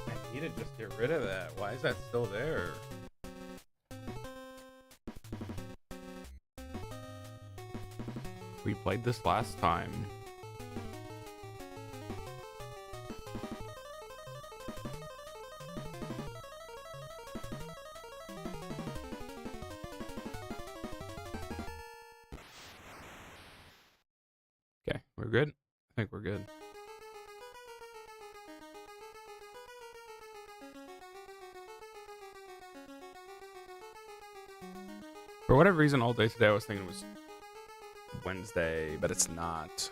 I need to just get rid of that. Why is that still there? We played this last time. Okay, we're good? I think we're good. For whatever reason, all day today I was thinking it was Wednesday, but it's not.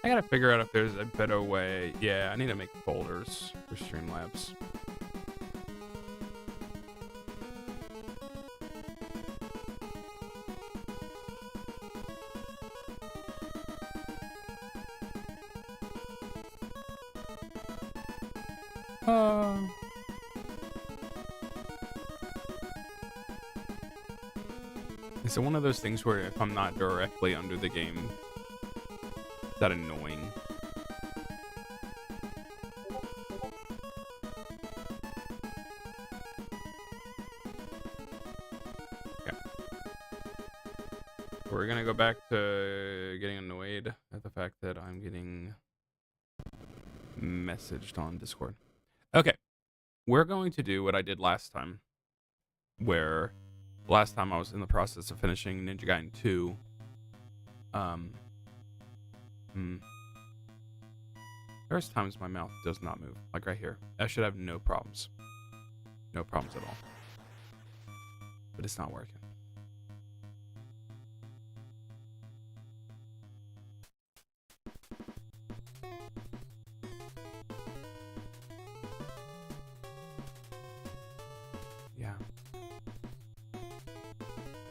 I gotta figure out if there's a better way. Yeah, I need to make folders for Streamlabs. Is it one of those things where if I'm not directly under the game, is that annoying? Okay. We're gonna go back to getting annoyed at the fact that I'm getting messaged on Discord. Okay. We're going to do what I did last time, where last time I was in the process of finishing Ninja Gaiden 2. There's times my mouth does not move, like right here. I should have no problems. No problems at all. But it's not working. Yeah.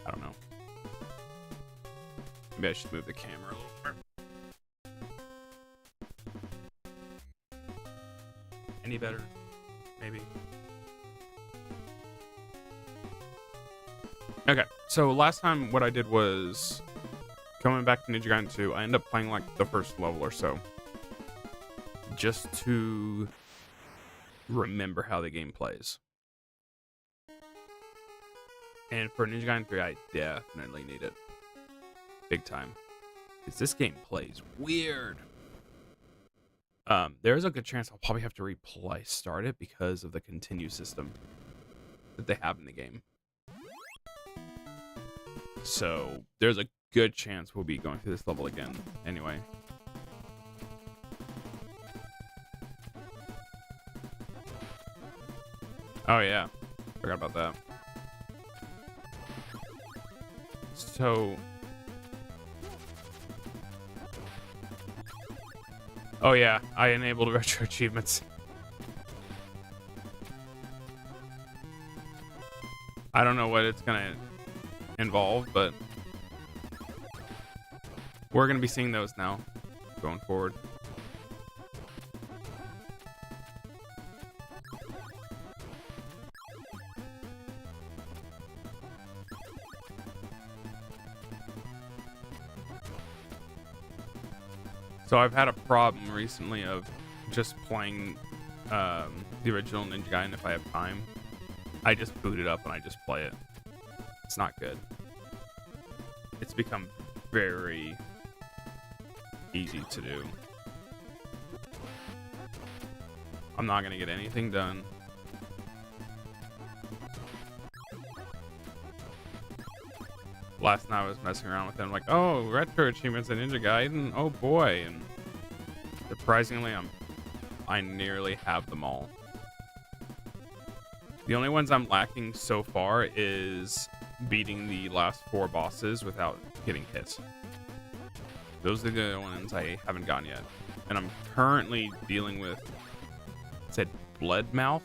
I don't know. Maybe I should move the camera a little more. Any better? Maybe. Okay, so last time what I did was coming back to Ninja Gaiden 2, I ended up playing like the first level or so, just to remember how the game plays. And for Ninja Gaiden 3, I definitely need it. Big time. Because this game plays weird. There's a good chance I'll probably have to start it because of the continue system that they have in the game. So there's a good chance we'll be going through this level again anyway. Oh yeah, forgot about that. So, oh yeah, I enabled retro achievements. I don't know what it's gonna involve, but we're gonna be seeing those now going forward. So I've had a problem recently of just playing the original Ninja Gaiden if I have time. I just boot it up and I just play it. It's not good. It's become very easy to do. I'm not gonna get anything done. Last night I was messing around with them like, oh, retro achievements in Ninja Gaiden, oh boy, and surprisingly I nearly have them all. The only ones I'm lacking so far is beating the last 4 bosses without getting hit. Those are the ones I haven't gotten yet. And I'm currently dealing with, it said blood mouth?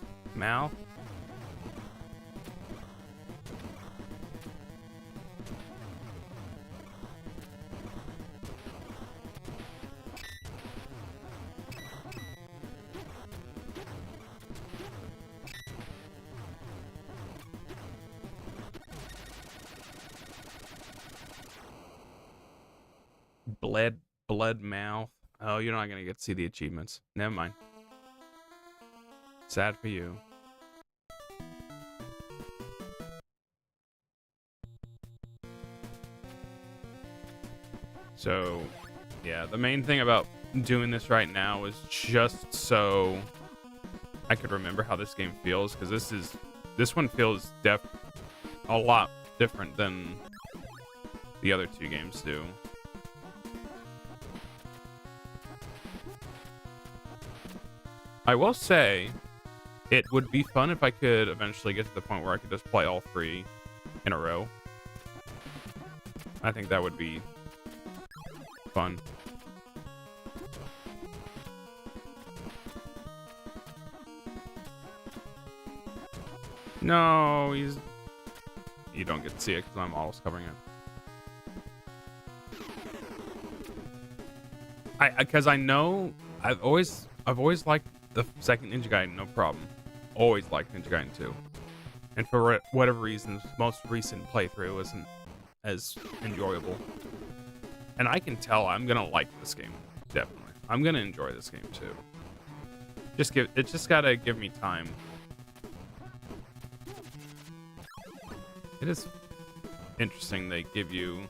Bled mouth. Oh, you're not gonna get to see the achievements. Never mind. Sad for you. So, yeah, the main thing about doing this right now is just so I could remember how this game feels, because this one feels a lot different than the other two games do. I will say, it would be fun if I could eventually get to the point where I could just play all three in a row. I think that would be fun. No, you don't get to see it because I'm always covering it. Because I know I've always liked the second Ninja Gaiden, no problem. Always liked Ninja Gaiden 2. And for whatever reason, this most recent playthrough isn't as enjoyable. And I can tell I'm gonna like this game, definitely. I'm gonna enjoy this game too. It just gotta give me time. It is interesting they give you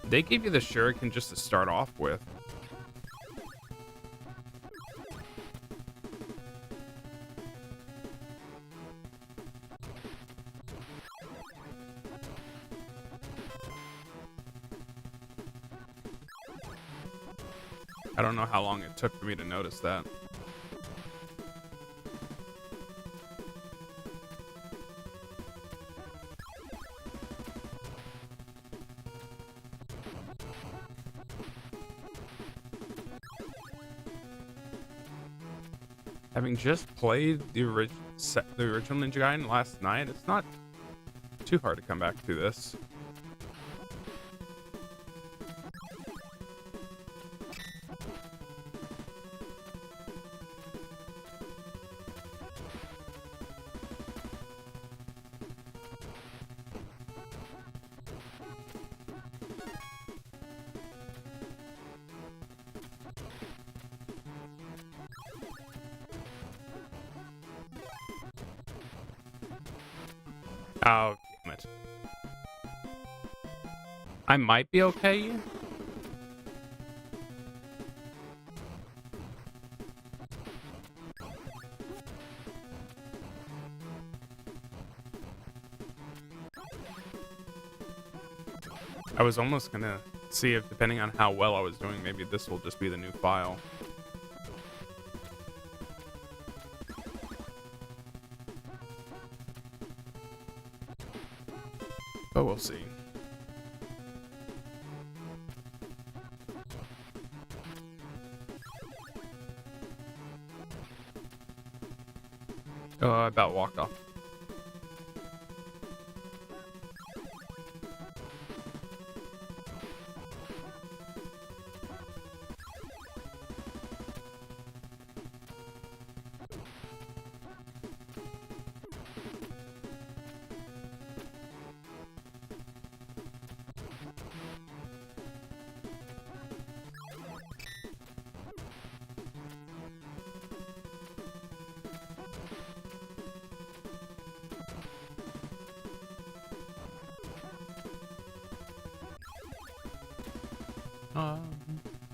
the shuriken just to start off with. I don't know how long it took for me to notice that. Having just played the original Ninja Gaiden last night, it's not too hard to come back to this. Oh, damn it. I might be okay. I was almost gonna see if, depending on how well I was doing, maybe this will just be the new file. But we'll see. Oh, I about walked off.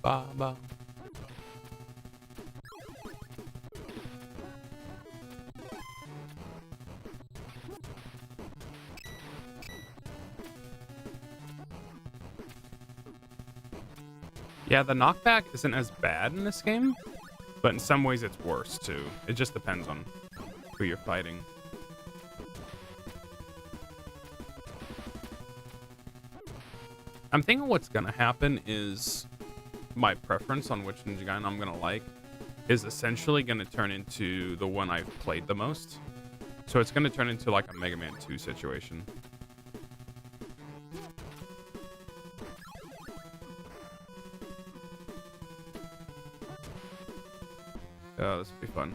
Baba. Yeah, the knockback isn't as bad in this game, but in some ways it's worse too. It just depends on who you're fighting. I'm thinking what's gonna happen is my preference on which Ninja Gaiden I'm gonna like is essentially gonna turn into the one I've played the most. So it's gonna turn into like a Mega Man 2 situation. Oh, this will be fun.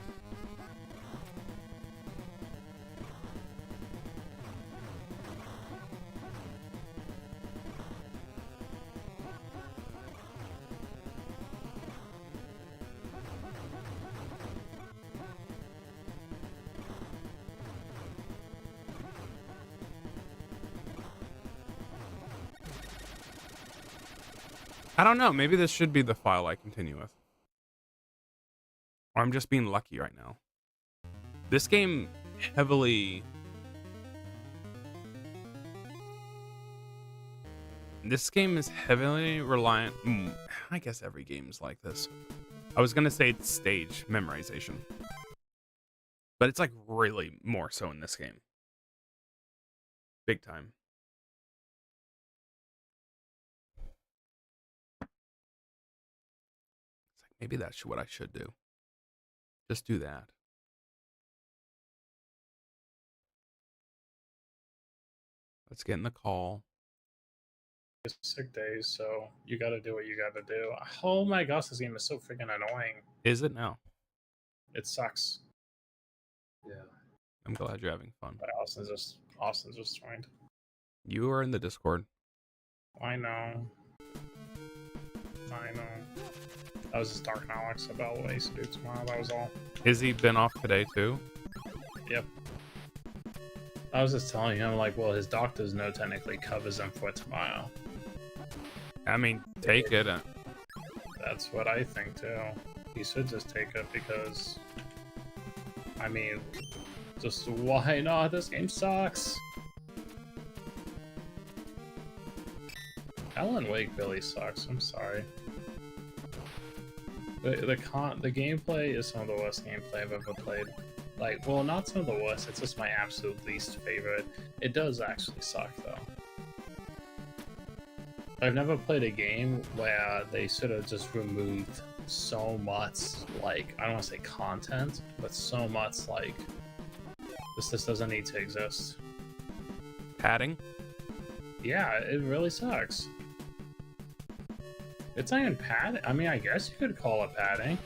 I don't know. Maybe this should be the file I continue with. Or I'm just being lucky right now. This game heavily... This game is heavily reliant... I guess every game is like this. I was going to say it's stage memorization. But it's like really more so in this game. Big time. It's like maybe that's what I should do. Just do that. Let's get in the call. It's sick days, so you gotta do what you gotta do. Oh my gosh, this game is so freaking annoying. Is it now? It sucks. Yeah. I'm glad you're having fun. But Austin's just joined. You are in the Discord. I know. I was just talking to Alex about what I used to do tomorrow, that was all. Izzy been off today too? Yep. I was just telling him, like, well, his doctor's note technically covers him for tomorrow. I mean, take it. That's what I think, too. He should just take it because... I mean, just why not? This game sucks. Alan Wake really sucks, I'm sorry. The gameplay is some of the worst gameplay I've ever played. Like, well, not some of the worst, it's just my absolute least favorite. It does actually suck, though. I've never played a game where they sort of just removed so much, like, I don't want to say content, but so much, like, this doesn't need to exist. Padding? Yeah, it really sucks. It's not even padding. I mean, I guess you could call it padding.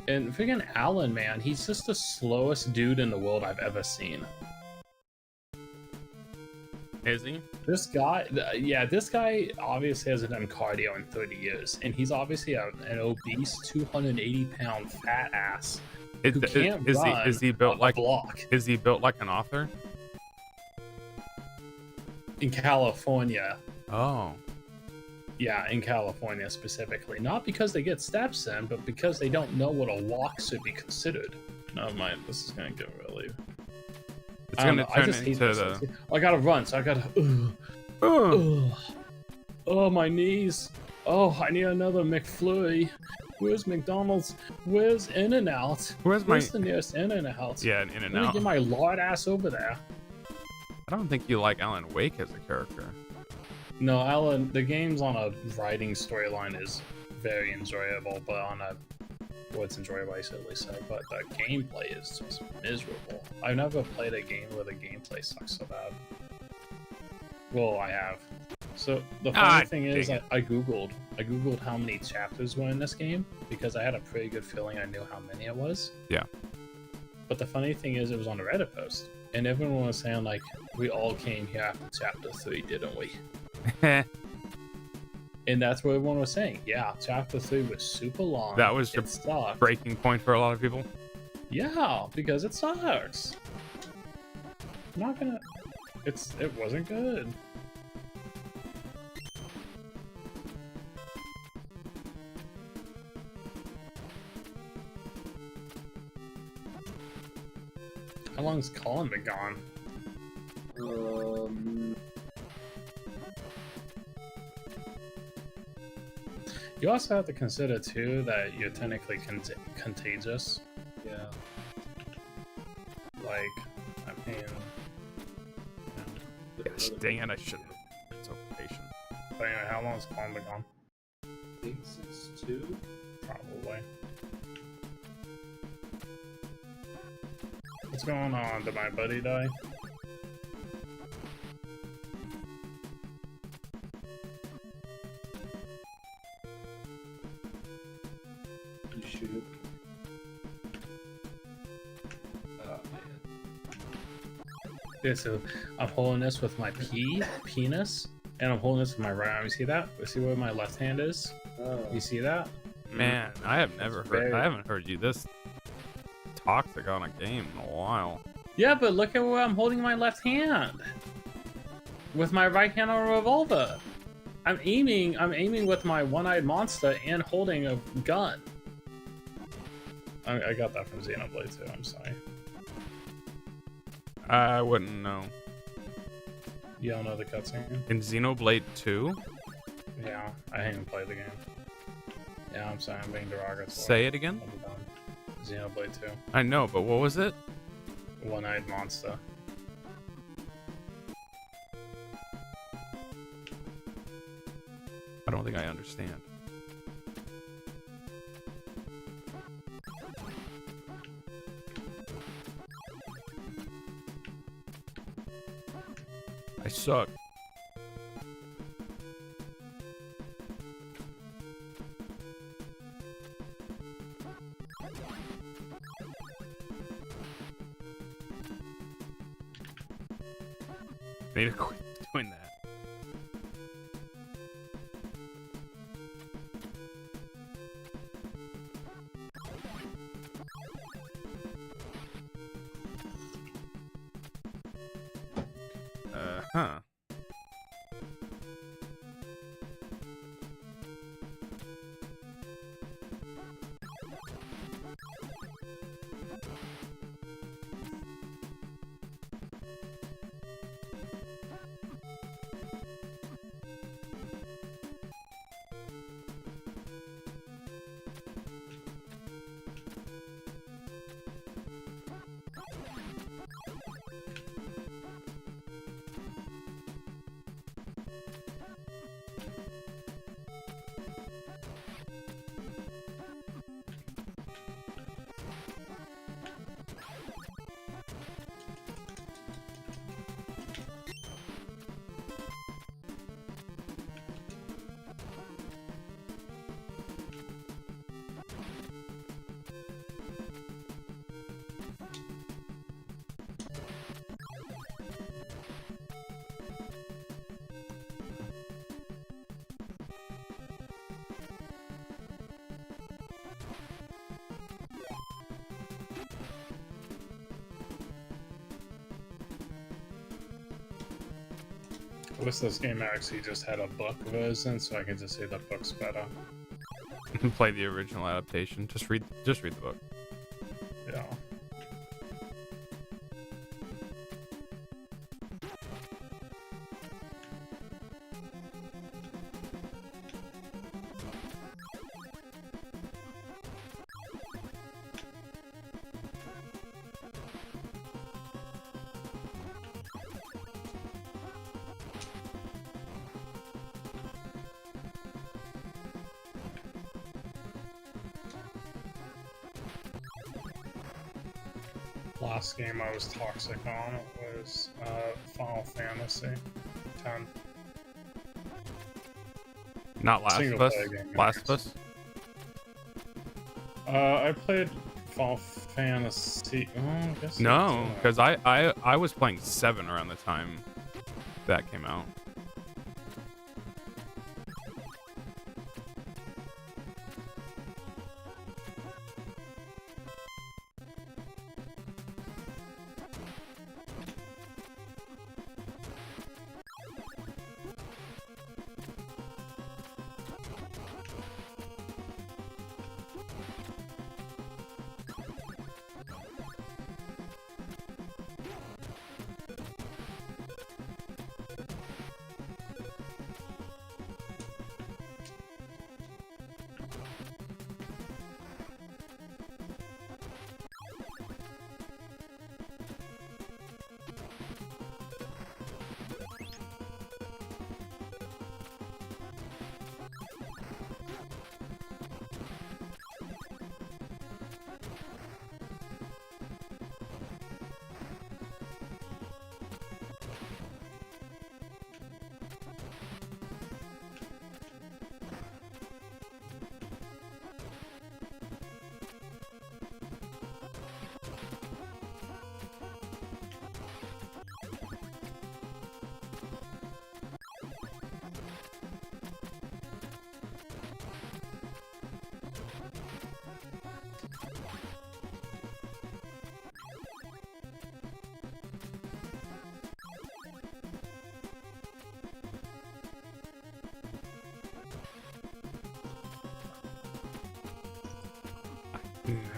And freaking Alan, man, he's just the slowest dude in the world I've ever seen. Is he? This guy, yeah, this guy obviously hasn't done cardio in 30 years, and he's obviously an obese, 280-pound fat ass who can't run is he built like a block. Is he built like an author? In California. Oh. Yeah, in California specifically. Not because they get steps in, but because they don't know what a walk should be considered. No, mind, this is gonna get really... It's gonna turn into the... I gotta run, so I gotta... Oh, my knees. Oh, I need another McFlurry. Where's McDonald's? Where's In-N-Out? Where's the nearest In-N-Out? Yeah, an In-N-Out. Let me get my lard ass over there. I don't think you like Alan Wake as a character. No, Alan, the game's on a writing storyline is very enjoyable, but on a... Well, it's enjoyable, I should at least say, but the gameplay is just miserable. I've never played a game where the gameplay sucks so bad. Well, I have. So, the funny thing is, I googled how many chapters were in this game, because I had a pretty good feeling I knew how many it was. Yeah. But the funny thing is, it was on a Reddit post, and everyone was saying, like, we all came here after chapter 3, didn't we? And that's what everyone was saying. Yeah, chapter 3 was super long. That was your breaking point for a lot of people? Yeah, because it sucks. I'm not gonna... It wasn't good. How long's Colin been gone? You also have to consider, too, that you're technically contagious. Yeah. Like, I mean... Gosh, dang it, I should have been so patient. But anyway, how long has Colin been gone? I think since 2? Probably. What's going on? Did my buddy die? You should. Oh, man. Yeah, so I'm holding this with my penis, and I'm holding this with my right arm. You see that? You see where my left hand is? Oh. You see that? Man, I haven't heard you this toxic on a game in a while. Yeah, but look at where I'm holding my left hand. With my right hand on a revolver. I'm aiming with my one-eyed monster and holding a gun. I got that from Xenoblade too, I'm sorry. I wouldn't know. You don't know the cutscene? In Xenoblade 2? Yeah, I haven't even played the game. Yeah, I'm sorry, I'm being derogatory. Say it again? Xenoblade 2. I know, but what was it? One-eyed monster. I don't think I understand. I suck. I need to quit doing that. Huh. I wish this game actually just had a book version so I could just say the book's better. Play the original adaptation. Just read the book. Yeah. Last game I was toxic on was Final Fantasy X. Not Last of Us. Single-player game, Last of Us. I played Final Fantasy. Oh, I guess No, because I was playing 7 around the time that came out.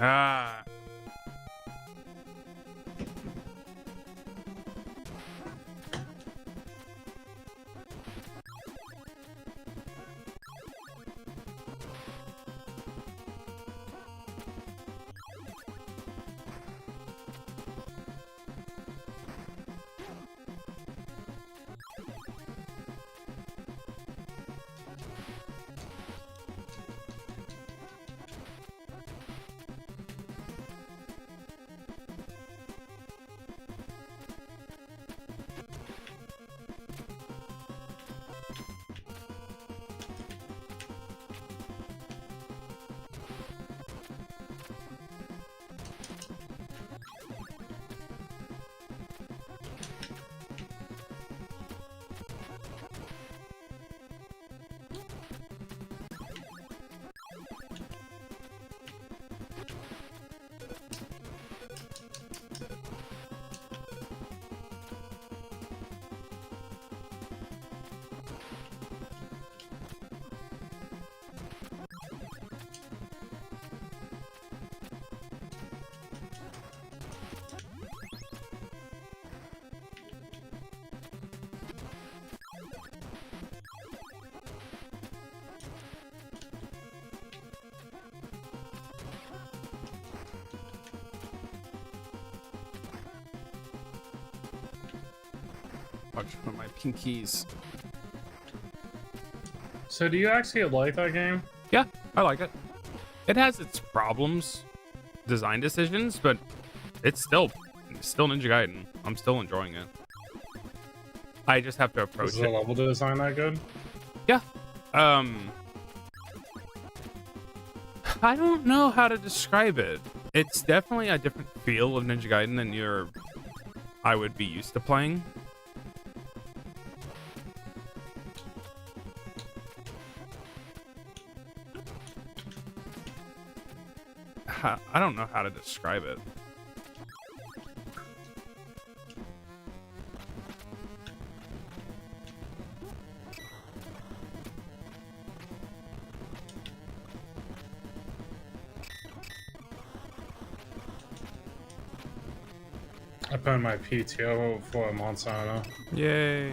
Ah. Watch one of my pinkies. So do you actually like that game? Yeah, I like it. It has its problems, design decisions, but it's still Ninja Gaiden. I'm still enjoying it. I just have to Is approach the it. level design that good? Yeah. I don't know how to describe it. It's definitely a different feel of Ninja Gaiden than I would be used to playing. I don't know how to describe it. I put in my PTO for Montana. Yay.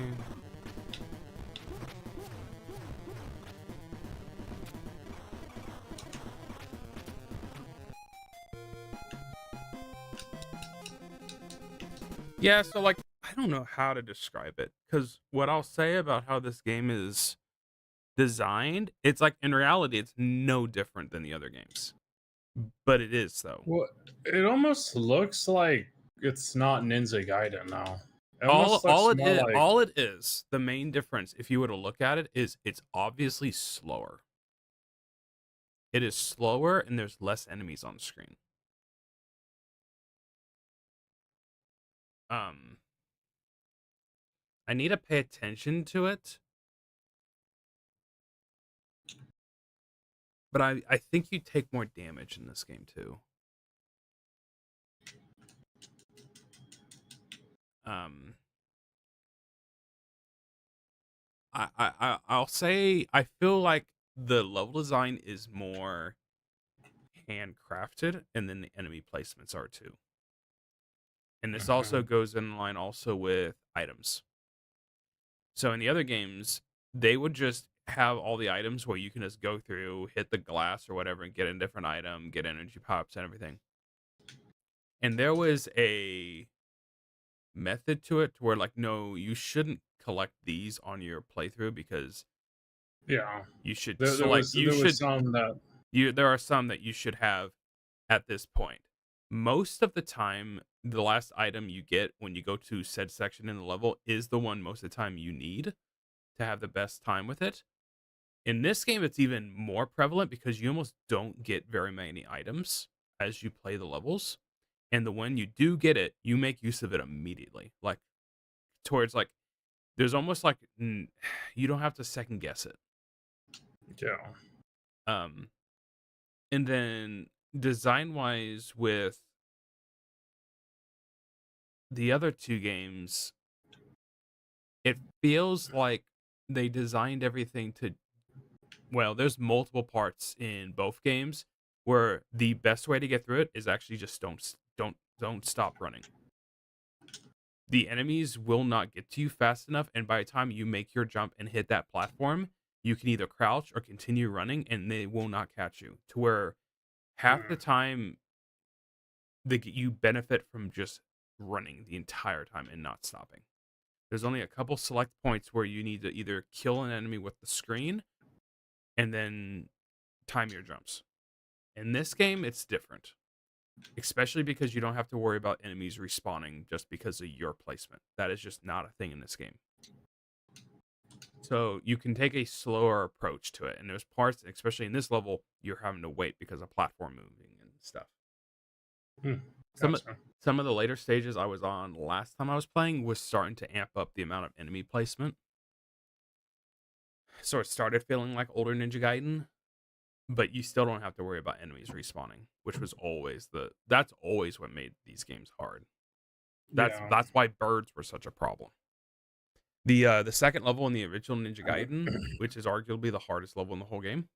Yeah, so like I don't know how to describe it because what I'll say about how this game is designed, it's like in reality it's no different than the other games. But it is though. Well, it almost looks like it's not Ninja Gaiden now. It All almost all looks it more is, like all it is, the main difference if you were to look at it is it's obviously slower. It is slower and there's less enemies on the screen. Um I need to pay attention to it. But I think you take more damage in this game too. Um I'll say I feel like the level design is more handcrafted and then the enemy placements are too. And this also goes in line also with items. So in the other games, they would just have all the items where you can just go through, hit the glass or whatever, and get a different item, get energy pops and everything. And there was a method to it where like, no, you shouldn't collect these on your playthrough because yeah. you should There select. was some that There are some that you should have at this point. Most of the time, the last item you get when you go to said section in the level is the one most of the time you need to have the best time with it. In this game, it's even more prevalent because you almost don't get very many items as you play the levels. And the when you do get it, you make use of it immediately. Like, towards like, there's almost like, you don't have to second guess it. yeah. And then design wise with the other two games, it feels like they designed everything to, well, there's multiple parts in both games where the best way to get through it is actually just don't stop running. The enemies will not get to you fast enough, and by the time you make your jump and hit that platform, you can either crouch or continue running, and they will not catch you. To where half the time you benefit from just running the entire time and not stopping. There's only a couple select points where you need to either kill an enemy with the screen and then time your jumps. In this game, it's different, especially because you don't have to worry about enemies respawning just because of your placement. That is just not a thing in this game. So you can take a slower approach to it. And there's parts, especially in this level, you're having to wait because of platform moving and stuff. Some of the later stages I was on last time I was playing was starting to amp up the amount of enemy placement. So it started feeling like older Ninja Gaiden, but you still don't have to worry about enemies respawning, which was that's always what made these games hard. That's why birds were such a problem. The second level in the original Ninja Gaiden, which is arguably the hardest level in the whole game,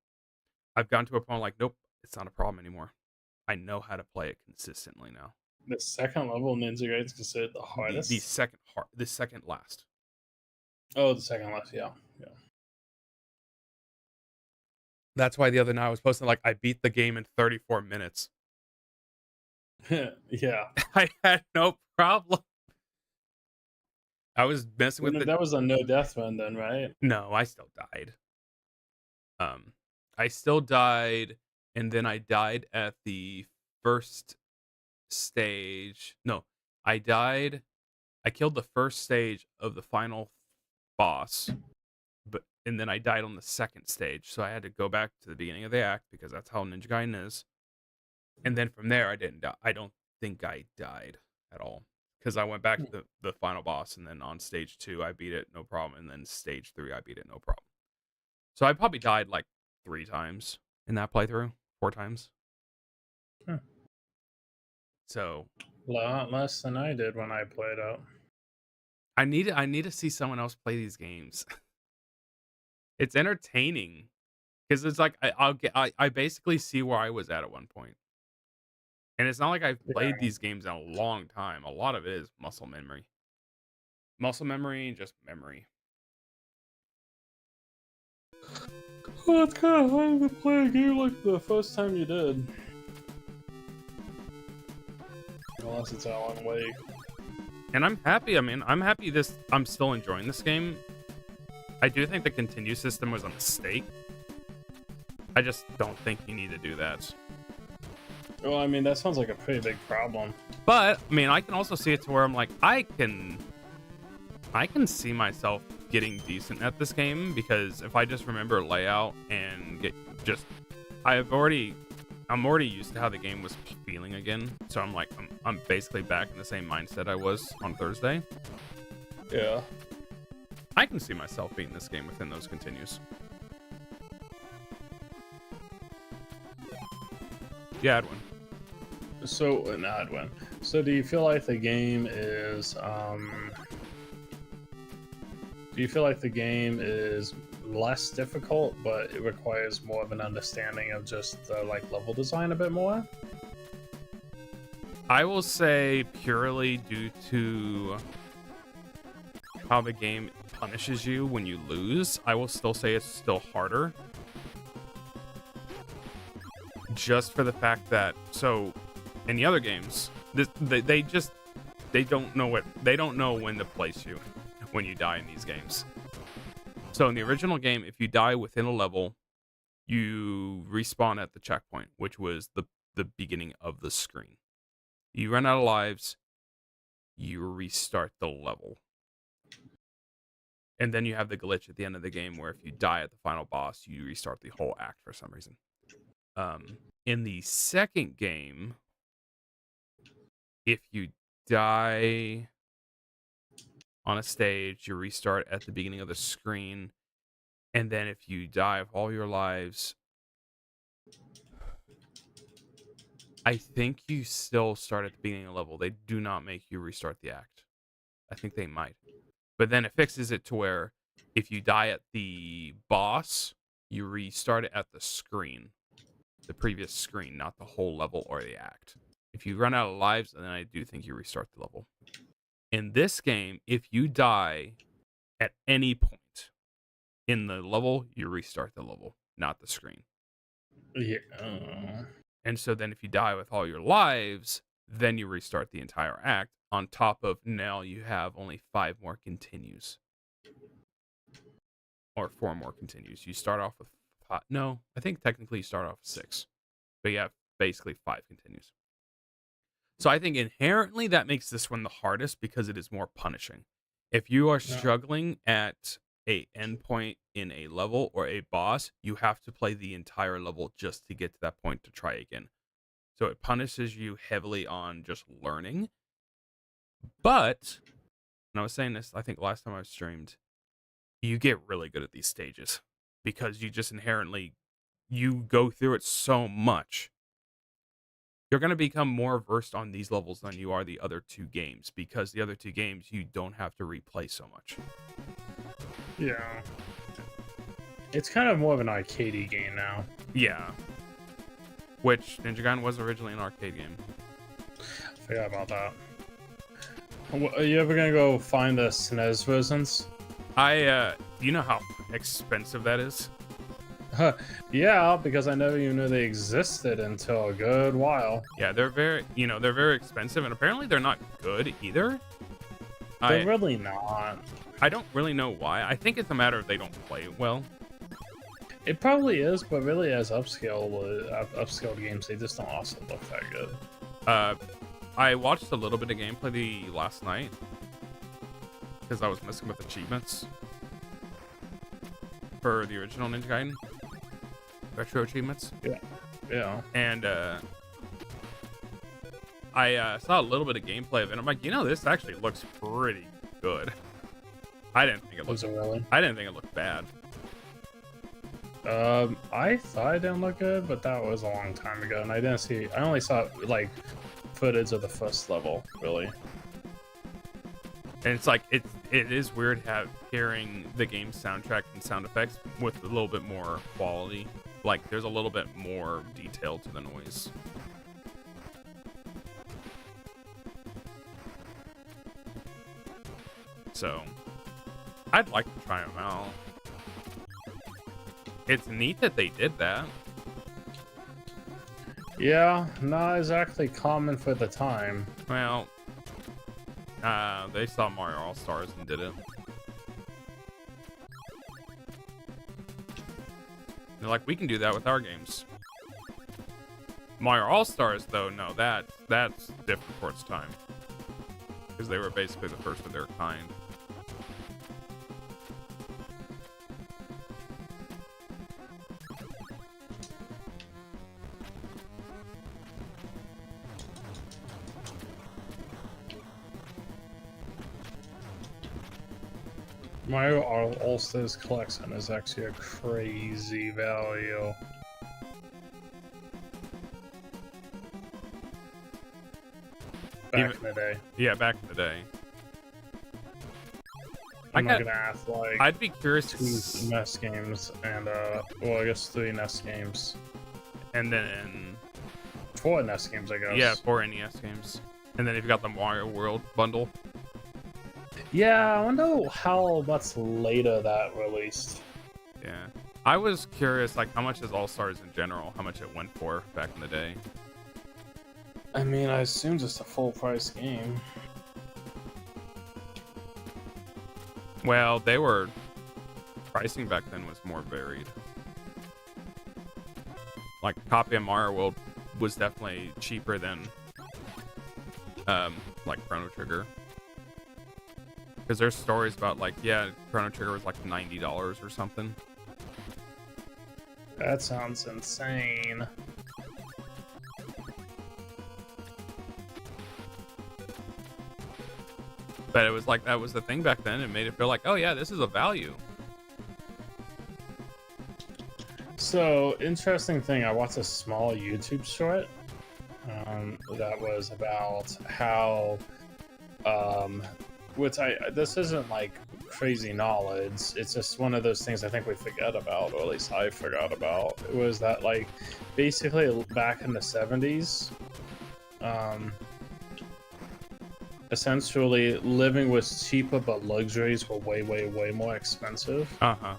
I've gotten to a point like, nope, it's not a problem anymore. I know how to play it consistently now. The second level Ninja Gaiden is considered the hardest. The second last. Oh, the second last, yeah. That's why the other night I was posting like I beat the game in 34 minutes. Yeah. I had no problem. I was messing with That was a no death run then, right? No, I still died. I still died, and then I died at the first stage. No, I killed the first stage of the final boss, and then I died on the second stage, so I had to go back to the beginning of the act because that's how Ninja Gaiden is. And then from there, I didn't die. I don't think I died at all because I went back to the final boss, and then on stage 2, I beat it, no problem. And then stage 3, I beat it, no problem. So I probably died like 3 times in that playthrough, 4 times. So a lot less than I did when I played out. I need to see someone else play these games. It's entertaining because it's like I basically see where I was at one point, and it's not like I've played these games in a long time. A lot of it is muscle memory, and just memory. Oh, it's kind of hard to play a game like the first time you did. Unless it's Alan Wake. And I'm happy. I mean, I'm happy I'm still enjoying this game. I do think the continue system was a mistake. I just don't think you need to do that. Well, I mean, that sounds like a pretty big problem. But, I mean, I can also see it to where I'm like, I can see myself getting decent at this game because if I just remember layout and I'm already used to how the game was feeling again. So I'm like, I'm basically back in the same mindset I was on Thursday. Yeah. I can see myself beating this game within those continues. Yeah, Edwin. So, an odd one. So, do you feel like the game is, less difficult, but it requires more of an understanding of just the, level design a bit more? I will say purely due to how the game punishes you when you lose, I will still say it's still harder. Just for the fact that, so in the other games, they don't know when to place you when you die in these games. So in the original game, if you die within a level, you respawn at the checkpoint, which was the beginning of the screen. You run out of lives, you restart the level. And then you have the glitch at the end of the game where if you die at the final boss, you restart the whole act for some reason. In the second game, if you die on a stage, you restart at the beginning of the screen. And then if you die of all your lives, I think you still start at the beginning of the level. They do not make you restart the act. I think they might. But then it fixes it to where if you die at the boss, you restart it at the screen. the previous screen, not the whole level or the act. If you run out of lives, then I do think you restart the level. In this game, if you die at any point in the level, you restart the level, not the screen. Yeah. And so then if you die with all your lives, then you restart the entire act. On top of now you have only 5 more continues. Or 4 more continues. You start off with 5. No, I think technically you start off with 6. But you have basically 5 continues. So I think inherently that makes this one the hardest because it is more punishing. If you are struggling at a endpoint in a level or a boss, you have to play the entire level just to get to that point to try again. So it punishes you heavily on just learning. But, and I was saying this, I think last time I streamed, you get really good at these stages because you just inherently, you go through it so much. You're going to become more versed on these levels than you are the other 2 games because the other 2 games you don't have to replay so much. Yeah. It's kind of more of an arcadey game now. Yeah. Which Ninja Gaiden was originally an arcade game. Forgot about that. Are you ever gonna go find the SNES versions? You know how expensive that is? Yeah, because I never even knew they existed until a good while. Yeah, they're very expensive, and apparently they're not good either. They're really not. I don't really know why. I think it's a matter of they don't play well. It probably is, but really as upscaled games, they just don't also look that good. I watched a little bit of gameplay last night because I was messing with achievements for the original Ninja Gaiden retro achievements. Yeah. And I saw a little bit of gameplay of it. I'm like, this actually looks pretty good. I didn't think it looked. Really? I didn't think it looked bad. I thought it didn't look good, but that was a long time ago, and I only saw like footage of the first level, really. And it's like it is weird hearing the game's soundtrack and sound effects with a little bit more quality. Like there's a little bit more detail to the noise. So I'd like to try them out. It's neat that they did that. Yeah, not exactly common for the time. Well, they saw Mario All-Stars and did it. They're like, we can do that with our games. Mario All-Stars, though, no, that's different for its time. Because they were basically the first of their kind. Mario All-Stars collection is actually a crazy value. Back in the day. Yeah, back in the day. I'm not gonna ask, like, I'd be curious 2 NES games and, well, I guess 3 NES games. And then 4 NES games, I guess. Yeah, 4 NES games. And then if you got the Mario World bundle. Yeah, I wonder how much later that released. Yeah. I was curious, like, how much is All-Stars in general? How much it went for back in the day? I mean, I assume just a full-price game. Well, pricing back then was more varied. Like, a copy of Mario World was definitely cheaper than, like, Chrono Trigger. Because there's stories about, like, yeah, Chrono Trigger was like $90 or something. That sounds insane. But it was like, that was the thing back then. It made it feel like, oh yeah, this is a value. So, interesting thing, I watched a small YouTube short that was about how which this isn't like crazy knowledge. It's just one of those things I think we forget about, or at least I forgot about. It was that like basically back in the 70s, essentially living was cheaper, but luxuries were way more expensive. Uh-huh.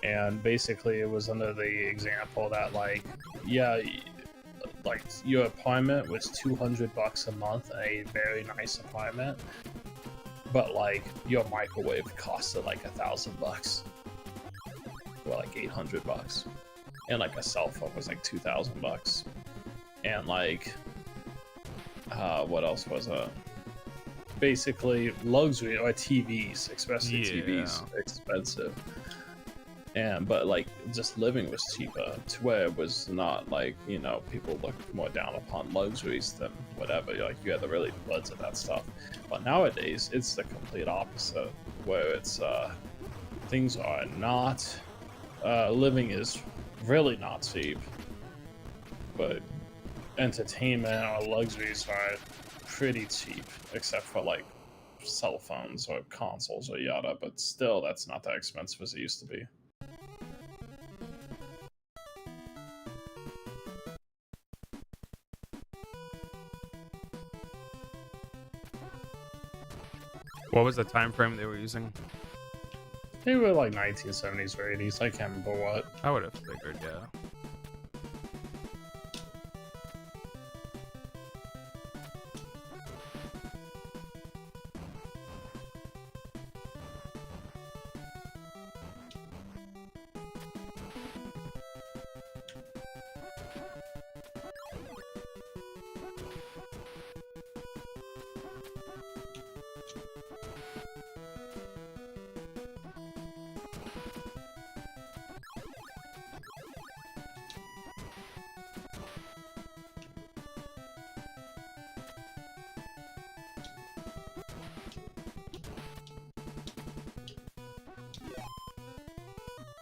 And basically it was under the example that like, yeah, like your apartment was $200 a month, a very nice apartment, but like your microwave costed like $1,000, or like $800, and like a cell phone was like $2,000, and like what else was it? Basically luxury, or TVs, especially TVs, expensive. And but like just living was cheaper, to where it was not like, you know, people looked more down upon luxuries than whatever. Like you had to really budget that stuff. But nowadays it's the complete opposite, where it's things are not living is really not cheap, but entertainment or luxuries are pretty cheap, except for like cell phones or consoles or yada. But still, that's not that expensive as it used to be. What was the time frame they were using? They were like 1970s or 80s. I can't remember what. I would have figured, yeah.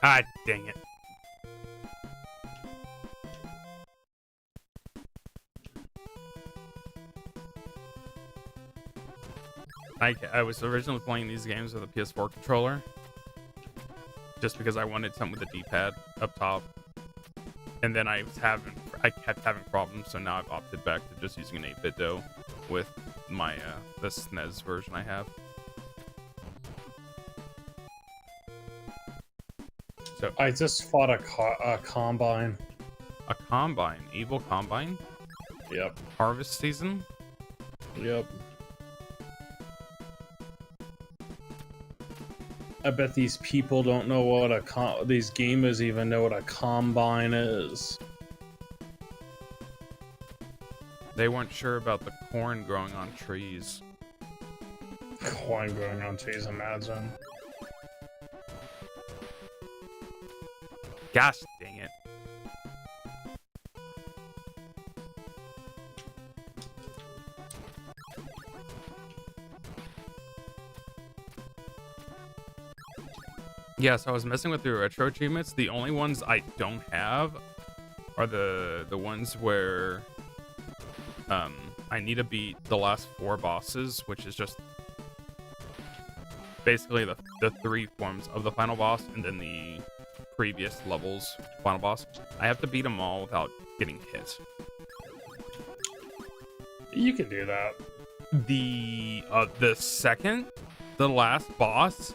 Ah, dang it. I was originally playing these games with a PS4 controller, just because I wanted something with a D-pad up top, and then I kept having problems, so now I've opted back to just using an 8-bit DOE with my the SNES version I have. So I just fought a combine. a combine, evil combine, Yep. harvest season. Yep. I bet these people don't know what these gamers even know what a combine is. They weren't sure about the corn growing on trees. Corn growing on trees, imagine. Gosh dang it. Yeah, so I was messing with the retro achievements. The only ones I don't have are the ones where I need to beat the last 4 bosses, which is just basically the 3 forms of the final boss and then the previous levels final boss. I have to beat them all without getting hit. You can do that. The second, the last boss,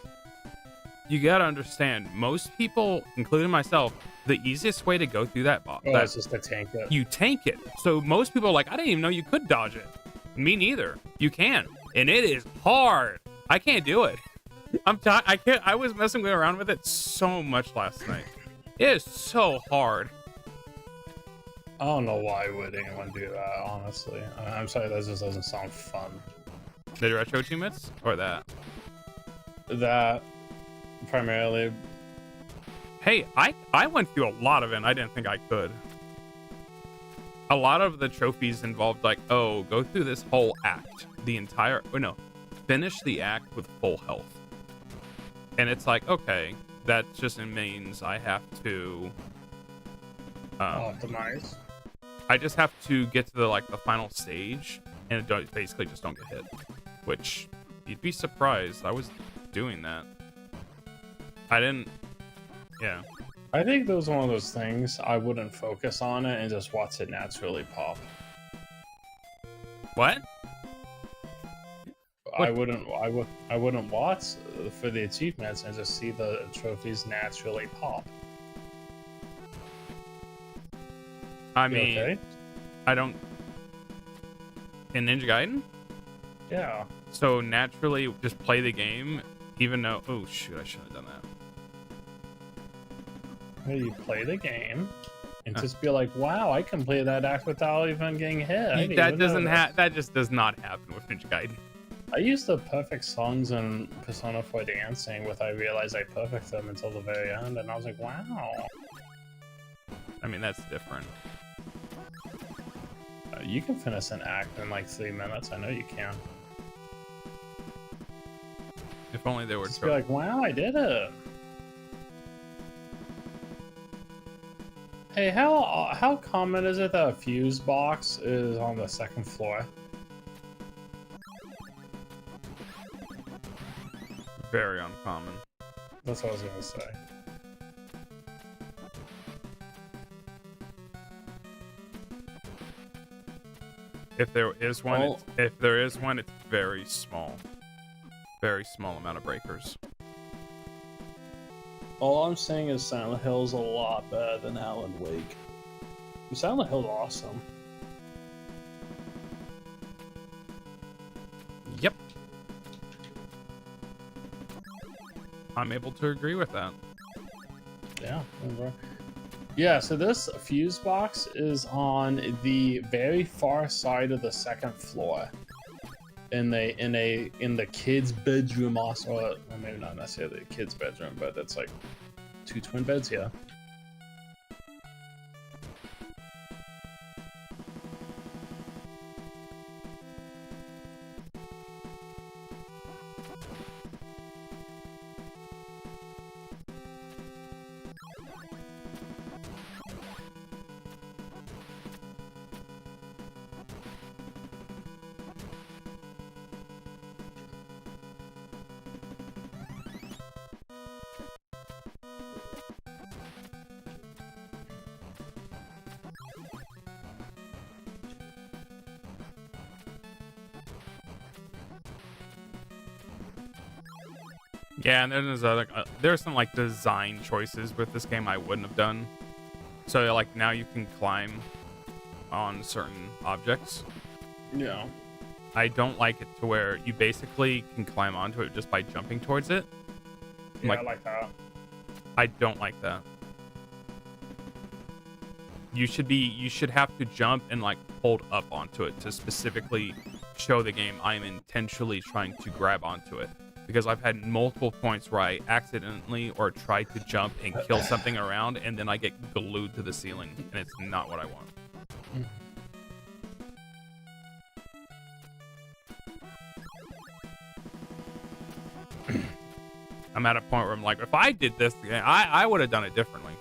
you gotta understand, most people, including myself, the easiest way to go through that boss, It's just to tank it. you tank it. So most people are like, I didn't even know you could dodge it. Me neither. You can, and it is hard. I can't do it. I can't. I was messing around with it so much last night. It is so hard. I don't know why would anyone do that, honestly. I'm sorry, that just doesn't sound fun. The retro achievements or that? That primarily. Hey, I went through a lot of it and I didn't think I could. A lot of the trophies involved like, oh, go through this whole act. The entire, or no, finish the act with full health. And it's like, okay, that just means I have to Optimize. I just have to get to the final stage and basically just don't get hit. Which You'd be surprised. I was doing that. I didn't. Yeah. I think that was one of those things I wouldn't focus on it and just watch it naturally pop. What? I wouldn't watch for the achievements and just see the trophies naturally pop. I You mean, okay? I don't. In Ninja Gaiden? Yeah. So naturally, just play the game, even though. Oh shoot! I shouldn't have done that. You play the game and just be like, "Wow, I can play that act without even getting hit." I didn't That even know doesn't this." that just does not happen with Ninja Gaiden. I used the perfect songs in Persona 4 Dancing with I realized I perfect them until the very end, and I was like, "Wow." I mean, that's different. You can finish an act in like 3 minutes. I know you can. If only they were. Just be like, "Wow, I did it." Hey, how common is it that a fuse box is on the second floor? Very uncommon. That's what I was gonna say. If there is one, Well- if there is one, it's very small. Very small amount of breakers. All I'm saying is Silent Hill's a lot better than Alan Wake. Silent Hill's awesome. Yep. I'm able to agree with that. Yeah. Okay. Yeah, so this fuse box is on the very far side of the second floor. In the kid's bedroom also, well, maybe not necessarily the kid's bedroom, but it's like 2 twin beds here. Yeah, and then there's some like design choices with this game I wouldn't have done. So like now you can climb on certain objects. Yeah. I don't like it to where you basically can climb onto it just by jumping towards it. Yeah, Like- I like that. I don't like that. You should have to jump and like hold up onto it to specifically show the game I'm intentionally trying to grab onto it. Because I've had multiple points where I accidentally or try to jump and kill something around and then I get glued to the ceiling and it's not what I want. I'm at a point where I'm like, if I did this, I would have done it differently.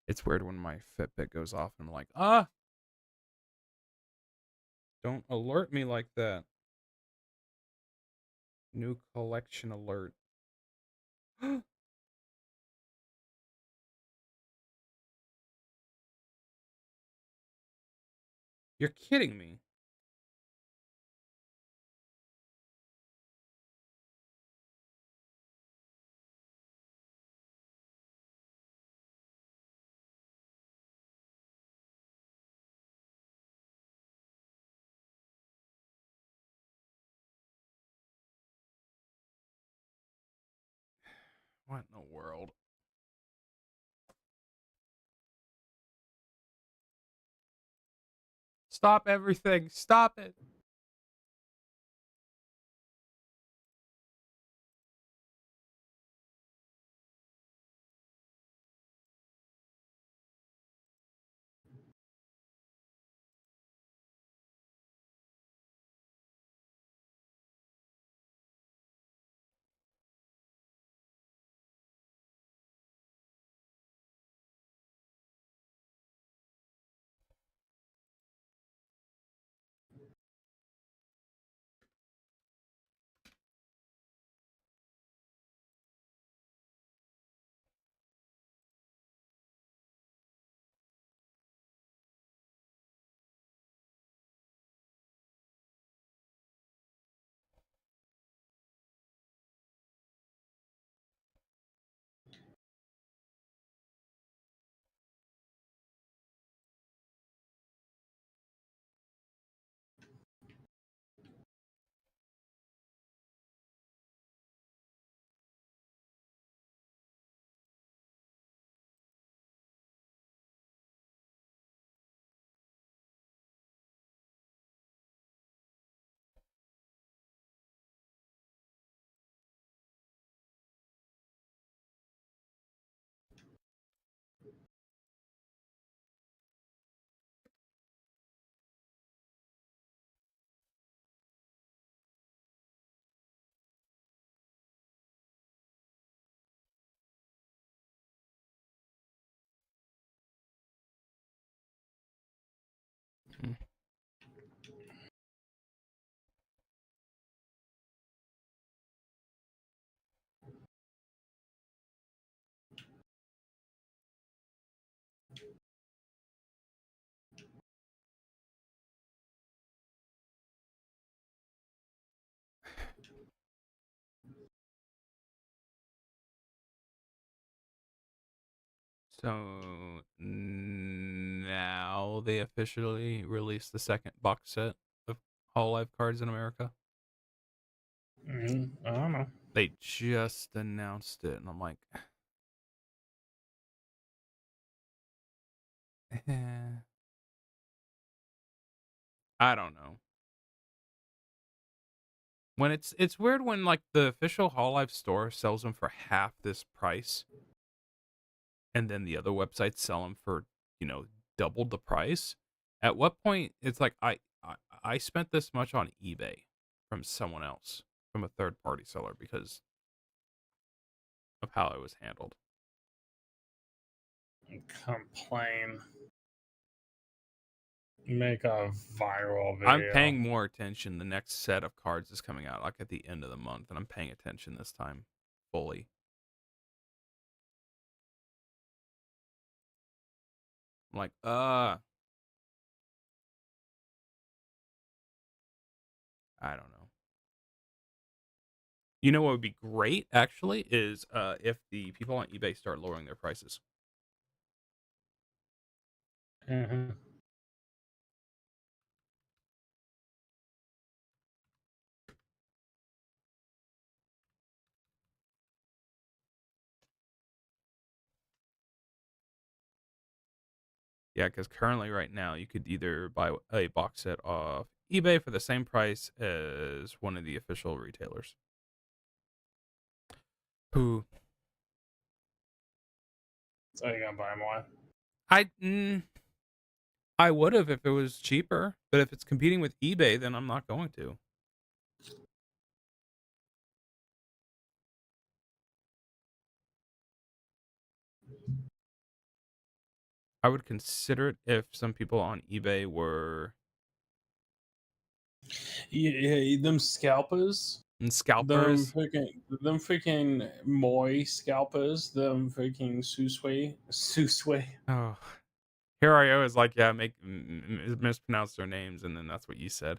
It's weird when my Fitbit goes off and I'm like, don't alert me like that. New collection alert. You're kidding me. What in the world? Stop everything. Stop it. Hmm. So now they officially released the second box set of Hololive cards in America. I don't know. They just announced it, and I'm like, I don't know. When it's weird when like the official Hololive store sells them for half this price, and then the other websites sell them for, you know, double the price. At what point it's like I spent this much on eBay from someone else, from a third party seller, because of how it was handled. Complain. Make a viral I'm video. paying more attention. The next set of cards is coming out like at the end of the month, and I'm paying attention this time fully. I'm like, I don't know. You know what would be great actually is if the people on eBay start lowering their prices. Mm-hmm. Yeah, because currently right now you could either buy a box set off eBay for the same price as one of the official retailers. Who So you're gonna buy more? I I would have if it was cheaper, but if it's competing with eBay, then I'm not going to. I would consider it if some people on eBay were Yeah, them scalpers. scalpers. Them freaking Moi scalpers, them freaking Susui. Oh, here I is like, yeah, mispronounce their names, and then that's what you said.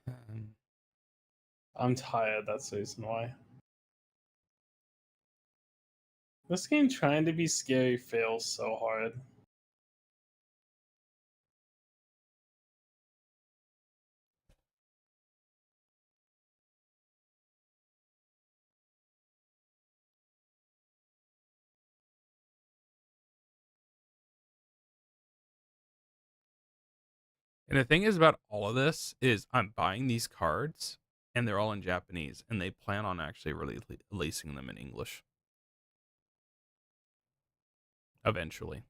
Um, I'm tired, that's the reason why. This game trying to be scary fails so hard. And the thing is about all of this is I'm buying these cards and they're all in Japanese and they plan on actually releasing them in English eventually.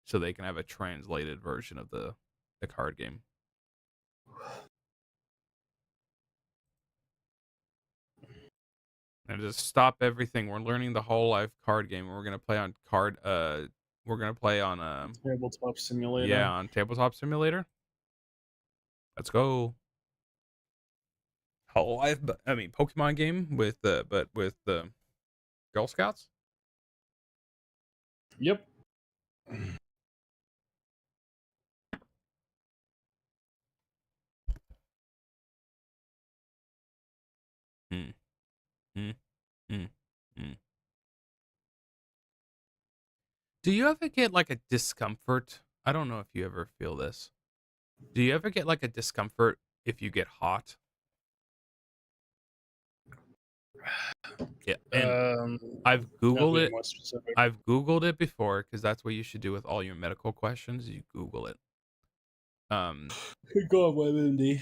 So they can have a translated version of the card game. And just stop everything. We're learning the whole life card game. We're gonna play on we're gonna play on Tabletop simulator. yeah, on Tabletop Simulator. Let's go. Whole life, I mean Pokemon game with but with the Girl Scouts. Yep. Hmm. Hmm. Hmm. Hmm. Do you ever get like a discomfort? I don't know if you ever feel this. Do you ever get like a discomfort if you get hot? Yeah, and I've Gotta Googled be it. more specific. I've Googled it before because that's what you should do with all your medical questions. You Google it. Go on WebMD.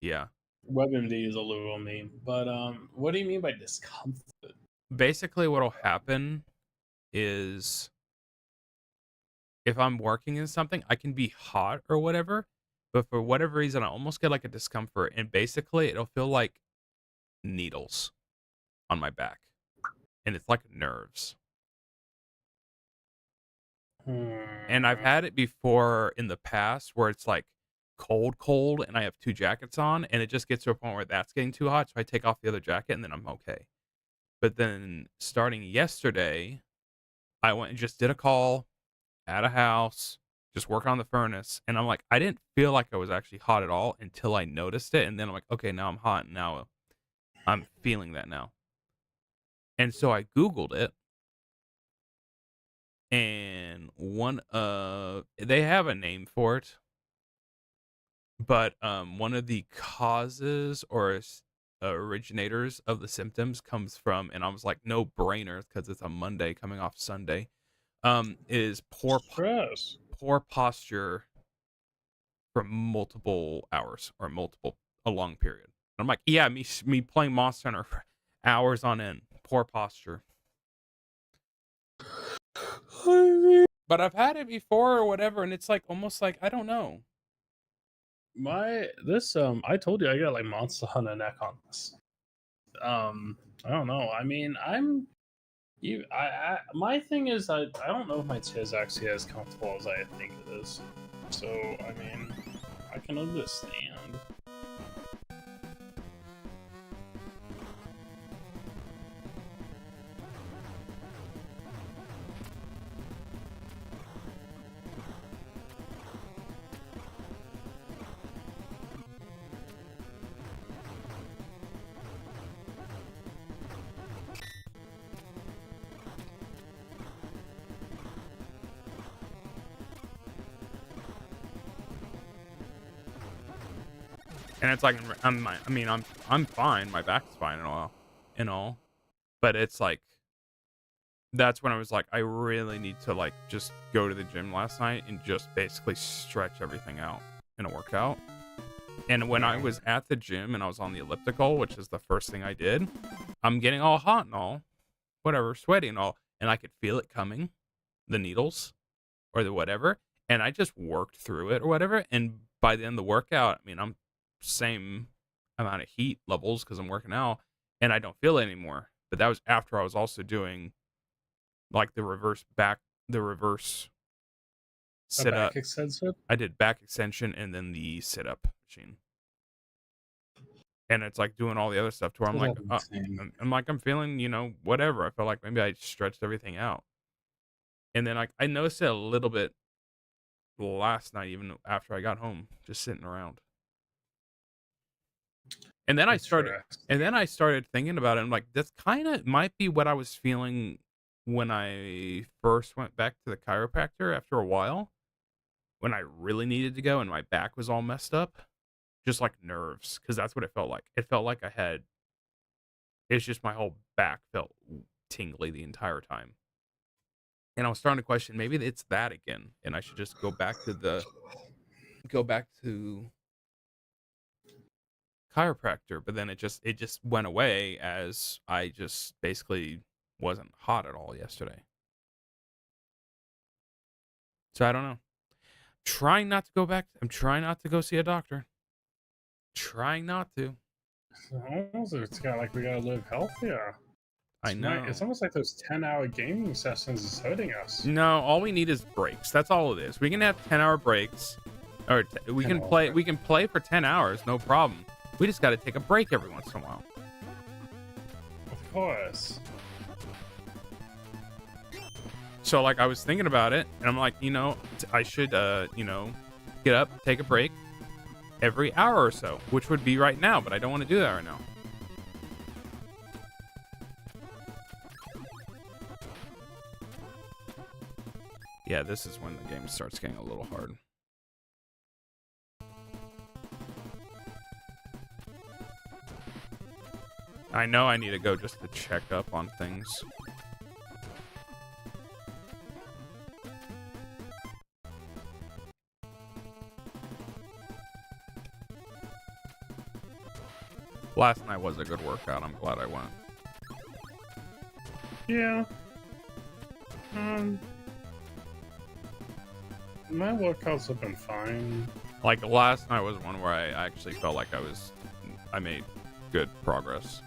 Yeah. WebMD is a little meme, but what do you mean by discomfort? Basically, what'll happen is if I'm working in something, I can be hot or whatever, but for whatever reason, I almost get like a discomfort, and basically, it'll feel like needles on my back, and it's like nerves. And I've had it before in the past where it's like cold, and I have 2 jackets on, and it just gets to a point where that's getting too hot, so I take off the other jacket, and then I'm okay. But then starting yesterday, I went and just did a call at a house, just working on the furnace, and I'm like, I didn't feel like I was actually hot at all until I noticed it, and then I'm like, okay, now I'm hot, and now I'm feeling that now. And so I Googled it, and they have a name for it, but one of the causes or originators of the symptoms comes from, and I was like, no brainer, because it's a Monday coming off Sunday, is Stress. poor posture for multiple hours or a long period. I'm like, yeah, me playing Monster Hunter for hours on end, poor posture. But I've had it before or whatever, and it's like almost like I don't know. I told you I got like Monster Hunter neck on this. I don't know. I mean, my thing is I don't know if my chair is actually as comfortable as I think it is. So I mean, I can understand. And it's like I'm fine. My back's fine and all. But it's like that's when I was like, I really need to like just go to the gym last night and just basically stretch everything out in a workout. And when I was at the gym and I was on the elliptical, which is the first thing I did, I'm getting all hot and all, whatever, sweaty and all, and I could feel it coming, the needles or the whatever, and I just worked through it or whatever. And by the end of the workout, I mean, I'm same amount of heat levels because I'm working out, and I don't feel it anymore. But that was after I was also doing like the reverse sit up. Back extension? I did back extension and then the sit up machine. And it's like doing all the other stuff to where I'm like, I'm feeling, whatever. I felt like maybe I stretched everything out. And then I noticed it a little bit last night, even after I got home, just sitting around. And then I started thinking about it. I'm like, that's kind of might be what I was feeling when I first went back to the chiropractor after a while, when I really needed to go and my back was all messed up, just like nerves, because that's what it felt like. It felt like it's just my whole back felt tingly the entire time. And I was starting to question, maybe it's that again, and I should just go back to chiropractor. But then it just went away as I just basically wasn't hot at all yesterday. So I don't know. Trying not to go back. I'm trying not to go see a doctor. Trying not to. It's got like we gotta live healthier. I know. It's almost like those 10-hour gaming sessions is hurting us. No, all we need is breaks. That's all it is. We can have 10-hour breaks, or we can play. We can play for 10 hours, no problem. We just got to take a break every once in a while. Of course. So like I was thinking about it, and I'm like, I should, get up, take a break every hour or so, which would be right now, but I don't want to do that right now. Yeah, this is when the game starts getting a little hard. I know I need to go just to check up on things. Last night was a good workout. I'm glad I went. Yeah. My workouts have been fine. Like last night was one where I actually felt like I made good progress.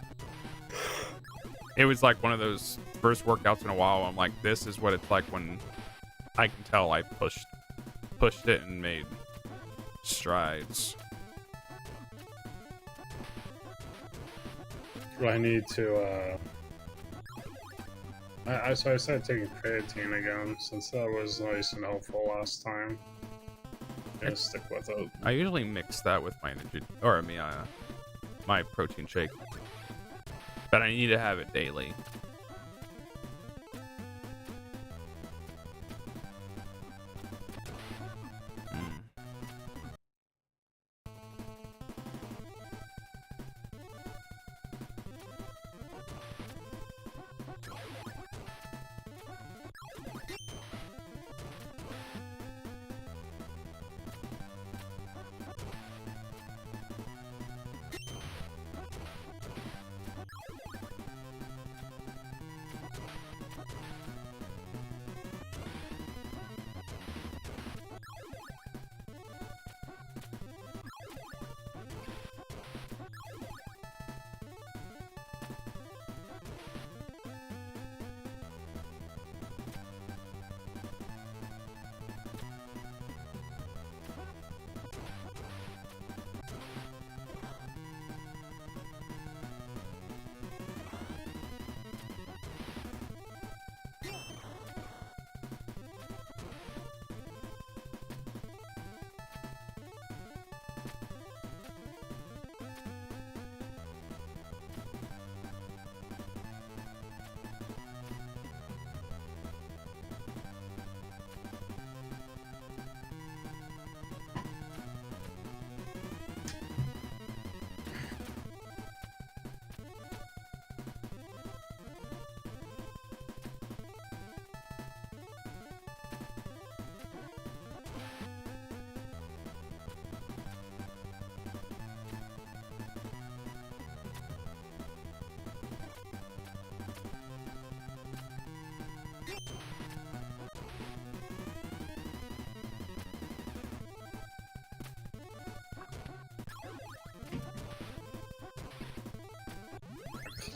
It was like one of those first workouts in a while. I'm like, this is what it's like when I can tell I pushed it and made strides. I need to, so I started taking creatine again, since that was nice and helpful last time. Gonna stick with it. I usually mix that with my energy, or I mean, my protein shake. But I need to have it daily.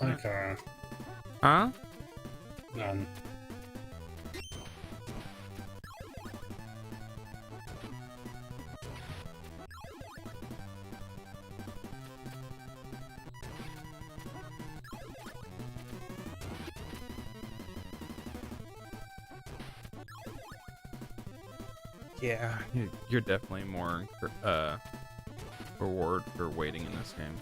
Okay. Huh? None. Yeah, you're definitely more reward for waiting in this game.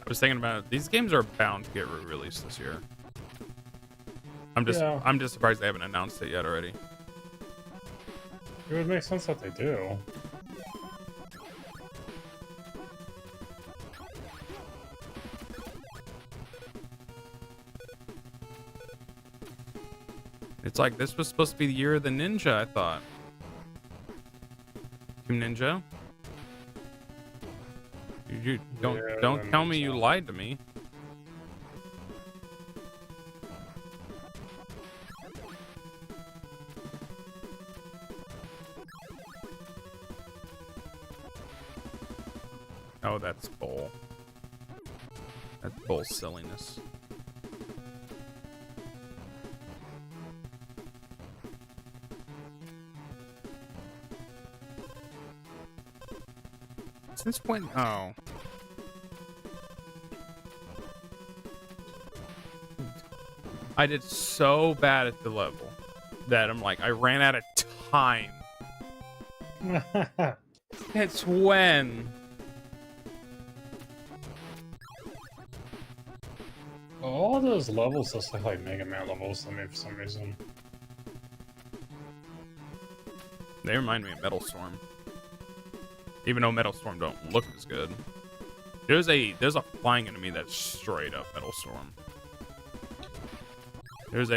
I was thinking about it. These games are bound to get re-released this year. I'm just surprised they haven't announced it yet already. It would make sense that they do. It's like this was supposed to be the year of the ninja, I thought. Team Ninja? You don't tell me you lied to me. Oh, that's bull. That's bull silliness. Since when? Oh. I did so bad at the level that I'm like, I ran out of time. It's when. All those levels just look like Mega Man levels to me for some reason. They remind me of Metal Storm. Even though Metal Storm don't look as good. There's a flying enemy that's straight up Metal Storm. There's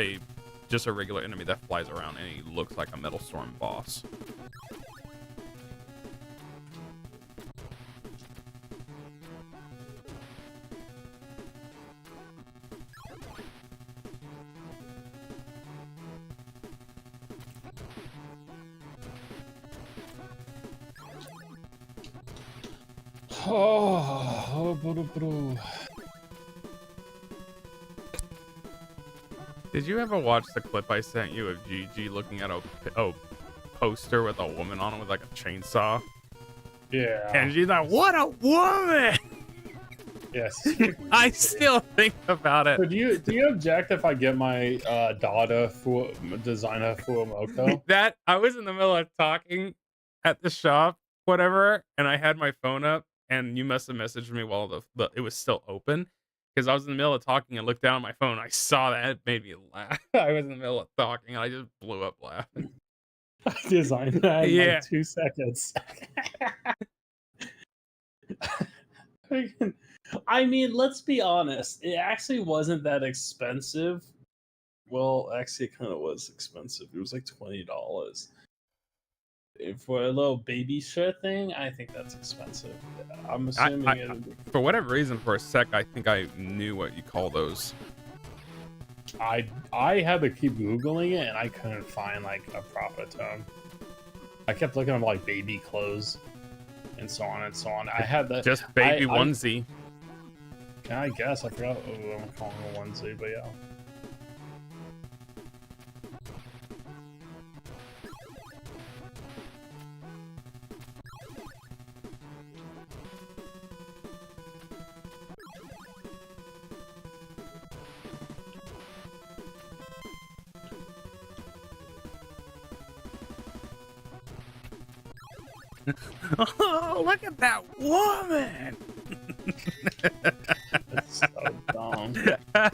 just a regular enemy that flies around and he looks like a Metal Storm boss. Did you ever watch the clip I sent you of Gigi looking at a poster with a woman on it with like a chainsaw? Yeah. And she's like, "What a woman!" Yes. I still think about it. So do you object if I get my daughter designer Fuamoko? That I was in the middle of talking at the shop, whatever, and I had my phone up, and you must have messaged me while it was still open, because I was in the middle of talking and looked down at my phone. I saw that, it made me laugh. I was in the middle of talking, and I just blew up laughing. I designed that in Yeah. like 2 seconds. I mean, let's be honest. It actually wasn't that expensive. Well, actually, it kind of was expensive. It was like $20. For a little baby shirt thing, I think that's expensive. I'm assuming for whatever reason, for a sec, I think I knew what you call those. I had to keep Googling it, and I couldn't find like a proper term. I kept looking at like baby clothes and so on and so on. I had the just baby onesie. I guess I forgot what I'm calling a onesie, but yeah. Oh, look at that woman! That's so dumb. I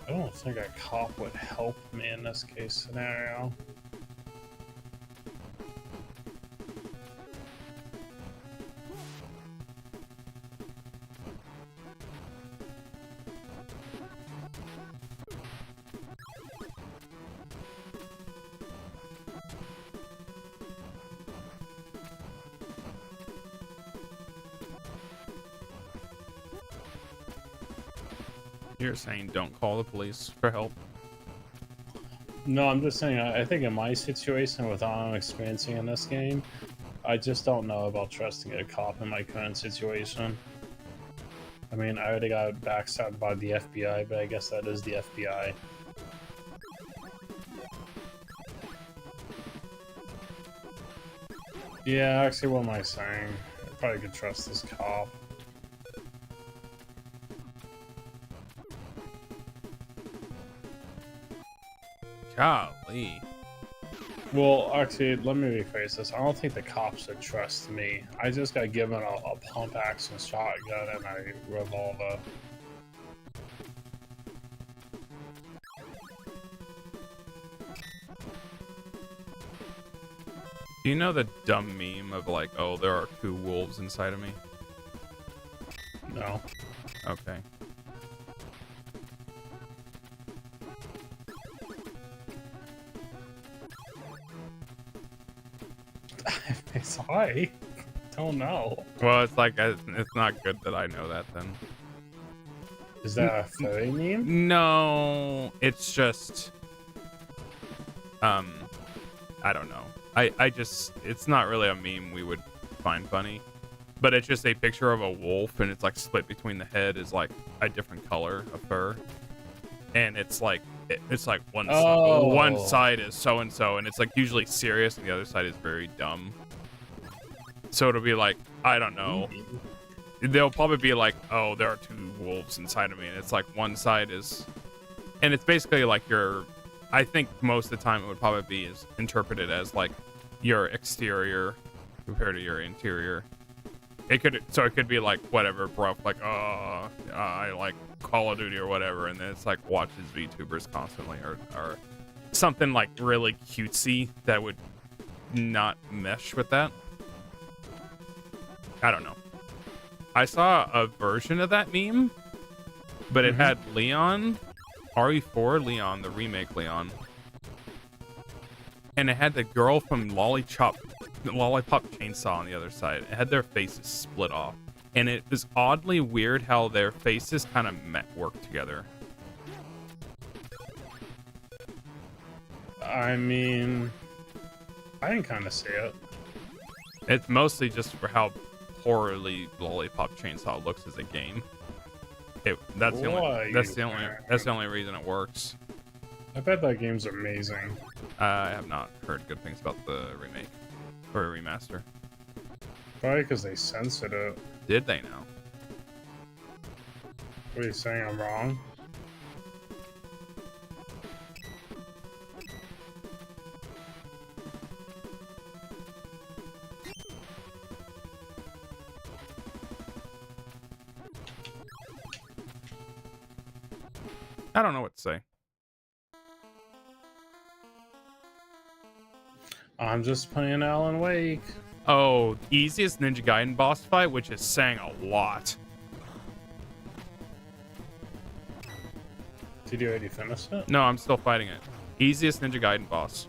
don't think a cop would help me in this case scenario. You're saying don't call the police for help? No, I'm just saying, I think in my situation, with all I'm experiencing in this game, I just don't know about trusting a cop in my current situation. I mean, I already got backstabbed by the FBI, but I guess that is the FBI. Yeah, actually, what am I saying? I probably could trust this cop. Golly. Well, actually, let me rephrase this. I don't think the cops would trust me. I just got given a pump action shotgun and a revolver. Do you know the dumb meme of like, oh, there are 2 wolves inside of me? No. Okay. Sorry. don't know. Well, it's like it's not good that I know that then. Is that a furry meme? No, it's just I don't know. I just it's not really a meme we would find funny, but it's just a picture of a wolf and it's like split between the head is like a different color of fur, and it's like one one side is so and so, and it's like usually serious and the other side is very dumb. So it'll be like, I don't know. They'll probably be like, oh, there are two wolves inside of me, and it's like one side is, and it's basically like I think most of the time it would probably be is interpreted as like your exterior compared to your interior. It could be like whatever, bro, like I like Call of Duty or whatever, and then it's like watches VTubers constantly or something like really cutesy that would not mesh with that. I don't know. I saw a version of that meme, but it had Leon, RE4 Leon, the remake Leon, and it had the girl from Lollipop Chainsaw on the other side. It had their faces split off, and it was oddly weird how their faces kind of work together. I mean, I can kind of see it. It's mostly just for how poorly Lollipop Chainsaw looks as a game. That's the only reason it works. I bet that game's amazing. I have not heard good things about the remake or remaster. Probably because they censored it. Did they now? What are you saying? I'm wrong? I don't know what to say. I'm just playing Alan Wake. Oh, easiest Ninja Gaiden boss fight, which is saying a lot. Did you already finish it? No, I'm still fighting it. Easiest Ninja Gaiden boss.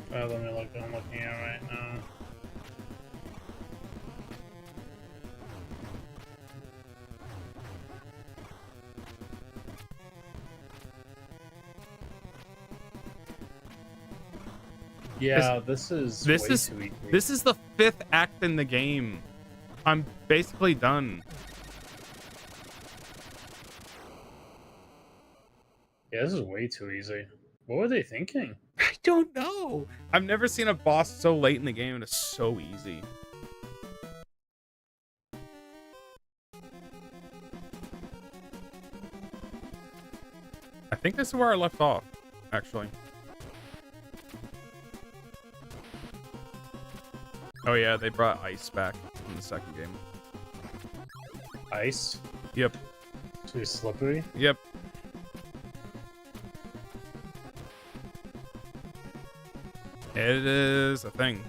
Let me look. I'm looking at it right now. Yeah, this is too easy. This is the 5th act in the game. I'm basically done. Yeah, this is way too easy. What were they thinking? I don't know. I've never seen a boss so late in the game and it's so easy. I think this is where I left off, actually. Oh yeah, they brought ice back in the second game. Ice? Yep. Too slippery? Yep. It is a thing.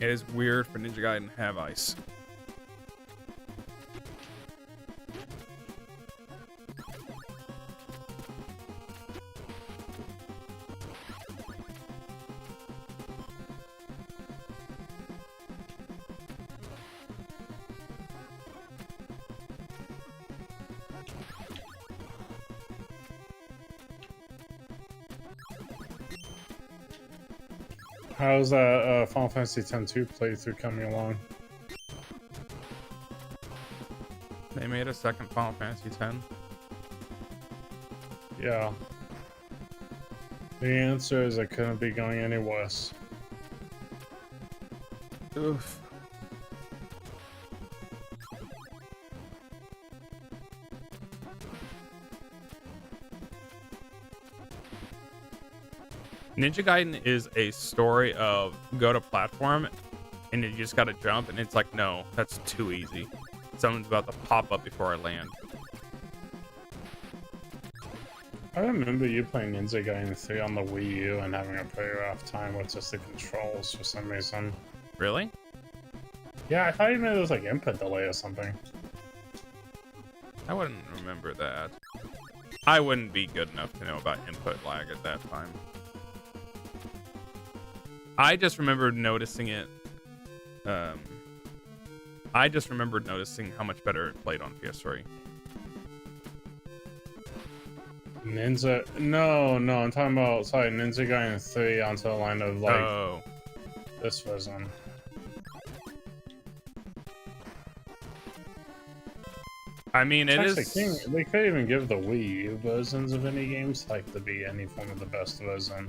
It is weird for Ninja Gaiden to have ice. How's that Final Fantasy X-2 playthrough coming along? They made a second Final Fantasy X. Yeah. The answer is it couldn't be going any worse. Oof. Ninja Gaiden is a story of go to platform and you just gotta jump, and it's like, no, that's too easy. Someone's about to pop up before I land. I remember you playing Ninja Gaiden 3 on the Wii U and having a pretty rough time with just the controls for some reason. Really? Yeah, I thought even there was like input delay or something. I wouldn't remember that. I wouldn't be good enough to know about input lag at that time. I just remember noticing it. I just remembered noticing how much better it played on PS3. Ninja. No, I'm talking about Ninja Gaiden 3 onto the line of like Oh, this version. I mean, it is. They could even give the Wii U versions of any games like to be any form of the best version.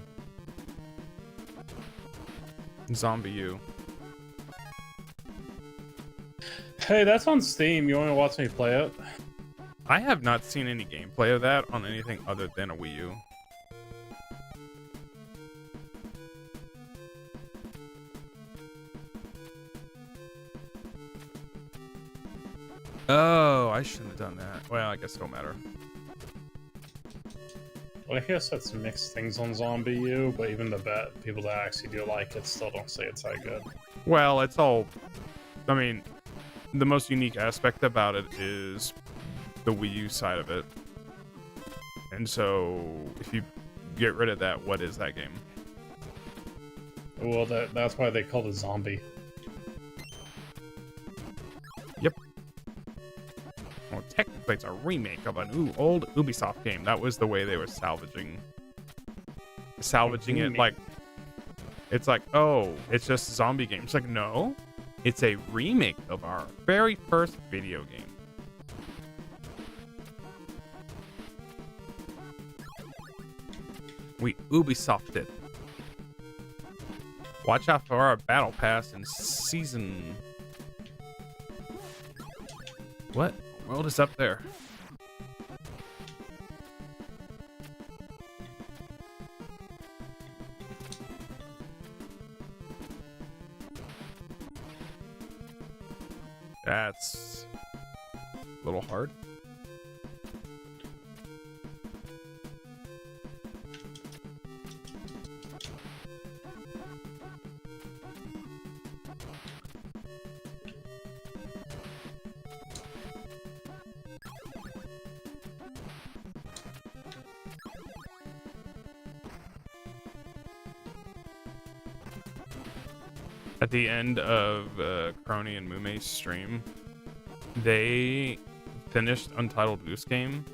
Zombie U. Hey, that's on Steam. You want to watch me play it? I have not seen any gameplay of that on anything other than a Wii U. Oh, I shouldn't have done that. Well, I guess it don't matter. Well, I hear such mixed things on Zombie U, but even the people that actually do like it still don't say it's that good. Well, it's all. I mean, the most unique aspect about it is the Wii U side of it. And so, if you get rid of that, what is that game? Well, that's why they called it Zombie. Yep. Well, technically, it's a remake of an old Ubisoft game. That was the way they were salvaging it. Like, it's like, oh, it's just a zombie game. It's like, no, it's a remake of our very first video game. We Ubisoft it. Watch out for our battle pass in season. What world is up there? That's a little hard. At the end of Crony and Mume's stream, they finished Untitled Goose Game.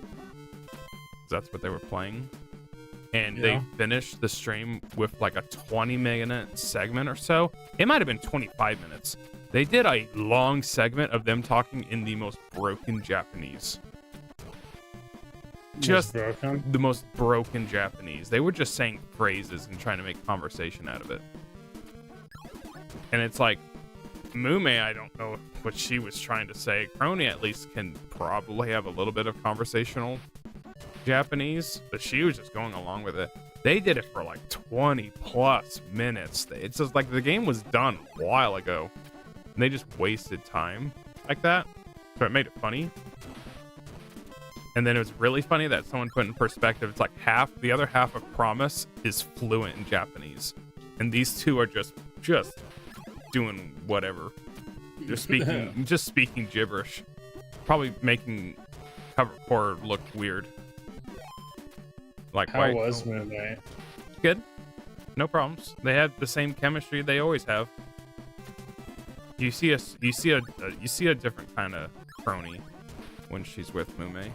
That's what they were playing. And Yeah. they finished the stream with like a 20-minute segment or so. It might have been 25 minutes. They did a long segment of them talking in the most broken Japanese. Just broken. the most broken Japanese. They were just saying phrases and trying to make conversation out of it. And it's like, Mume, I don't know what she was trying to say. Crony at least can probably have a little bit of conversational Japanese, but she was just going along with it. They did it for like 20 plus minutes. It's just like the game was done a while ago. And they just wasted time like that. So it made it funny. And then it was really funny that someone put in perspective, it's like the other half of Promise is fluent in Japanese. And these two are just doing whatever. Just speaking gibberish. Probably making cover core look weird. Like, How was Moon? Good. No problems. They had the same chemistry they always have. You see a different kind of Crony when she's with Mume.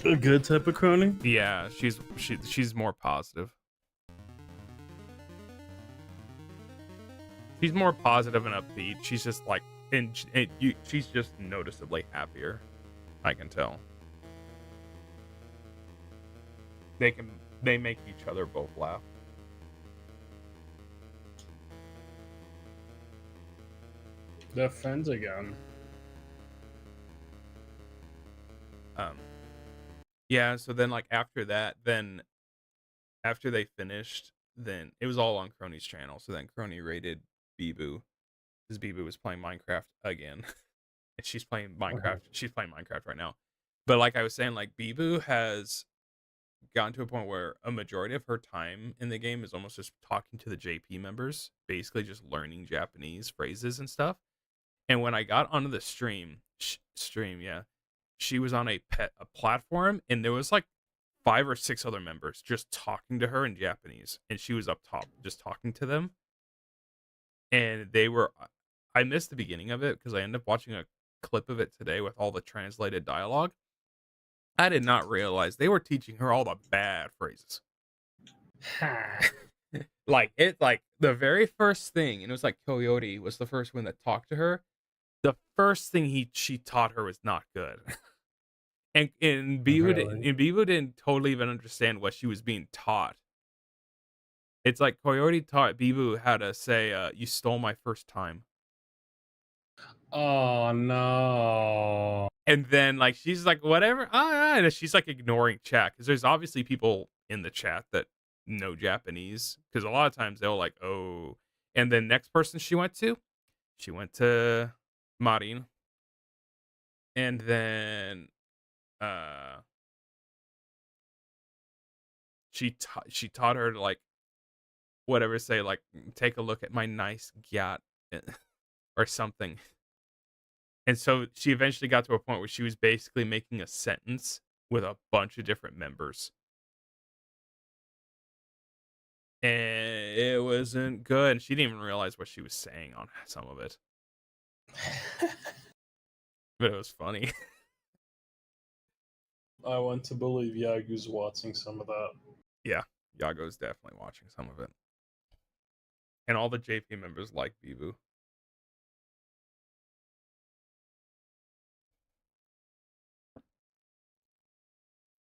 A good type of crony? Yeah, she's more positive. She's more positive and upbeat. She's just like, she's just noticeably happier. I can tell. They make each other both laugh. They're friends again. Yeah, so then like after that, then after they finished, then it was all on Crony's channel. So then Crony rated Bibu, because Bibu was playing Minecraft again. And she's playing Minecraft. She's playing Minecraft right now. But like I was saying, like Bibu has gotten to a point where a majority of her time in the game is almost just talking to the JP members, basically just learning Japanese phrases and stuff. And when I got onto the stream, yeah, she was on a platform, and there was like 5 or 6 other members just talking to her in Japanese, and she was up top just talking to them. And they were, I missed the beginning of it because I ended up watching a clip of it today with all the translated dialogue. I did not realize they were teaching her all the bad phrases. Like the very first thing, and it was like Koyori was the first one that talked to her. The first thing she taught her was not good. and Bibu didn't totally even understand what she was being taught. It's like Koyori taught Bibu how to say, "You stole my first time." Oh no. And then like she's like, "Whatever," and she's like ignoring chat because there's obviously people in the chat that know Japanese, because a lot of times they'll like, "Oh," and then next person she went to Marin, and then she taught her to like whatever, say like, "Take a look at my nice gyat," or something. And so she eventually got to a point where she was basically making a sentence with a bunch of different members. And it wasn't good. She didn't even realize what she was saying on some of it. But it was funny. I want to believe Yagu's watching some of that. Yeah, Yago's definitely watching some of it. And all the JP members like Bibu.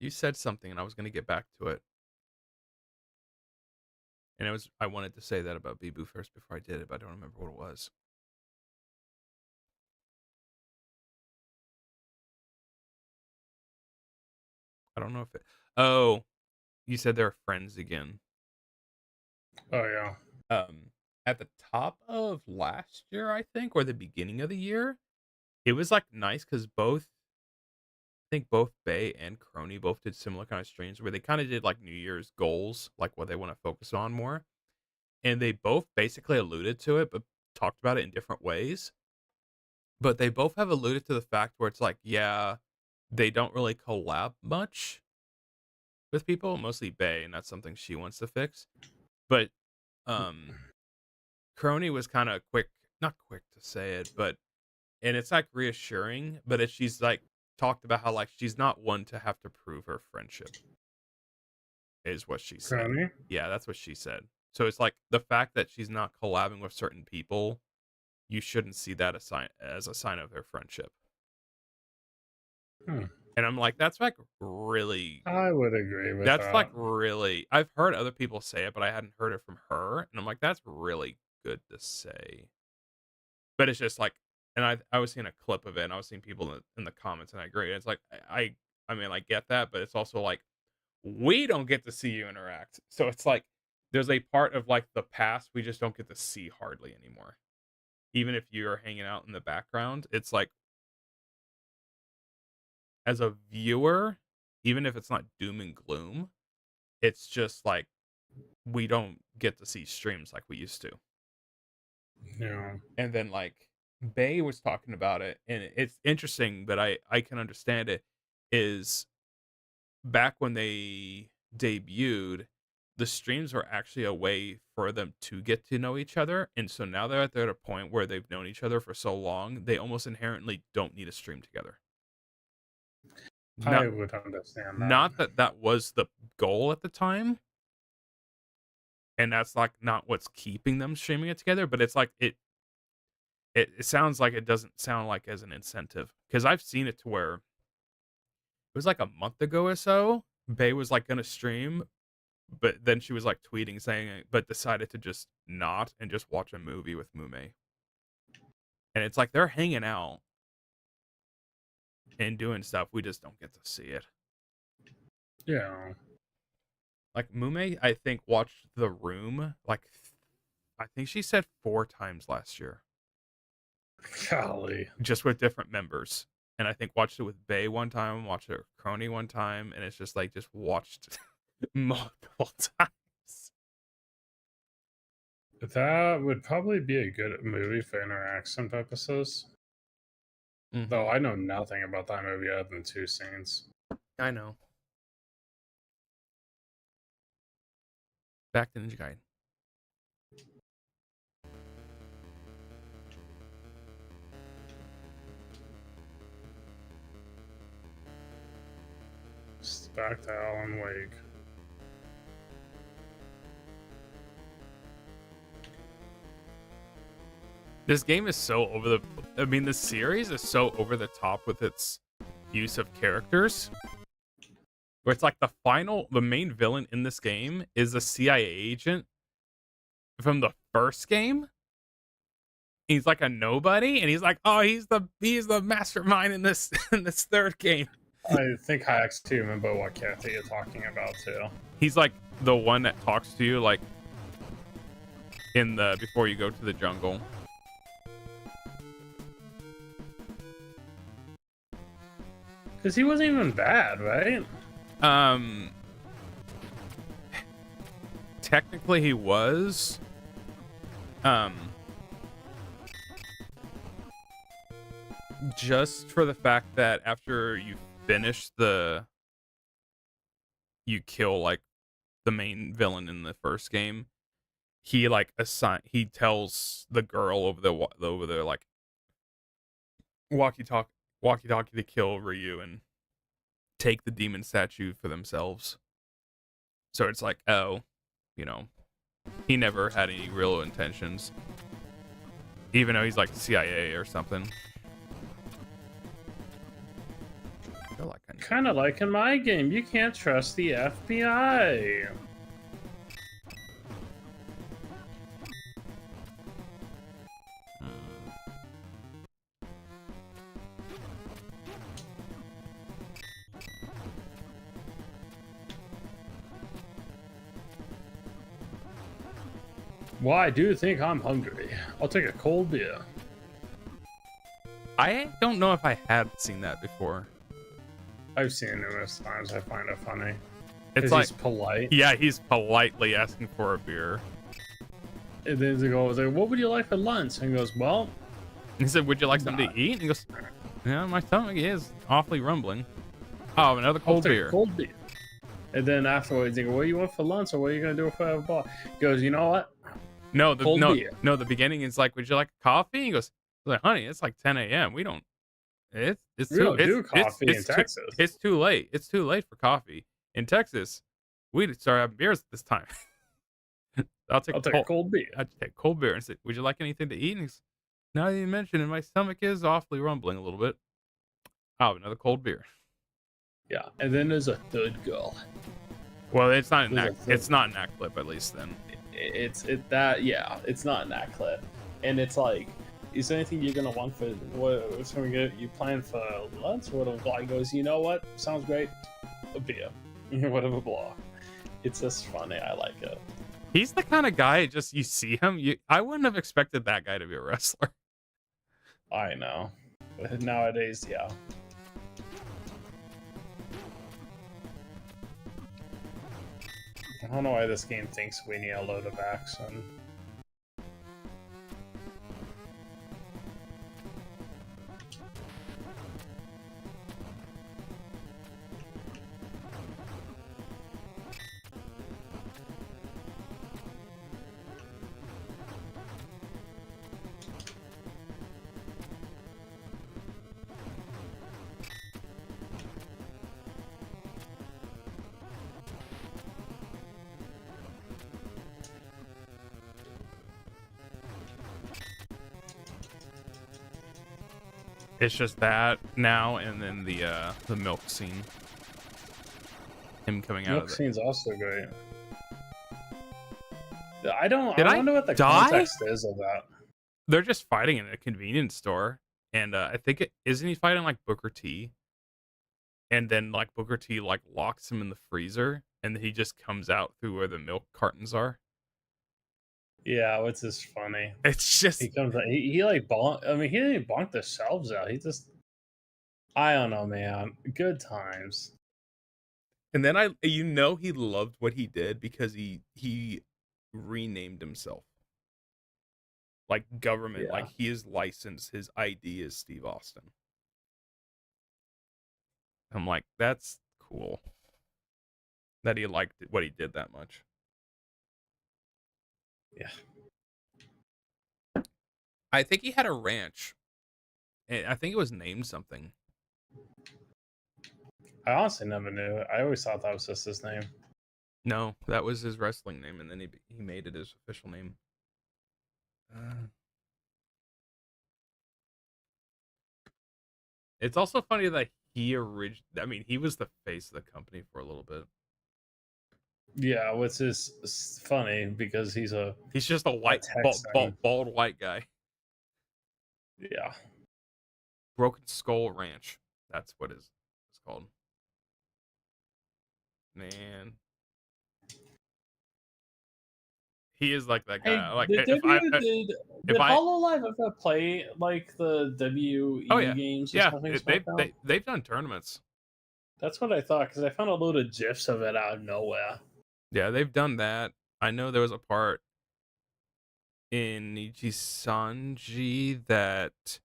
You said something and I was going to get back to it. And I wanted to say that about Bibu first before I did it, but I don't remember what it was. I don't know if it... Oh, you said they're friends again. Oh yeah. At the top of last year, I think, or the beginning of the year, it was like nice because I think both Bay and Crony both did similar kind of streams where they kind of did like New Year's goals, like what they want to focus on more. And they both basically alluded to it, but talked about it in different ways. But they both have alluded to the fact where it's like, yeah, they don't really collab much with people, mostly Bay, and that's something she wants to fix. But Crony was kind of not quick to say it, and it's like reassuring, but she's like talked about how like she's not one to have to prove her friendship, is what she said. Crony? Yeah, that's what she said. So it's like the fact that she's not collabing with certain people, you shouldn't see that as a sign of their friendship. And I'm like, that's like really... I would agree with that. That's like really... I've heard other people say it, but I hadn't heard it from her. And I'm like, that's really good to say. But it's just like... And I was seeing a clip of it, and I was seeing people in the comments, and I agree. It's like, I mean, I get that, but it's also like, we don't get to see you interact. So it's like, there's a part of like the past we just don't get to see hardly anymore. Even if you're hanging out in the background, it's like, as a viewer, even if it's not doom and gloom, it's just like we don't get to see streams like we used to. Yeah. And then like Bay was talking about it, and it's interesting, but I can understand it, is back when they debuted, the streams were actually a way for them to get to know each other. And so now they're at a point where they've known each other for so long, they almost inherently don't need a stream together. I would understand that. Not that was the goal at the time, and that's like not what's keeping them streaming it together, but it's like it sounds like it doesn't sound like as an incentive, because I've seen it to where it was like a month ago or so, Bay was like gonna stream, but then she was like tweeting saying, but decided to just not and just watch a movie with Mume. And it's like they're hanging out and doing stuff, we just don't get to see it. Yeah. Like Mume, I think, watched The Room like I think she said 4 times last year. Golly. Just with different members. And I think watched it with Bay one time, watched it with Crony one time, and it's just like just watched multiple times. That would probably be a good movie for interaction purposes. Though I know nothing about that movie other than 2 scenes. I know. Back to Ninja Gaiden. Back to Alan Wake. This game is so over the. I mean, the series is so over the top with its use of characters. Where it's like the main villain in this game is a CIA agent from the first game. He's like a nobody, and he's like, oh, he's the mastermind in this third game. I think I actually remember what character you're talking about too. He's like the one that talks to you like before you go to the jungle. Because he wasn't even bad, right? Technically he was. Just for the fact that after you finish you kill like the main villain in the first game, he tells the girl over there like walkie-talkie to kill Ryu and take the demon statue for themselves. So it's like, oh, he never had any real intentions, even though he's like CIA or something. Kind of like in my game, you can't trust the FBI. Well, I do think I'm hungry. I'll take a cold beer. I don't know if I had seen that before. I've seen it numerous times. I find it funny. It's like he's polite. Yeah, he's politely asking for a beer. And then he goes like, "What would you like for lunch?" And he goes, "Well," he said, "Would you like something to eat?" And he goes, "Yeah, my stomach is awfully rumbling. Oh, another cold beer." Cold beer. And then afterwards, he goes, "What do you want for lunch, or what are you gonna do for a bar?" He goes, "You know what? No, the beginning is like, "Would you like coffee?" And he goes, "Like, honey, it's like 10 a.m. We don't do coffee in Texas. It's too late. It's too late for coffee in Texas. We start having beers at this time." I'll take a cold beer. I'll take cold beer and say, "Would you like anything to eat?" And he's, "Now that you mention it, my stomach is awfully rumbling a little bit. I'll have another cold beer." Yeah, and then there's a third girl. Well, it's not in that clip, at least then. It's not in that clip, and it's like, is there anything you're gonna want for what's gonna get you plan for lunch? What the guy goes, "You know what? Sounds great. A beer." Whatever, blah. It's just funny. I like it. He's the kind of guy, just you see him, I wouldn't have expected that guy to be a wrestler. I know. But nowadays, yeah. I don't know why this game thinks we need a load of action. It's just that now, and then the milk scene. Him coming out of Milk the scene's also great. I wonder what the die? context is of that. They're just fighting in a convenience store, and I think isn't he fighting like Booker T? And then like Booker T like locks him in the freezer, and then he just comes out through where the milk cartons are. Yeah, which is funny. It's just he comes. He like bonk. I mean, he didn't bonk the shelves out. He just. I don't know, man. Good times. And then he loved what he did because he renamed himself. like government, Yeah. like he is licensed. His ID is Steve Austin. I'm like, that's cool. That he liked what he did that much. Yeah. I think he had a ranch. I think it was named something. I honestly never knew. I always thought that was just his name. No, that was his wrestling name, and then he made it his official name. It's also funny that I mean, he was the face of the company for a little bit. Yeah, which is funny because he's He's just a white, Texan. bald white guy. Yeah. Broken Skull Ranch. That's what it's called. Man, he is like that Hey, guy. Like did if I HoloLive ever play like the WE oh yeah games or yeah something? they've done tournaments. That's what I thought because I found a load of gifs of it out of nowhere. Yeah, they've done that. I know there was a part in Nijisanji that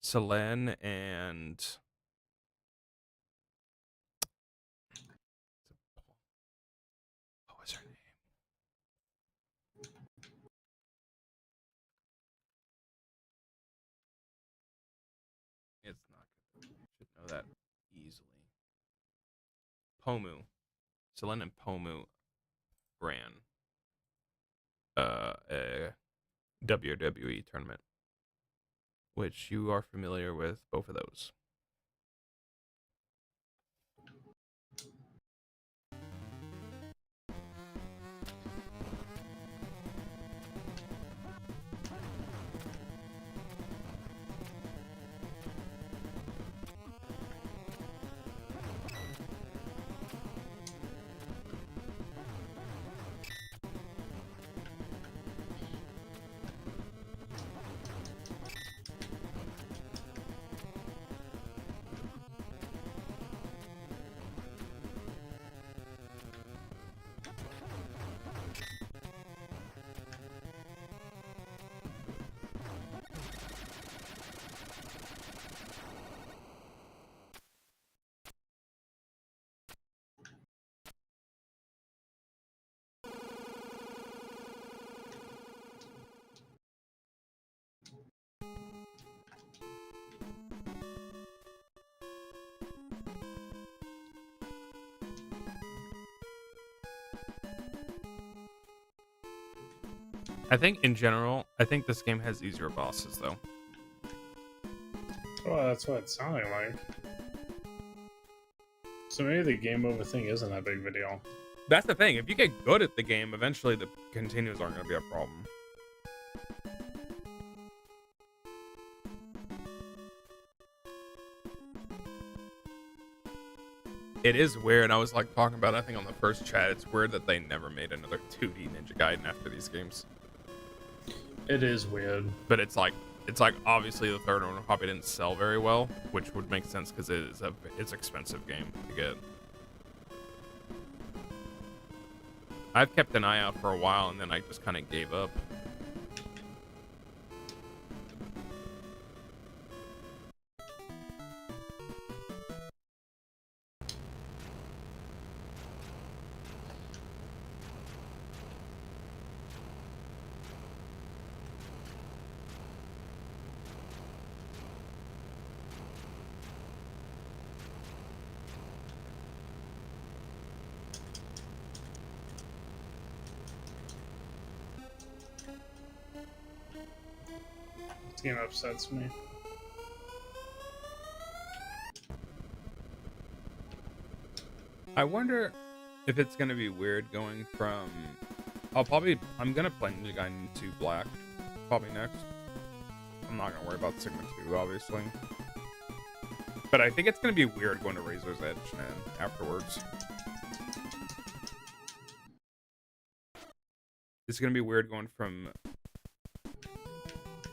Selene and what was her name? It's not good. You should know that easily. Pomu. Selene and Pomu ran a WWE tournament, which you are familiar with both of those. I think in general, I think this game has easier bosses though. Well, that's what it sounded like. So maybe the game over thing isn't that big of a deal. That's the thing. If you get good at the game, eventually the continues aren't going to be a problem. It is weird. I was like talking about, I think on the first chat, it's weird that they never made another 2D Ninja Gaiden after these games. It is weird. But it's like obviously the third one probably didn't sell very well, which would make sense because it's an expensive game to get. I've kept an eye out for a while and then I just kind of gave up. This game upsets me. I wonder if it's gonna be weird going from. I'm gonna play Ninja Gaiden 2 Black, probably next. I'm not gonna worry about Sigma 2, obviously. But I think it's gonna be weird going to Razor's Edge and afterwards. It's gonna be weird going from.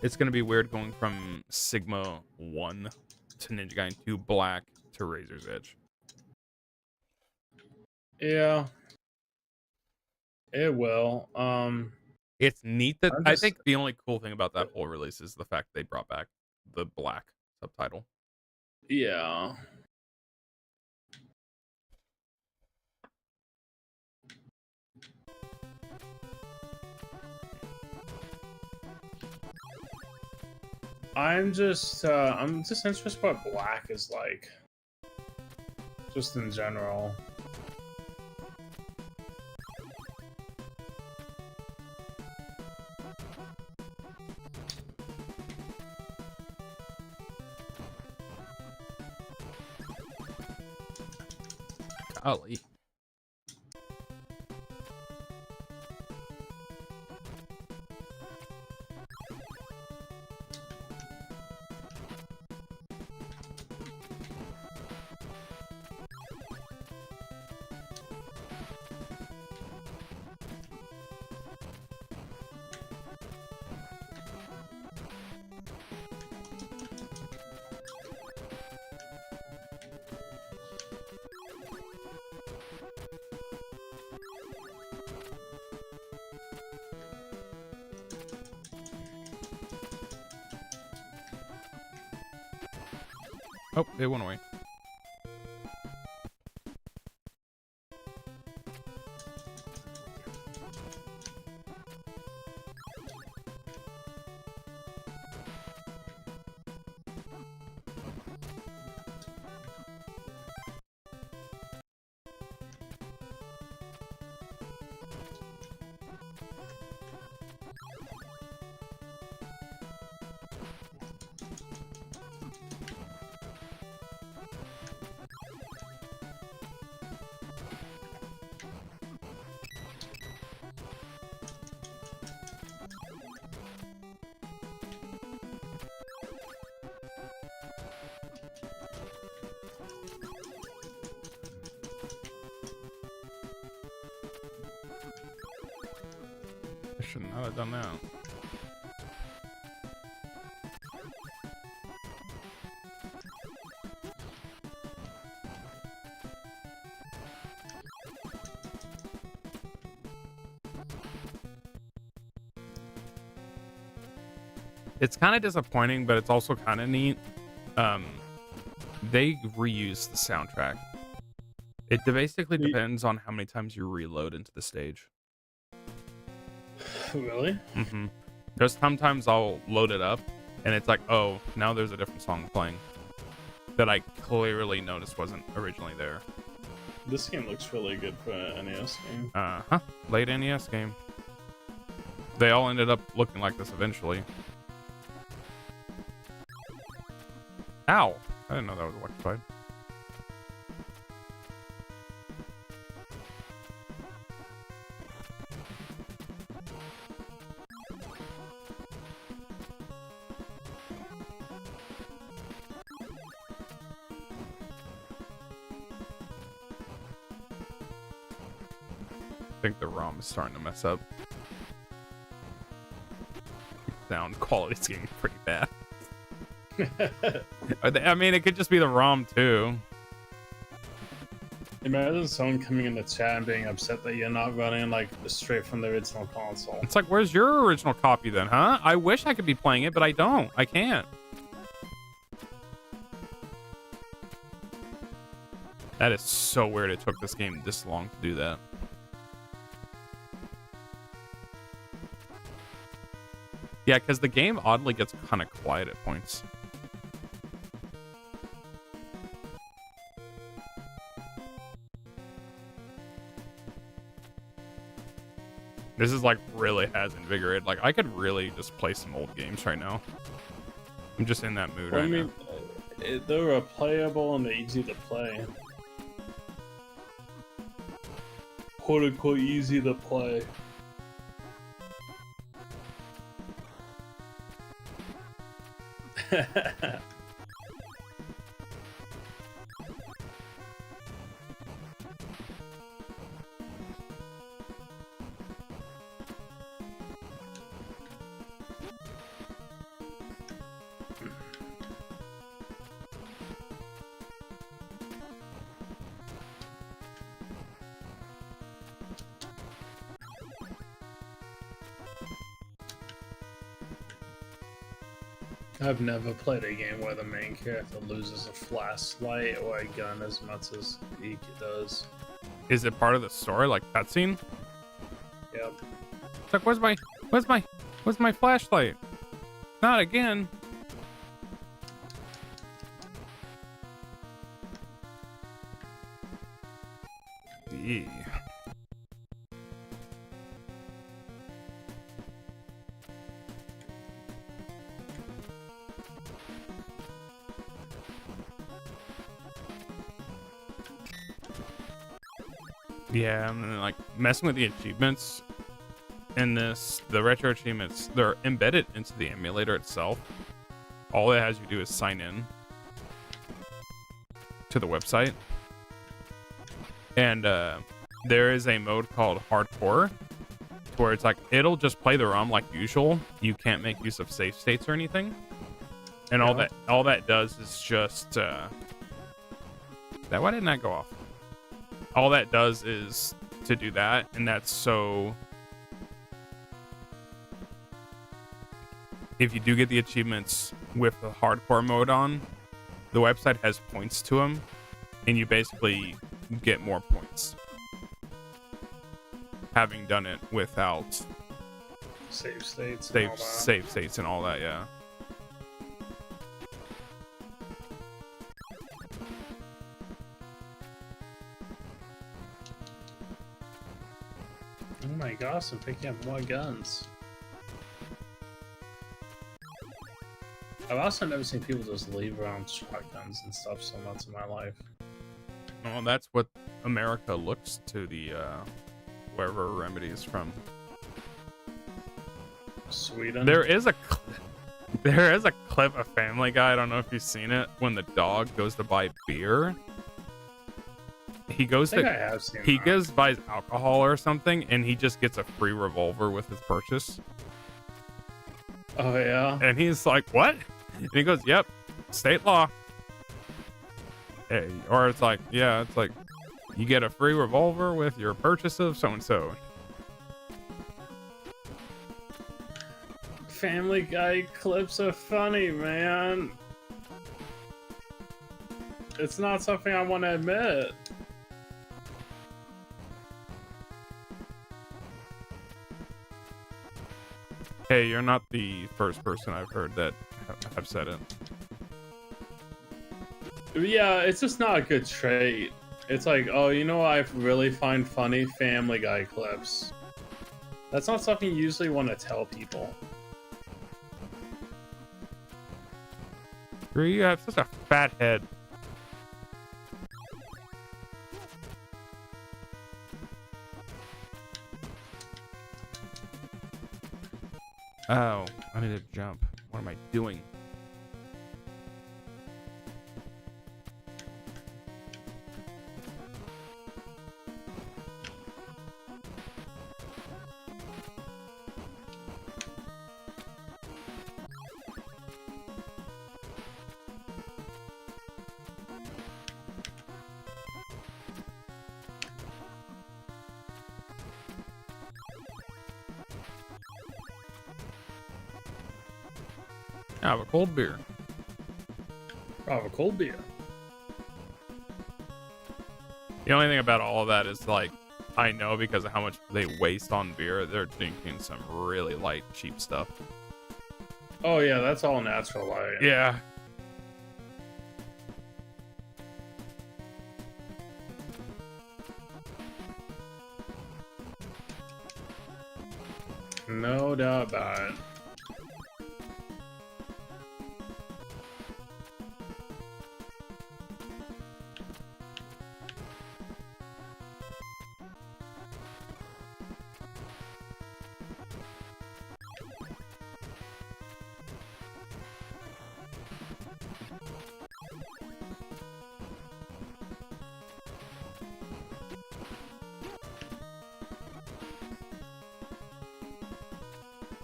It's gonna be weird going from Sigma 1 to Ninja Gaiden 2 Black to Razor's Edge. Yeah. It will. It's neat that I'm I just- think the only cool thing about that whole release is the fact they brought back the black subtitle. Yeah. I'm just interested what black is like. Just in general. Golly. Oh, they went away. I should not have done that. It's kind of disappointing, but it's also kind of neat. They reuse the soundtrack. It basically depends on how many times you reload into the stage. Really? Mm-hmm. There's sometimes I'll load it up, and it's like, oh, now there's a different song playing that I clearly noticed wasn't originally there. This game looks really good for an NES game. Uh-huh. Late NES game. They all ended up looking like this eventually. Ow! I didn't know that was electrified. I think the ROM is starting to mess up. Sound quality's getting pretty bad. I mean, it could just be the ROM too. Imagine someone coming in the chat and being upset that you're not running like straight from the original console. It's like, where's your original copy then, huh? I wish I could be playing it, but I don't. I can't. That is so weird it took this game this long to do that. Yeah, because the game oddly gets kind of quiet at points. This is like really has invigorated. Like I could really just play some old games right now. I'm just in that mood right now. They're playable and they're easy to play. Quote unquote easy to play. I've never played a game where the main character loses a flashlight or a gun as much as he does. Is it part of the story, like cutscene? Yep. It's like, where's my flashlight? Not again. Yeah. Yeah, and then, like messing with the achievements in this, the retro achievements, they're embedded into the emulator itself. All it has you do is sign in to the website. And there is a mode called hardcore where it's like it'll just play the ROM like usual. You can't make use of save states or anything. And all that does is just why didn't that go off? All that does is to do that, and that's so if you do get the achievements with the hardcore mode on, the website has points to them, and you basically get more points having done it without Save states. save states and all that. Yeah. Oh my gosh, I'm picking up more guns. I've also never seen people just leave around shotguns and stuff so much in my life. Well, that's what America looks to the wherever Remedy is from. Sweden. There is a clip of Family Guy. I don't know if you've seen it. When the dog goes to buy beer, he goes I think to I have seen he that. goes buys alcohol or something, and he just gets a free revolver with his purchase. Oh yeah. And he's like, "What?" And he goes, "Yep, state law." Hey, or it's like, yeah, it's like you get a free revolver with your purchase of so and so. Family Guy clips are funny, man. It's not something I want to admit. Hey, you're not the first person I've heard that have said it. Yeah, it's just not a good trait. It's like, oh, you know what I really find funny? Family Guy clips. That's not something you usually want to tell people. Drew, you have such a fat head. Oh, I need to jump. What am I doing? I have a cold beer. I have a cold beer. The only thing about all of that is like, I know because of how much they waste on beer, they're drinking some really light, cheap stuff. Oh yeah, that's all natural light. Yeah. No doubt about it.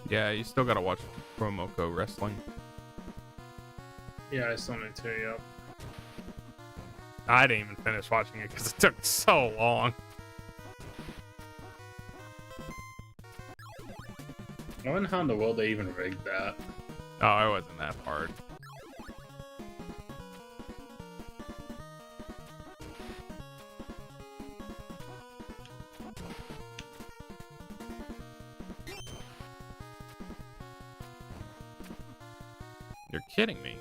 Yeah, you still gotta watch Promoko Wrestling. Yeah, I still need to, yep. I didn't even finish watching it because it took so long. I wonder how in the world they even rigged that. Oh, it wasn't that hard. You're kidding me.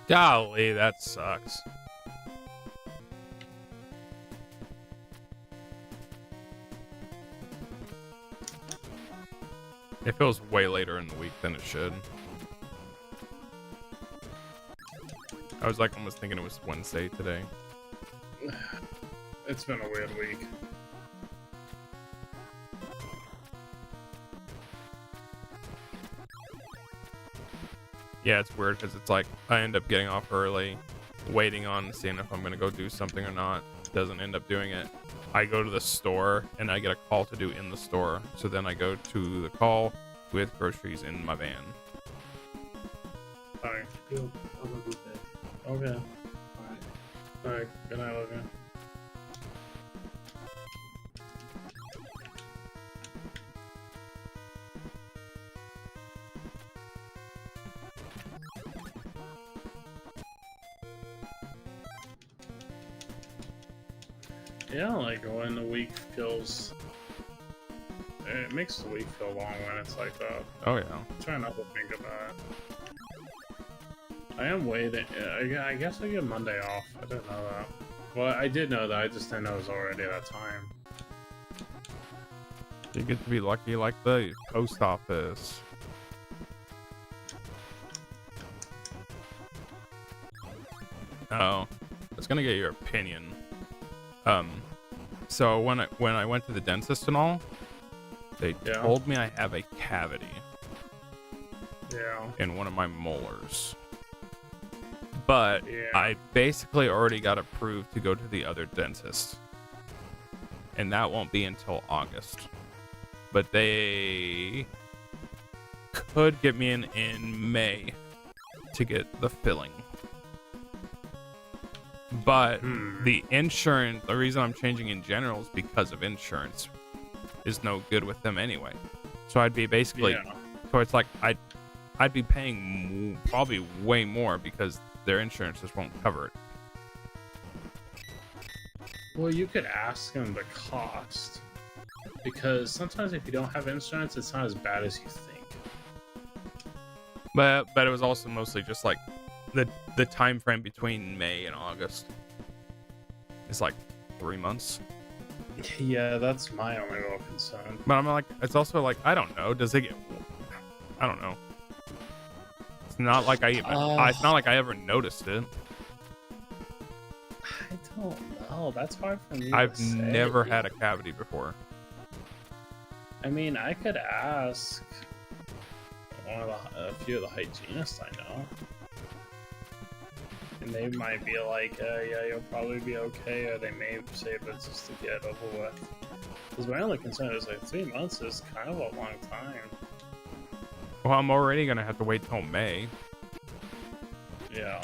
Golly, that sucks. It feels way later in the week than it should. I was like almost thinking it was Wednesday today. It's been a weird week. Yeah, it's weird because it's like I end up getting off early, waiting on seeing if I'm gonna go do something or not. Doesn't end up doing it. I go to the store and I get a call to do in the store. So then I go to the call with groceries in my van. Alright. Yo, have a good day. Okay. Alright. Alright. Good night, love you. Yeah, like when the week feels. It makes the week feel long when it's like that. Oh yeah. Try not to think about it. I am waiting. I guess I get Monday off. I didn't know that. Well, I did know that. I just didn't know it was already that time. You get to be lucky like the post office. Oh, I was gonna get your opinion. So when I went to the dentist and all, they Yeah. told me I have a cavity Yeah. in one of my molars. But Yeah. I basically already got approved to go to the other dentist. And that won't be until August. But they could get me in May to get the filling. But the insurance, the reason I'm changing in general is because of insurance is no good with them anyway. So I'd be basically, Yeah. so it's like I'd be paying probably way more because their insurance just won't cover it. Well, you could ask them the cost. Because sometimes if you don't have insurance, it's not as bad as you think. But it was also mostly just like the time frame between May and August is like 3 months. Yeah, that's my only real concern. But I'm like, it's also like, I don't know. Does it get? I don't know. It's not like it's not like I ever noticed it. I don't know. That's hard for me. I've to say. never had a cavity before. I mean, I could ask a few of the hygienists I know, and they might be like, "Yeah, you'll probably be okay," or they may say, "But just to get over with." Because my only concern is like 3 months is kind of a long time. Well, I'm already gonna have to wait till May. Yeah.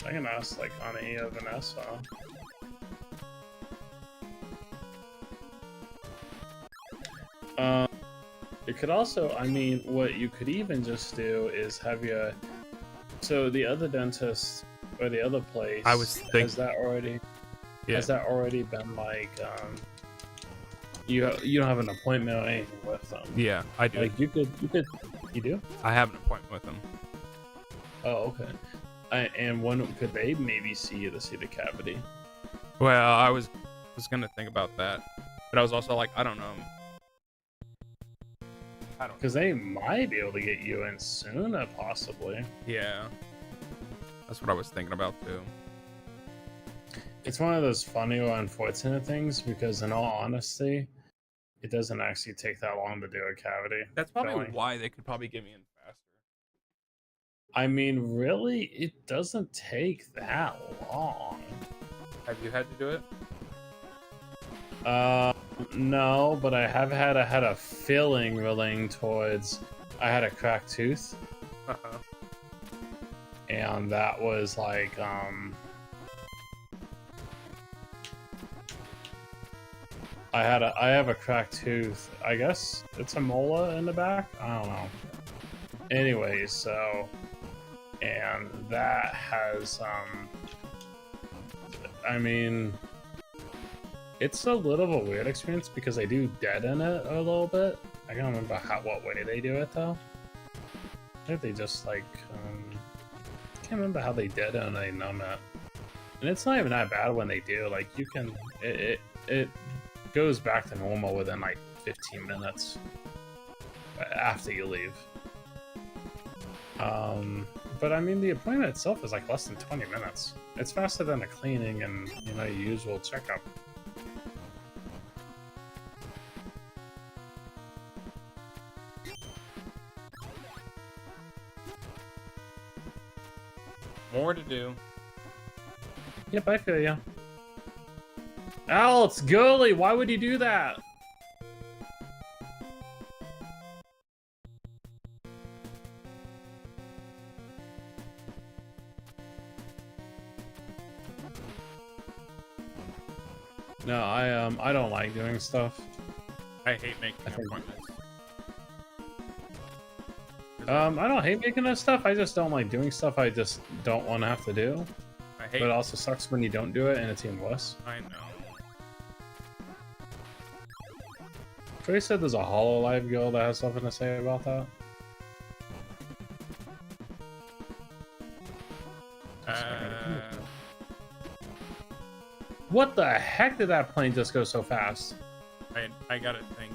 I can ask like on Vanessa. It could also, I mean, what you could even just do is have your. So the other dentist or the other place. I was thinking. Has that already? Yeah. Has that already been like? You don't have an appointment or anything with them. Yeah, I do. Like you do? I have an appointment with them. Oh, okay. And when could they maybe see you to see the cavity? Well, I was gonna think about that, but I was also like, I don't know. Because they might be able to get you in sooner, possibly. Yeah, that's what I was thinking about too. It's one of those funny or unfortunate things because, in all honesty, it doesn't actually take that long to do a cavity. That's probably filling. why they could probably get me in faster. I mean, really, it doesn't take that long. Have you had to do it? No, but I have had a filling relating towards. I had a cracked tooth, Uh-huh. and that was like I have a cracked tooth. I guess it's a molar in the back. I don't know. Anyways, so and that has I mean, it's a little of a weird experience because they do deaden it a little bit. I can't remember what way they do it though. I think they just like I can't remember how they deaden a numb it. And it's not even that bad when they do. Like you can it goes back to normal within like 15 minutes after you leave. But I mean, the appointment itself is like less than 20 minutes. It's faster than a cleaning and, you know, your usual checkup. More to do. Yep, I feel ya. Al, it's girly. Why would you do that? No, I don't like doing stuff. I hate making I think- appointments. I don't hate making this stuff. I just don't like doing stuff I just don't want to have to do. I hate. But it also sucks when you don't do it and it's even worse. I know. Trey said there's a HoloLive guild that has something to say about that. What the heck did that plane just go so fast? I gotta think.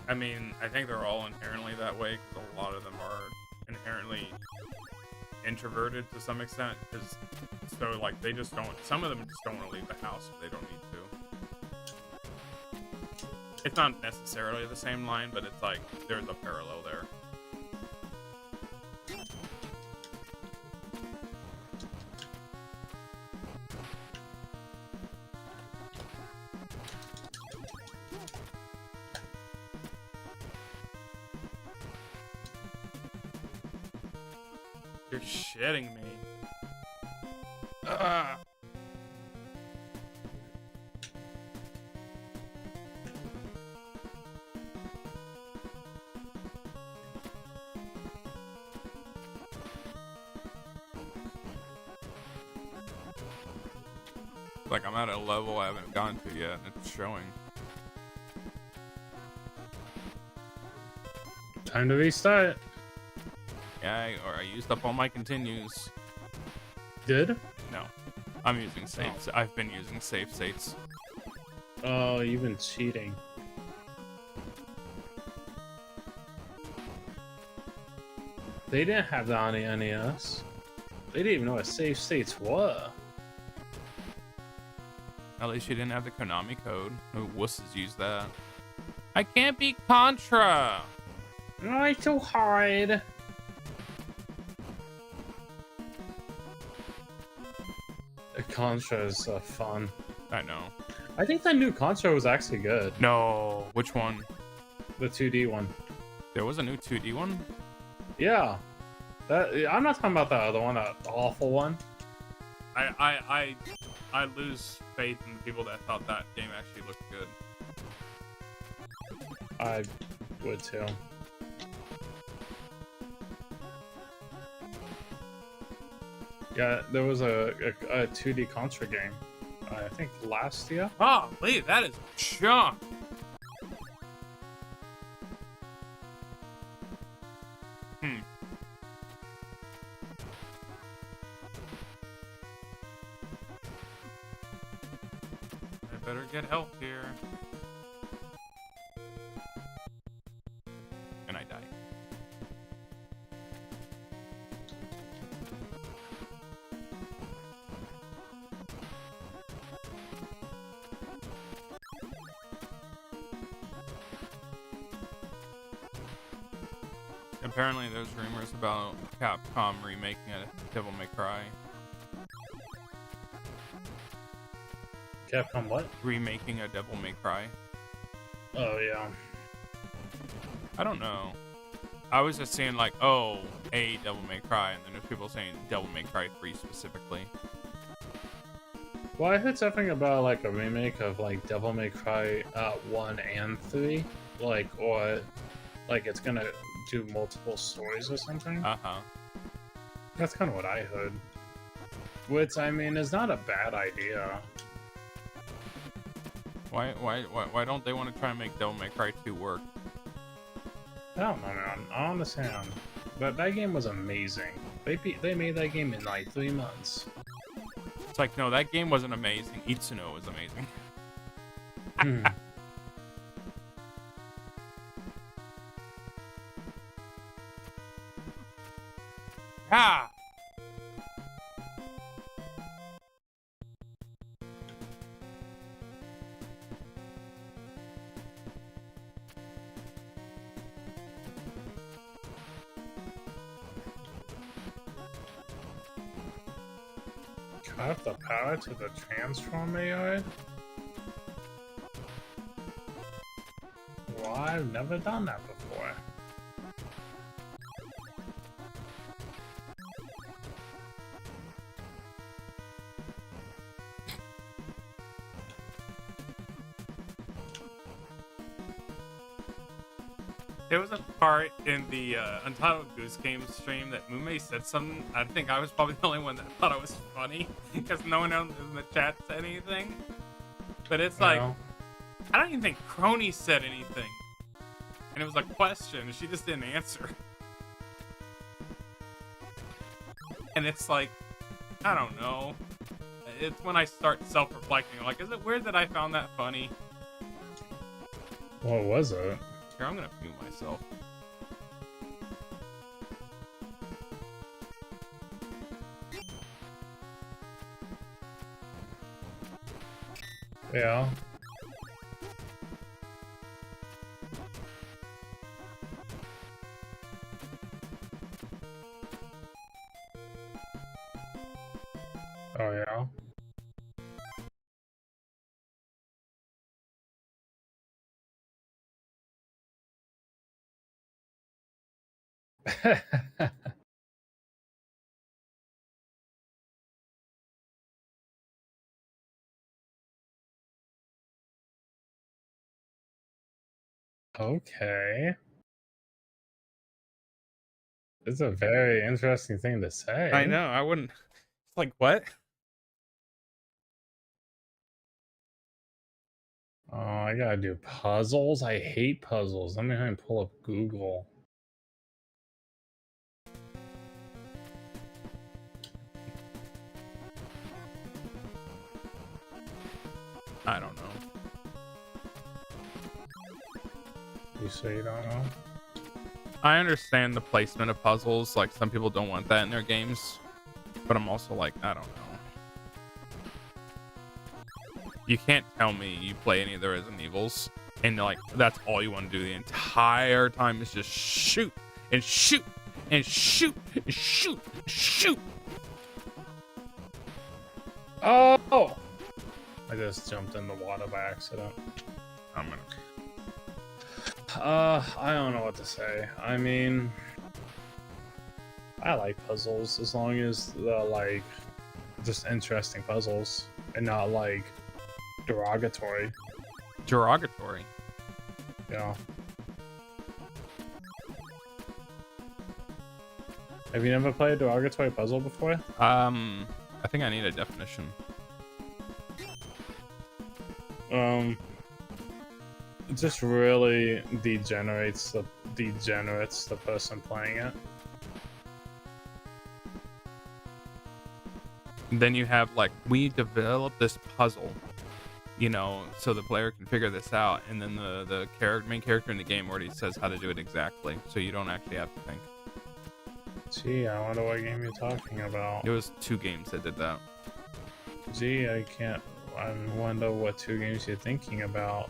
I mean, I think they're all inherently that way because a lot of them are inherently introverted to some extent. Because so like they just don't. Some of them just don't want to leave the house if they don't need to. It's not necessarily the same line, but it's like there's a parallel there. You're shitting me. Ugh. Like I'm at a level I haven't gone to yet, and it's showing. Time to restart. Yeah, I used up all my continues. Did? No, I'm using safe. I've been using safe states. Oh, you've been cheating. They didn't have that on the NES. They didn't even know what safe states were. At least you didn't have the Konami code. No wusses use that. I can't beat Contra. No, it's too hard. The Contra is fun. I know. I think that new Contra was actually good. No, which one? The 2D one. There was a new 2D one? Yeah. I'm not talking about the other one, that awful one. I lose faith in the people that thought that game actually looked good. I would too. Yeah, there was a 2D Contra game, I think last year. Oh, wait, that is junk. I better get help here. And I die. Apparently there's rumors about Capcom remaking a Devil May Cry. Capcom what? Remaking a Devil May Cry. Oh yeah. I don't know. I was just saying like, oh, a Devil May Cry, and then there's people saying Devil May Cry 3 specifically. Well, I heard something about like a remake of like Devil May Cry 1 and 3, or it's gonna do multiple stories or something. That's kind of what I heard. Which, I mean, is not a bad idea. Why don't they want to try and make Devil May Cry 2 work? I don't know, man. I don't understand. But that game was amazing. They made that game in like 3 months. It's like, no, that game wasn't amazing. Itsuno was amazing. Ah! Cut the power to the transformer yard? Well, I've never done that before. There was a part in the Untitled Goose Game stream that Mume said something. I think I was probably the only one that thought it was funny because no one else in the chat said anything. But it's like, I don't even think Crony said anything. And it was a question, and she just didn't answer. And it's like, I don't know. It's when I start self-reflecting. I'm like, is it weird that I found that funny? What was it? Here, I'm gonna mute myself. Yeah. Oh yeah. Okay. It's a very interesting thing to say. I know, I wouldn't. It's like, what? Oh, I gotta do puzzles? I hate puzzles. Let me go and pull up Google. I don't know. You say you don't know? I understand the placement of puzzles. Like, some people don't want that in their games. But I'm also like, I don't know. You can't tell me you play any of the Resident Evils and like that's all you want to do the entire time is just shoot and shoot and shoot and shoot and shoot. Oh! I just jumped in the water by accident. I'm gonna. I don't know what to say. I mean, I like puzzles as long as they're like just interesting puzzles and not like derogatory. Derogatory. Yeah. Have you never played a derogatory puzzle before? I think I need a definition. It just really degenerates the person playing it. Then you have like, we developed this puzzle, you know, so the player can figure this out, and then the main character in the game already says how to do it exactly, so you don't actually have to think. Gee, I wonder what game you're talking about. It was 2 games that did that. Gee, I wonder what 2 games you're thinking about.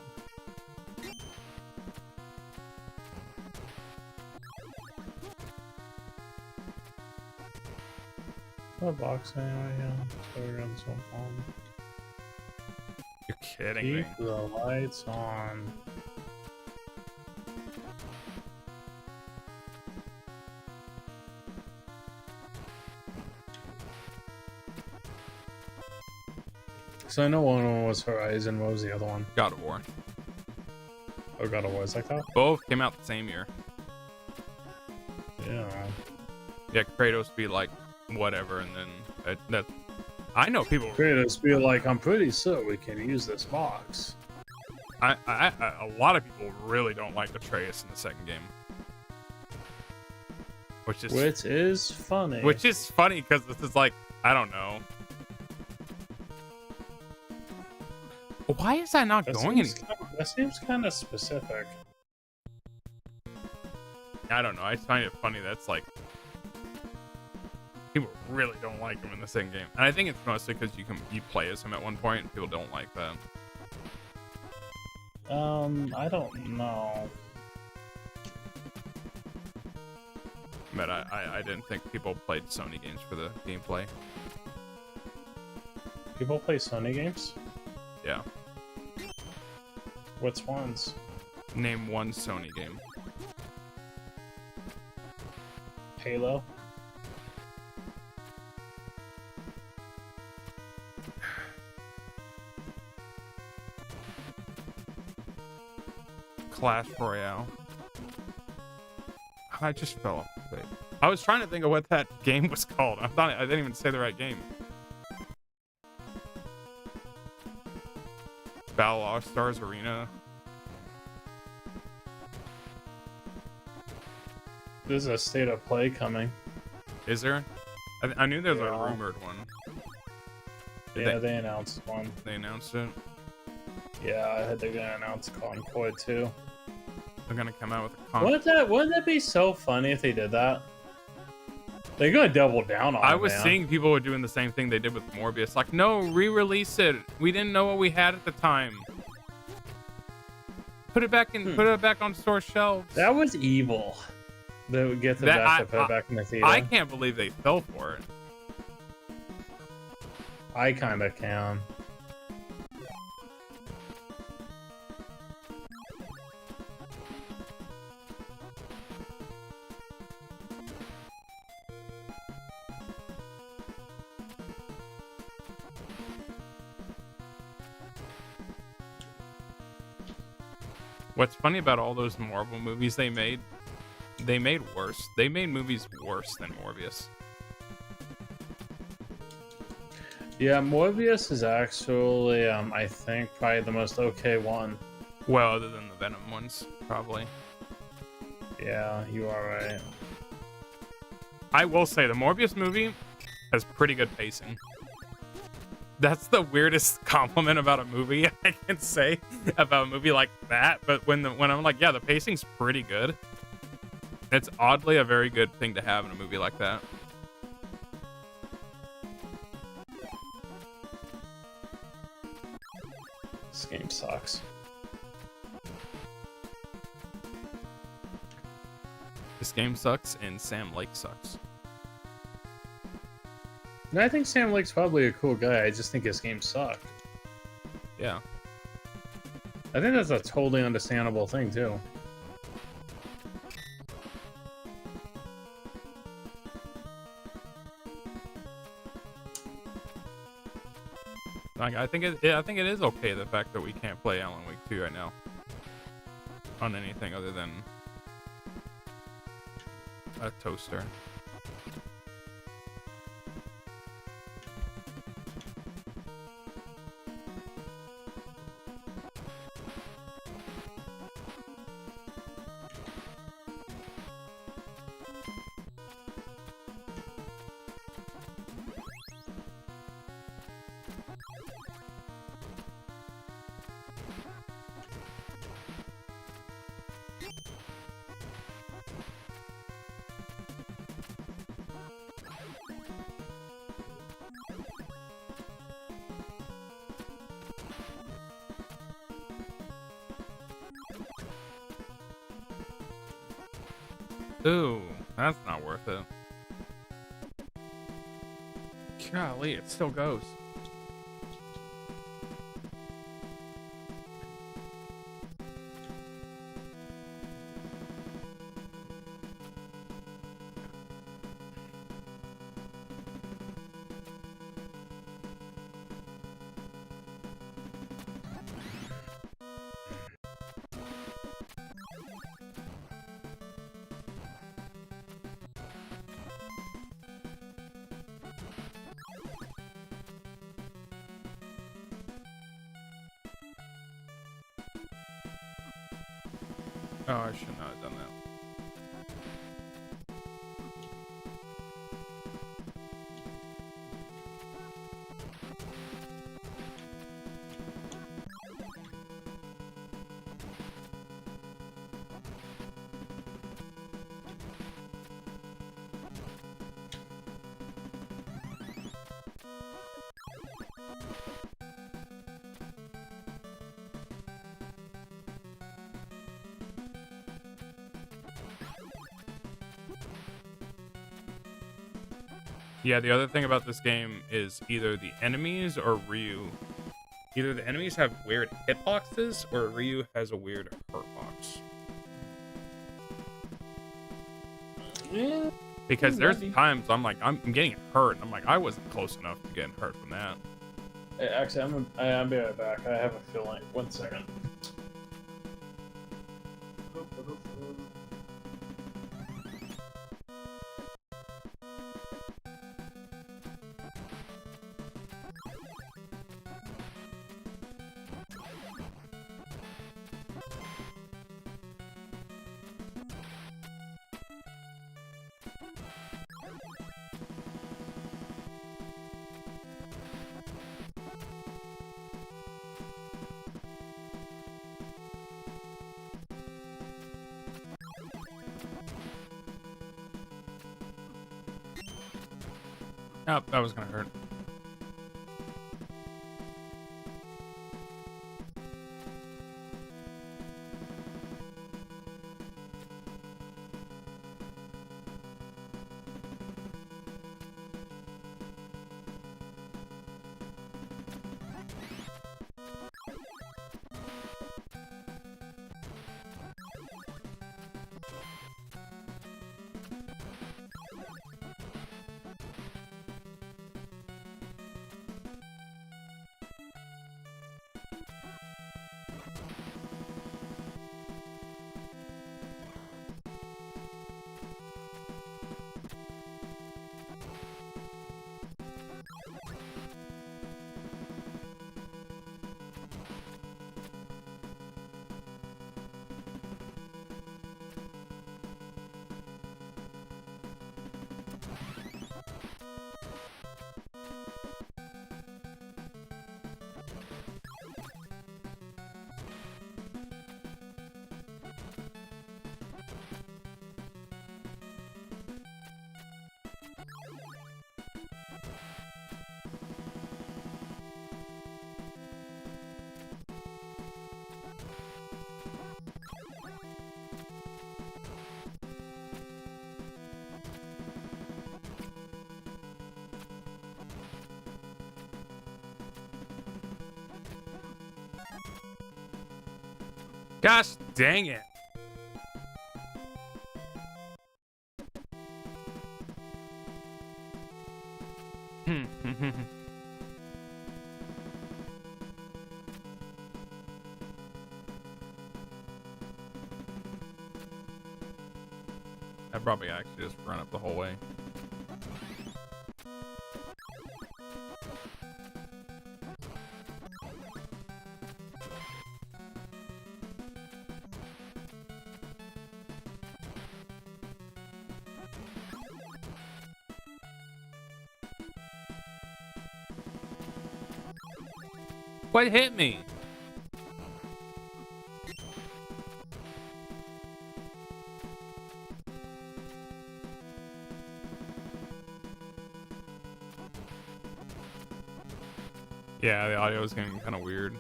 What box anyway? Yeah. So we're gonna jump on. You're kidding me. Keep the lights on. So I know one was Horizon. What was the other one? God of War. Oh, God of War is like that? Both came out the same year. Yeah. Yeah, Kratos be like, whatever, and then I know people. Kratos be like, I'm pretty sure we can use this box. A lot of people really don't like Atreus in the second game, which is funny. Which is funny because this is like, I don't know. Why is that not going anywhere? That seems kind of specific. I don't know. I just find it funny that's like, people really don't like him in the second game, and I think it's mostly because you play as him at one point, and people don't like that. I don't know. But I didn't think people played Sony games for the gameplay. People play Sony games? Yeah. Which ones? Name one Sony game. Halo? Clash Royale. I just fell off the page. I was trying to think of what that game was called. I didn't even say the right game. Battle All Stars Arena. There's a state of play coming. Is there? I knew there was Yeah. a rumored one. They announced one. They announced it. Yeah, I heard they're gonna announce Concord too. They're gonna come out with a con. Wouldn't that be so funny if they did that? They're gonna double down on it, I was man. seeing people were doing the same thing they did with Morbius. Like, no, re-release it. We didn't know what we had at the time. Put it back in. Put it back on store shelves. That was evil. They would get the best to put it back in the theater. I can't believe they fell for it. I kinda can. What's funny about all those Marvel movies they made worse. They made movies worse than Morbius. Yeah, Morbius is actually, I think, probably the most okay one. Well, other than the Venom ones, probably. Yeah, you are right. I will say the Morbius movie has pretty good pacing. That's the weirdest compliment about a movie I can say about a movie like that. But when I'm like, yeah, the pacing's pretty good. It's oddly a very good thing to have in a movie like that. This game sucks. This game sucks and Sam Lake sucks. And I think Sam Lake's probably a cool guy. I just think his game sucked. Yeah. I think that's a totally understandable thing too. Like, I think it is okay, the fact that we can't play Alan Wake 2 right now on anything other than a toaster. Ooh, that's not worth it. Golly, it still goes. Oh, I should not have done that. Yeah, the other thing about this game is either the enemies or Ryu. Either the enemies have weird hitboxes or Ryu has a weird hurtbox. Yeah. Because there's Maybe. times I'm like, I'm getting hurt. I'm like, I wasn't close enough to getting hurt from that. Hey, actually, I'll be right back. I have a feeling. 1 second. Oh, that was gonna hurt. Gosh dang it. probably actually just run up the whole way. What hit me? Yeah, the audio is getting kind of weird.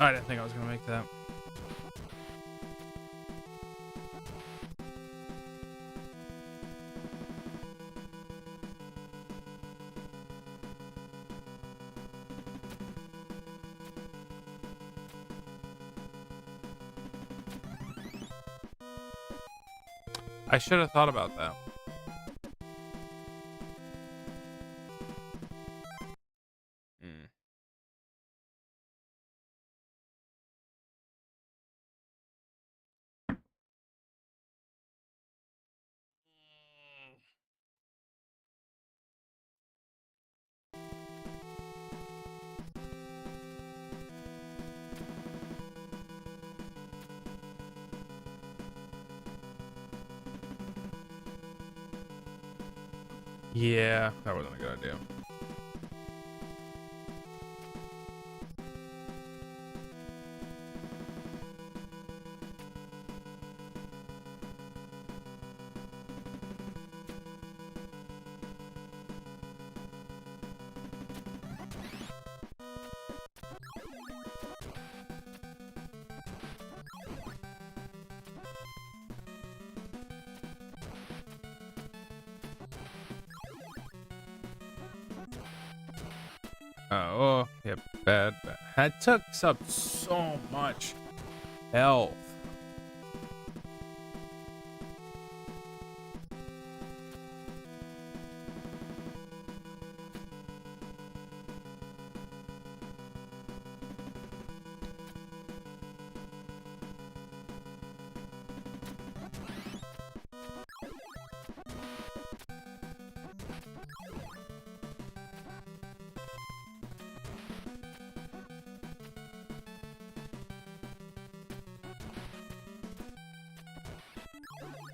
I didn't think I was gonna make that. I should have thought about that. Hmm. Yeah, that wasn't a good idea. Oh, yeah, bad. That took up so much health.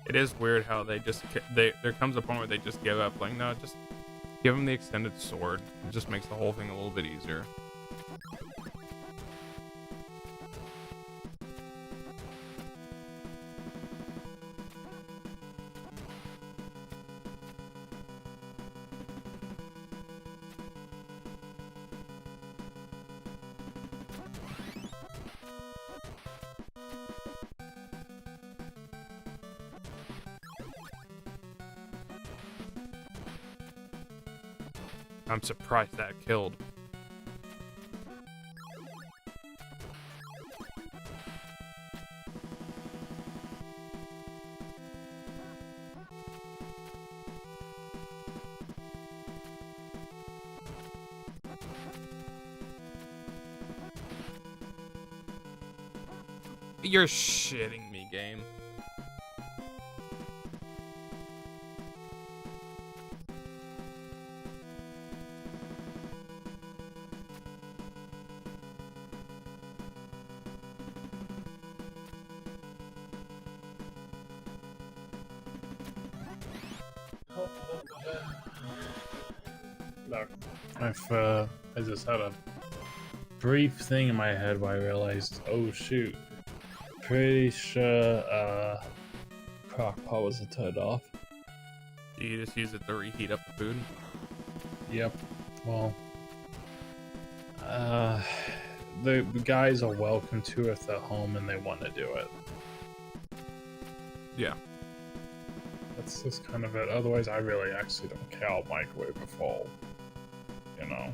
It is weird how they just there comes a point where they just give up. Like, no, just give them the extended sword. It just makes the whole thing a little bit easier. I'm surprised that killed. You're shitting me, game. Look, I just had a brief thing in my head where I realized, oh shoot, pretty sure crockpot was turned off. Do you just use it to reheat up the food? Yep. Well, the guys are welcome to if they're home and they want to do it. Yeah. That's just kind of it. Otherwise, I really actually don't care. I'll microwave a fall. you know,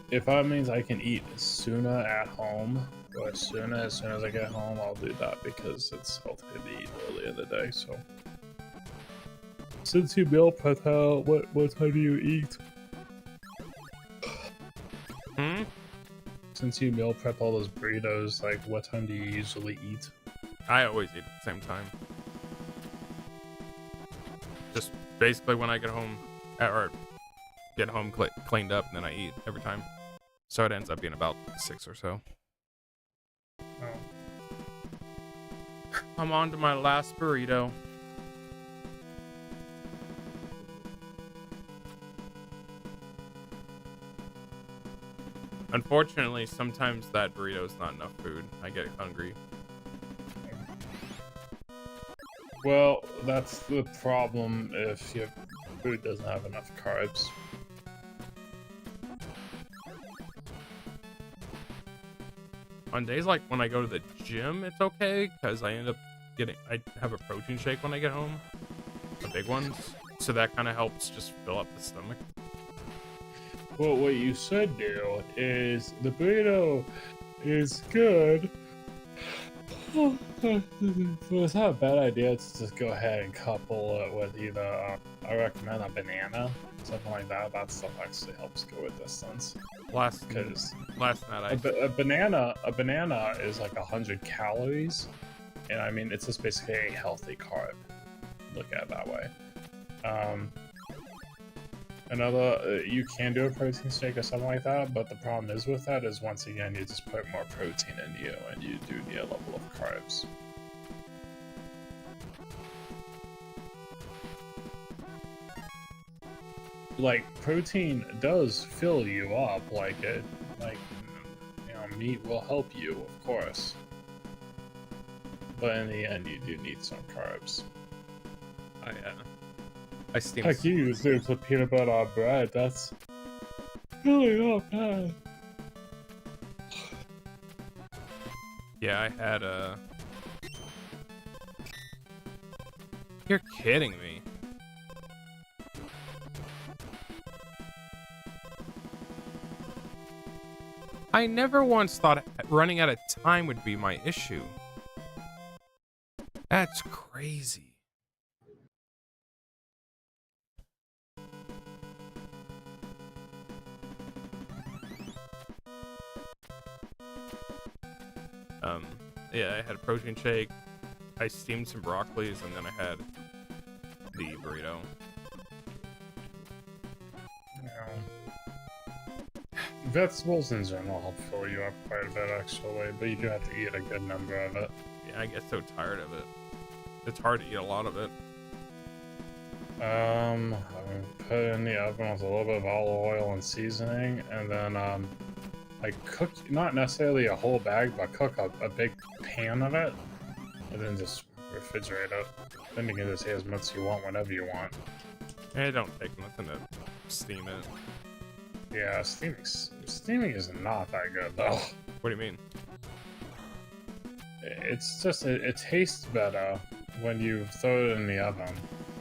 if that means I can eat sooner at home, or as soon as I get home, I'll do that because it's healthier to eat earlier in the day. So, since you meal prep, what time do you eat? Hmm? Since you meal prep all those burritos, like what time do you usually eat? I always eat at the same time. Just basically when I get home, or get home cleaned up, and then I eat every time. So it ends up being about 6 or so. Oh. I'm on to my last burrito. Unfortunately, sometimes that burrito is not enough food. I get hungry. Well, that's the problem if your food doesn't have enough carbs. On days like when I go to the gym, it's okay because I have a protein shake when I get home, the big ones, so that kind of helps just fill up the stomach. Well, what you should do is the burrito is good. So it's not a bad idea to just go ahead and couple it with either, I recommend a banana, something like that. That stuff actually helps go with distance. Last Because night a banana is like 100 calories, and I mean, it's just basically a healthy carb. Look at it that way. You can do a protein shake or something like that, but the problem is with that is, once again, you just put more protein in you, and you do need a level of carbs. Like, protein does fill you up, meat will help you, of course. But in the end, you do need some carbs. I steam. Heck, you use it with peanut butter on bread. That's really not bad. Yeah, I had You're kidding me. I never once thought running out of time would be my issue. That's crazy. Yeah, I had a protein shake, I steamed some broccolis, and then I had the burrito. Vegetables in general help fill you up quite a bit, actually, but you do have to eat a good number of it. Yeah, I get so tired of it. It's hard to eat a lot of it. I put it in the oven with a little bit of olive oil and seasoning, and then I cook, not necessarily a whole bag, but cook a big pan of it, and then just refrigerate it. Then you can just eat as much as you want whenever you want. It don't take nothing to steam it. Yeah, steaming is not that good, though. What do you mean? It's just, it tastes better when you throw it in the oven.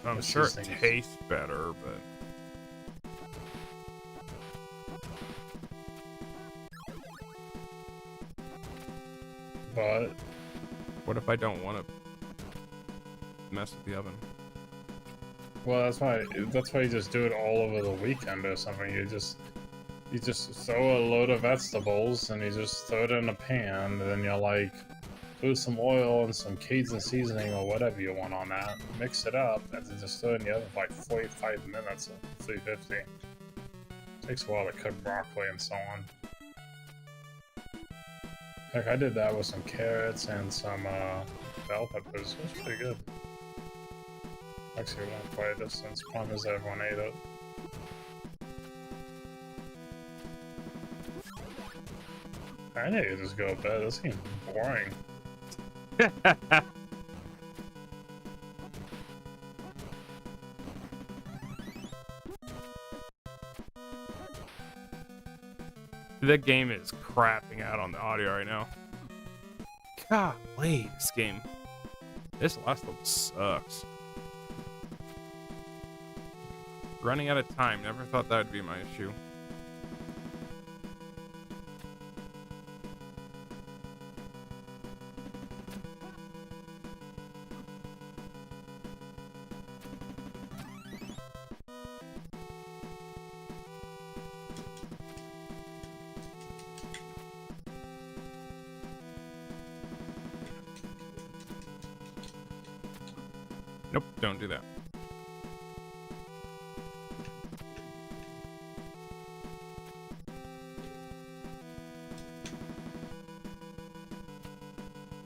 I'm sure it tastes better, but... But... What if I don't want to mess with the oven? Well, that's why you just do it all over the weekend or something. You just throw a load of vegetables and you just throw it in a pan, and then you like put some oil and some Cajun seasoning or whatever you want on that, mix it up, and then just throw it in the oven for like 45 minutes at 350. Takes a while to cook broccoli and so on. Heck, I did that with some carrots and some bell peppers. It was pretty good. Actually, it went quite a distance. Problem is everyone ate it. I need to just go to bed. This game's boring. The game is crapping out on the audio right now. Golly, this last level sucks. Running out of time, never thought that would be my issue. Nope, don't do that.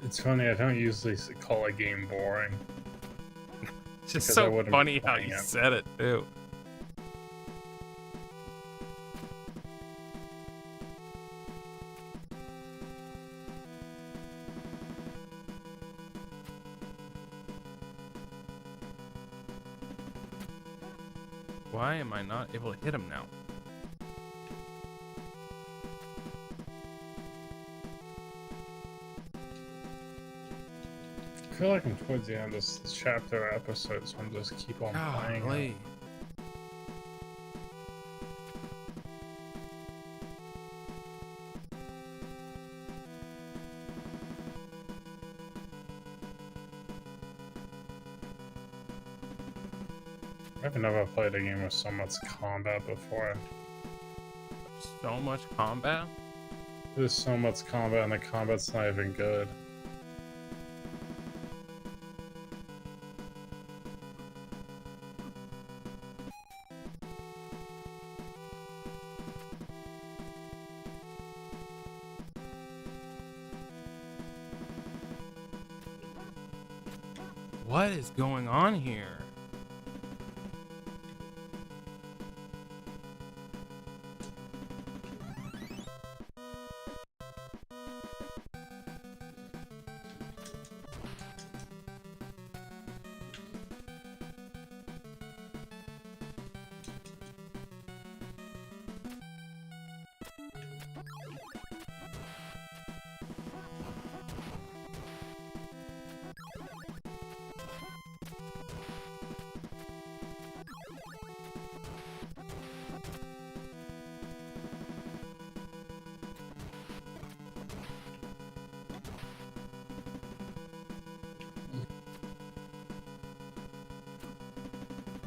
It's funny, I don't usually call a game boring. It's just Because I so wouldn't be funny how playing you it. said it, too. Why am I not able to hit him now? I feel like I'm towards the end of this chapter or episode, so I'm just keep on playing it. Golly. I've never played a game with so much combat before. So much combat? There's so much combat and the combat's not even good. What is going on here?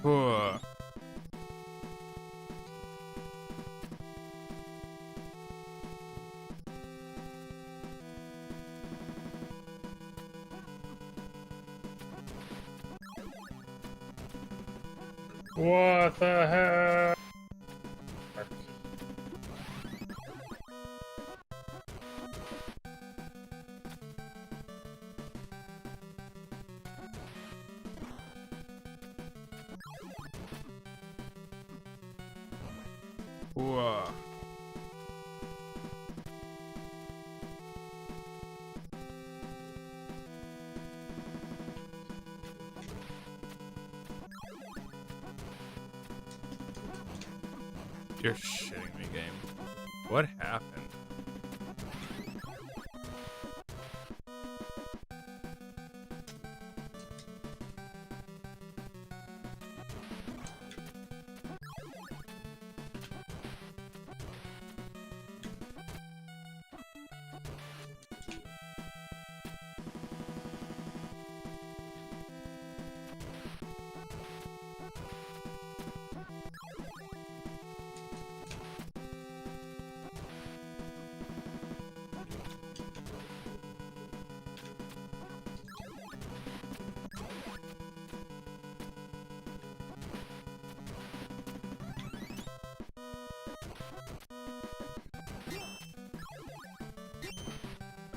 Whoa. What the heck? Whoa. You're shitting me, game. What happened?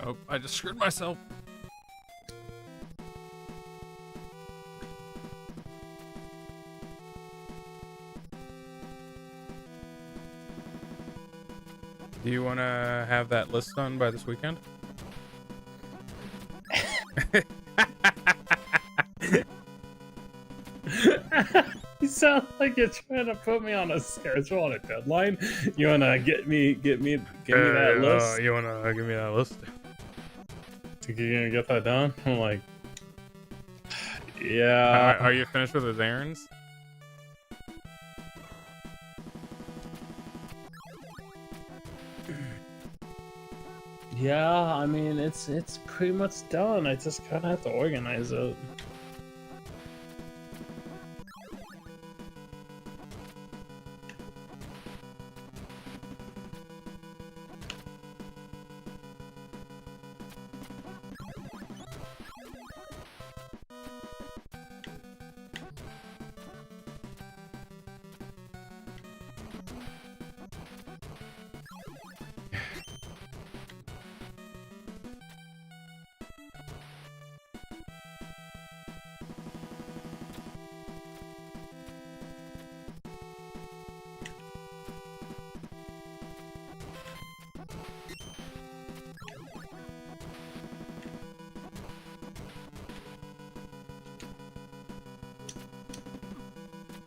Oh, I just screwed myself. Do you want to have that list done by this weekend? You sound like you're trying to put me on a schedule, on a deadline. You wanna get me that list? You want to give me that list? Think you're gonna get that done? I'm like, yeah. Are you finished with his errands? Yeah, I mean, it's pretty much done. I just kind of have to organize it.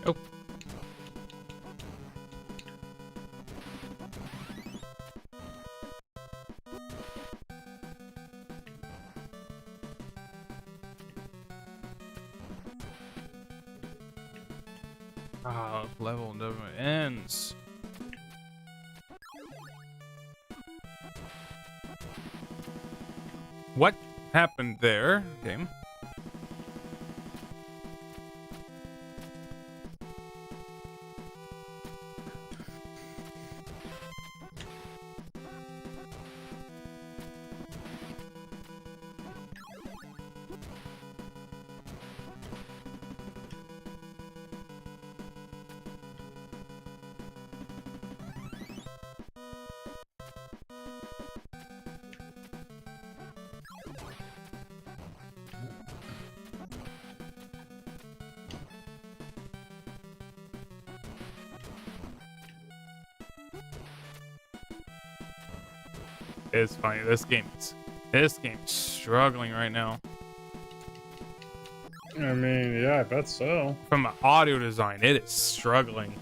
Oh. Ah, level never ends. What happened there? Game. It's funny. This game's struggling right now. I mean, yeah, I bet so. From an audio design, it is struggling.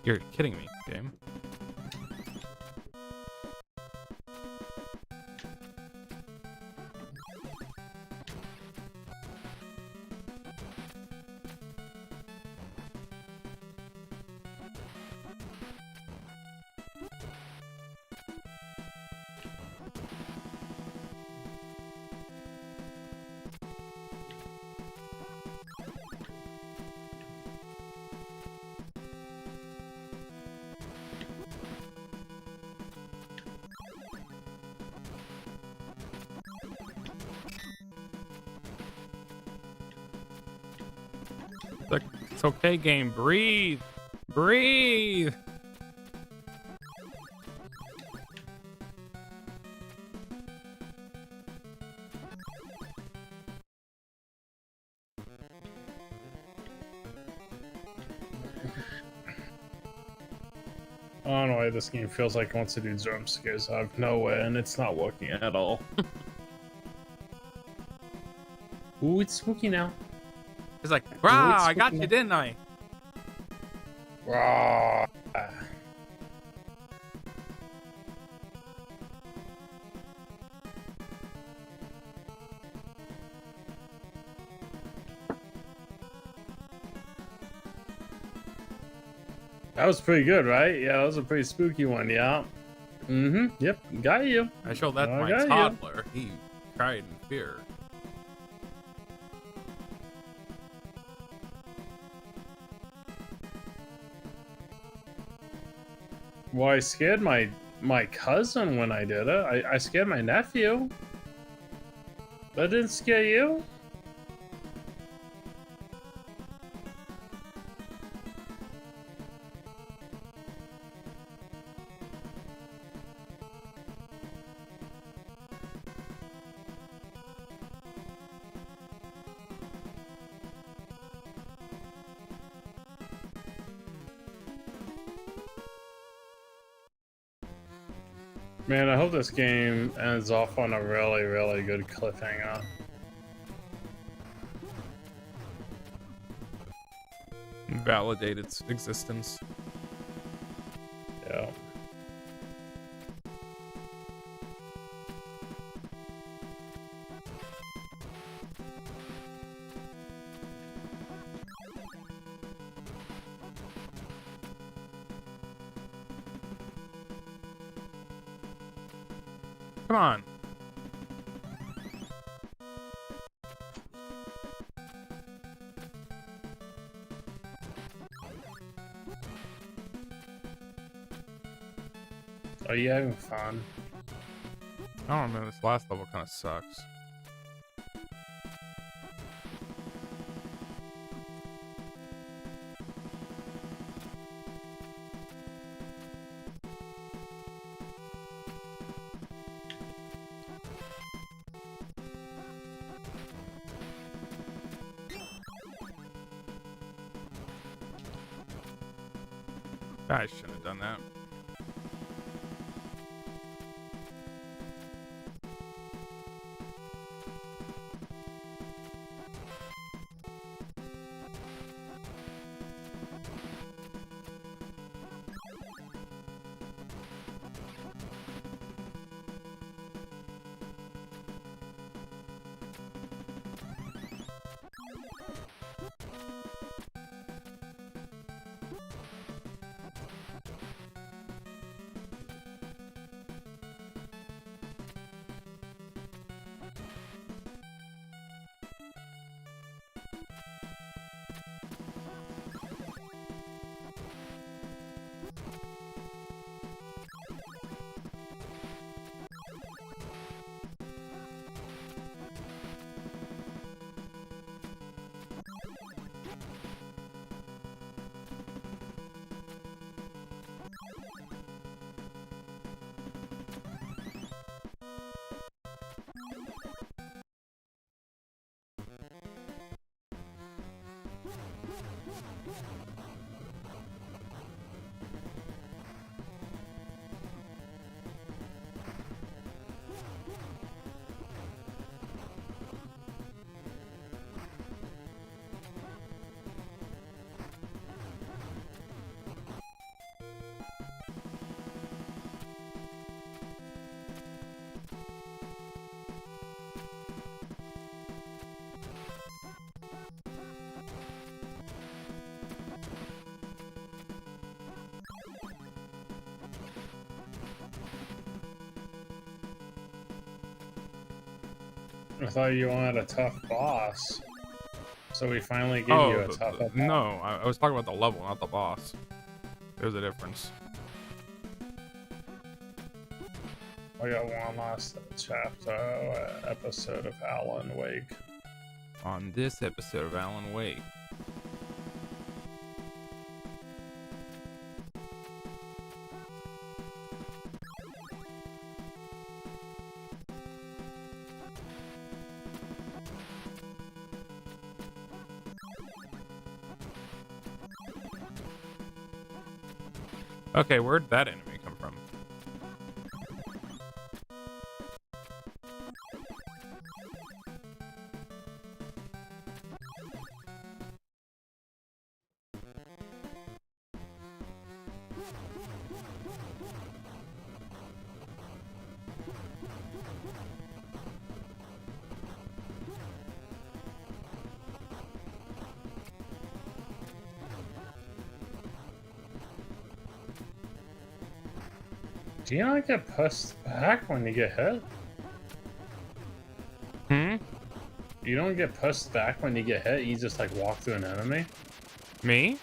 You're kidding me, game. Look, it's okay, game. Breathe. Breathe. I don't know why this game feels like it wants to do jump scares out of nowhere, and it's not working at all. Ooh, it's spooky now. It's like, rah, it's I got you, spooky. didn't I? Rah. That was pretty good, right? Yeah, that was a pretty spooky one, yeah. Mm-hmm, yep, got you. I showed that to I my got you. toddler. He cried in fear. Well, I scared my cousin when I did it. I scared my nephew. That didn't scare you? Man, I hope this game ends off on a really, really good cliffhanger. Validate its existence. Yeah. Come on. Are you having fun? I don't remember. This last level kind of sucks. I shouldn't have done that. I thought you wanted a tough boss. So we finally give you a tough opponent. No, I was talking about the level, not the boss. There's a difference. I got one last chapter, episode of Alan Wake. On this episode of Alan Wake. Okay, where'd that enemy come from? Do you not get pushed back when you get hit? Hmm? You don't get pushed back when you get hit, you just like walk through an enemy? Me?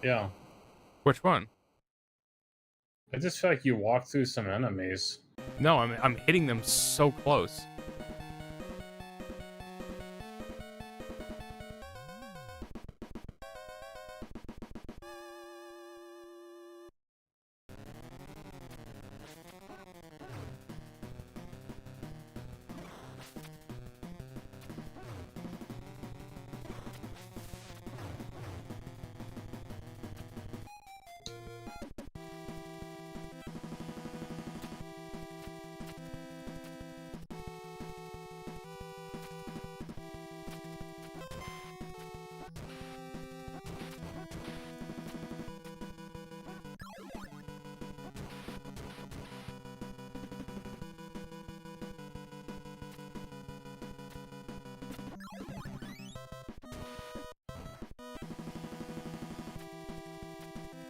Yeah. Which one? I just feel like you walk through some enemies. No, I'm hitting them so close.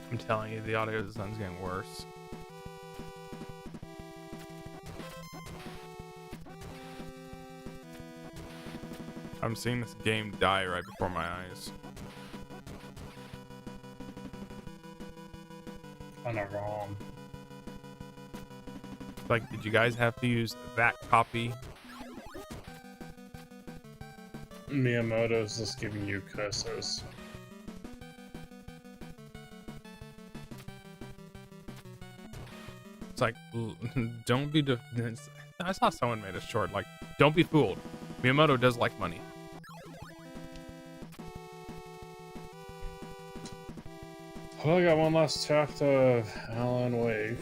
I'm telling you, the audio design's getting worse. I'm seeing this game die right before my eyes. On a ROM. Like, did you guys have to use that copy? Miyamoto's just giving you curses. It's like, don't be. I saw someone made a short like, don't be fooled. Miyamoto does like money. Well, I got one last chapter of Alan Wake.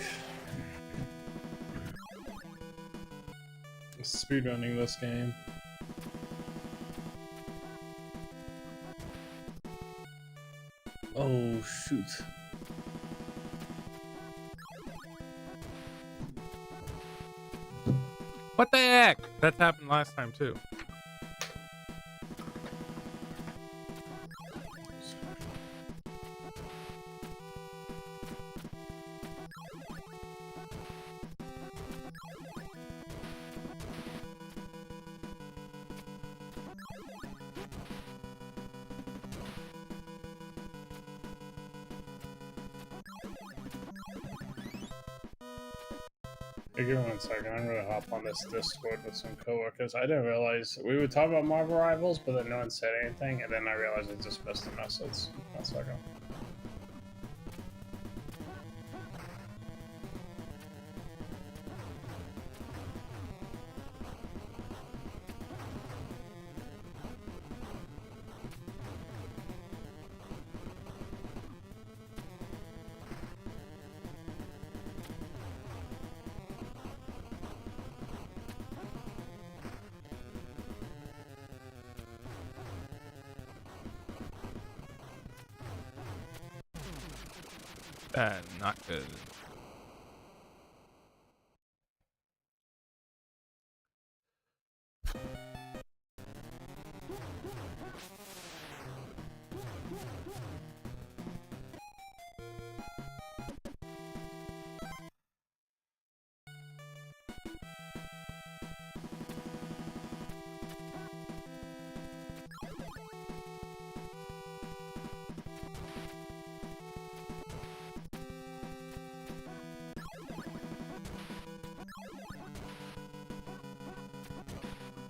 Speedrunning this game. Oh, shoot. What the heck? That happened last time too. Give me 1 second. I'm gonna hop on this Discord with some coworkers. I didn't realize we would talk about Marvel Rivals, but then no one said anything, and then I realized I just missed the message. 1 second. Not good.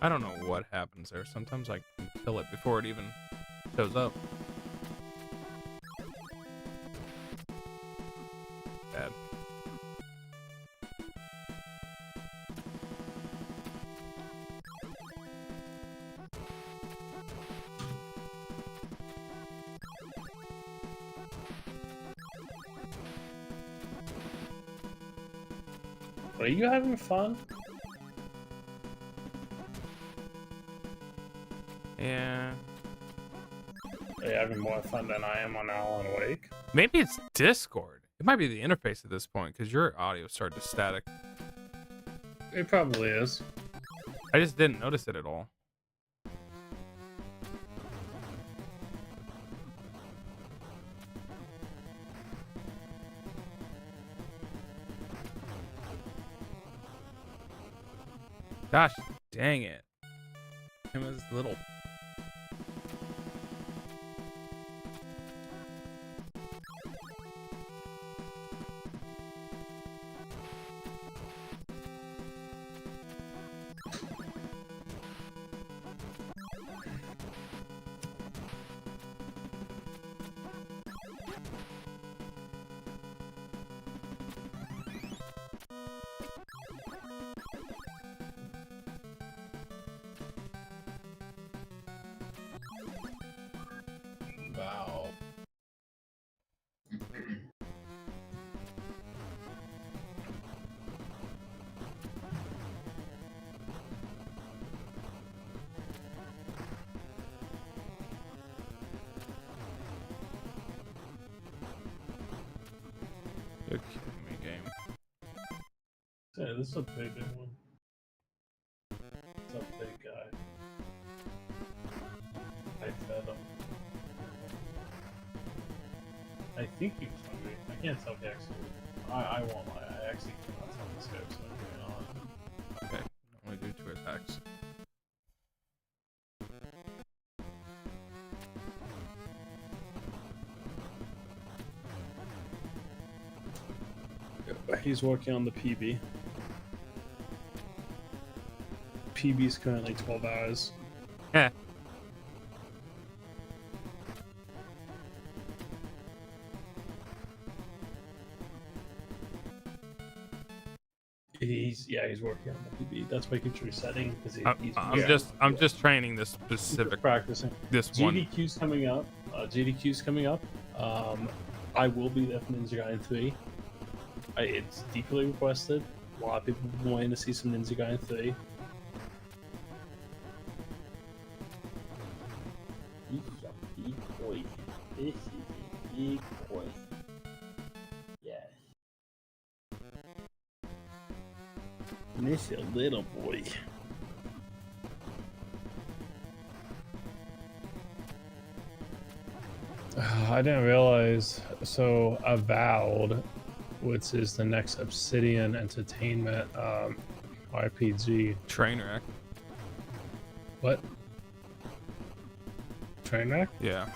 I don't know what happens there. Sometimes I can kill it before it even shows up. Bad. Are you having fun? Yeah. Are you having more fun than I am on Alan Wake? Maybe it's Discord. It might be the interface at this point because your audio started to static. It probably is. I just didn't notice it at all. Gosh, dang it. Him as little. Wow. You're kidding me, game. Yeah, this is a big one. It's a big guy. I fed him. I think he was hungry. I can't tell if he actually. I won't lie. I actually cannot tell this guy was hungry or not. Okay, only do 2 attacks. He's working on the PB. PB's currently 12 hours. Yeah. He's working on the PB. That's why he's resetting because I'm just training this specific practicing. this one. GDQ's coming up. GDQ's coming up. I will be there for Ninja Gaiden 3. It's deeply requested. A lot of people have been waiting to see some Ninja Gaiden 3. This is a big boy. This is a big boy. Yes. And this is a little boy. I didn't realize. So, Avowed, which is the next Obsidian Entertainment RPG. Trainwreck. What? Trainwreck? Yeah.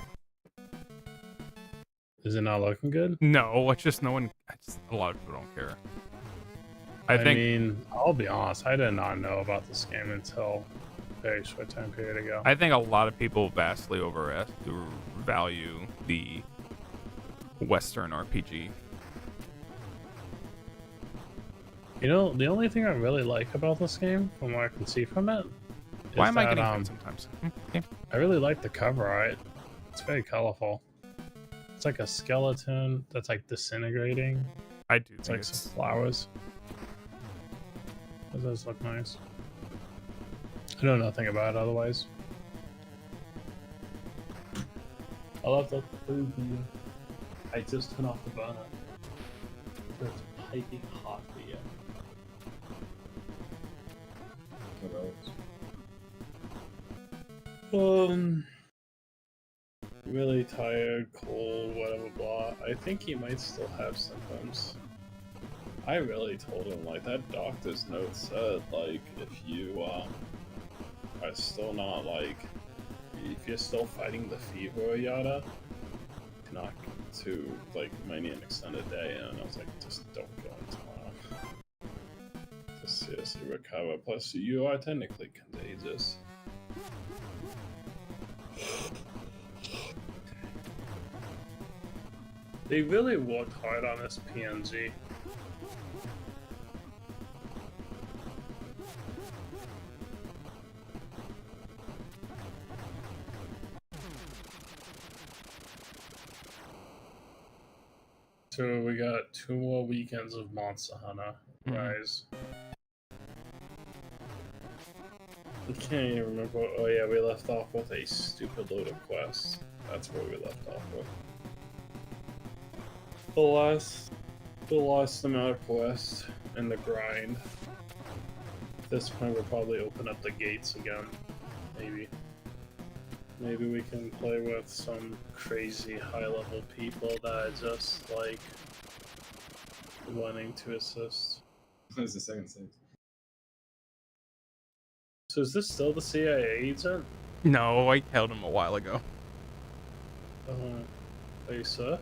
Is it not looking good? No, it's just no one. A lot of people don't care. I think. mean, I'll be honest. I did not know about this game until a very short time period ago. I think a lot of people vastly overvalue the Western RPG. You know, the only thing I really like about this game, from what I can see from it, is Why am I that, getting hit sometimes? Okay. I really like the cover art. It's very colorful. It's like a skeleton that's like disintegrating. I do. It's think like some flowers. It does look nice. I know nothing about it otherwise. I love that the food here. I just turned off the burner. So it's piping hot for you. Really tired, cold, whatever, blah. I think he might still have symptoms. I really told him, like, that doctor's note said, like, if you, are still not, like, if you're still fighting the fever or yada, not to, like, many an extended day, and I was like, just don't go in tomorrow. Just seriously recover, plus you are technically contagious. They really worked hard on this PNG. So we got 2 more weekends of Monster Hunter, guys. I can't even remember. Oh yeah, we left off with a stupid load of quests. That's where we left off with. The last amount of quests and the grind. At this point, we'll probably open up the gates again. Maybe. Maybe we can play with some crazy high-level people that are just like wanting to assist. There's the second stage. So is this still the CIA agent? No, I killed him a while ago. Are you sure?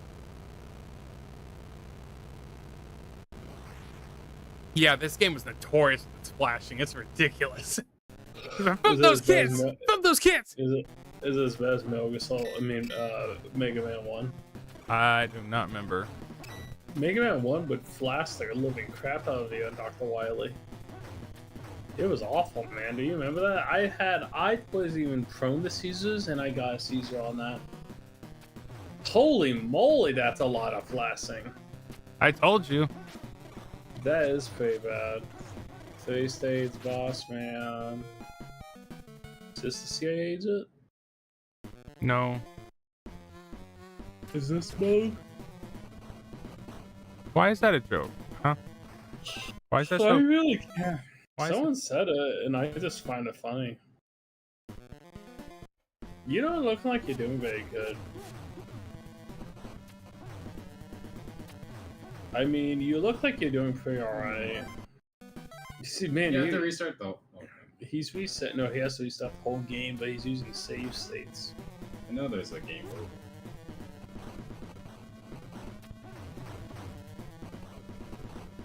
Yeah, this game was notorious for splashing. It's ridiculous. From Is it those as bad as kids! Ma- From those kids! Is it as bad as Metal Gear Solid? I mean, Mega Man 1? I do not remember. Mega Man 1 would flash the living crap out of you and Dr. Wily. It was awful, man. Do you remember that? I was even prone to seizures, and I got a seizure on that. Holy moly, that's a lot of flashing. I told you. That is pretty bad. 3 stage boss, man. Is this the CIA agent? No. Is this mode? Why is that a joke? Huh? Why is that I so? really can't. Why is Someone said it, and I just find it funny. You don't look like you're doing very good. I mean, you look like you're doing pretty alright. You see, man, You have to restart though. Okay. he's reset. No, he has to restart the whole game, but he's using save states. I know there's a game mode.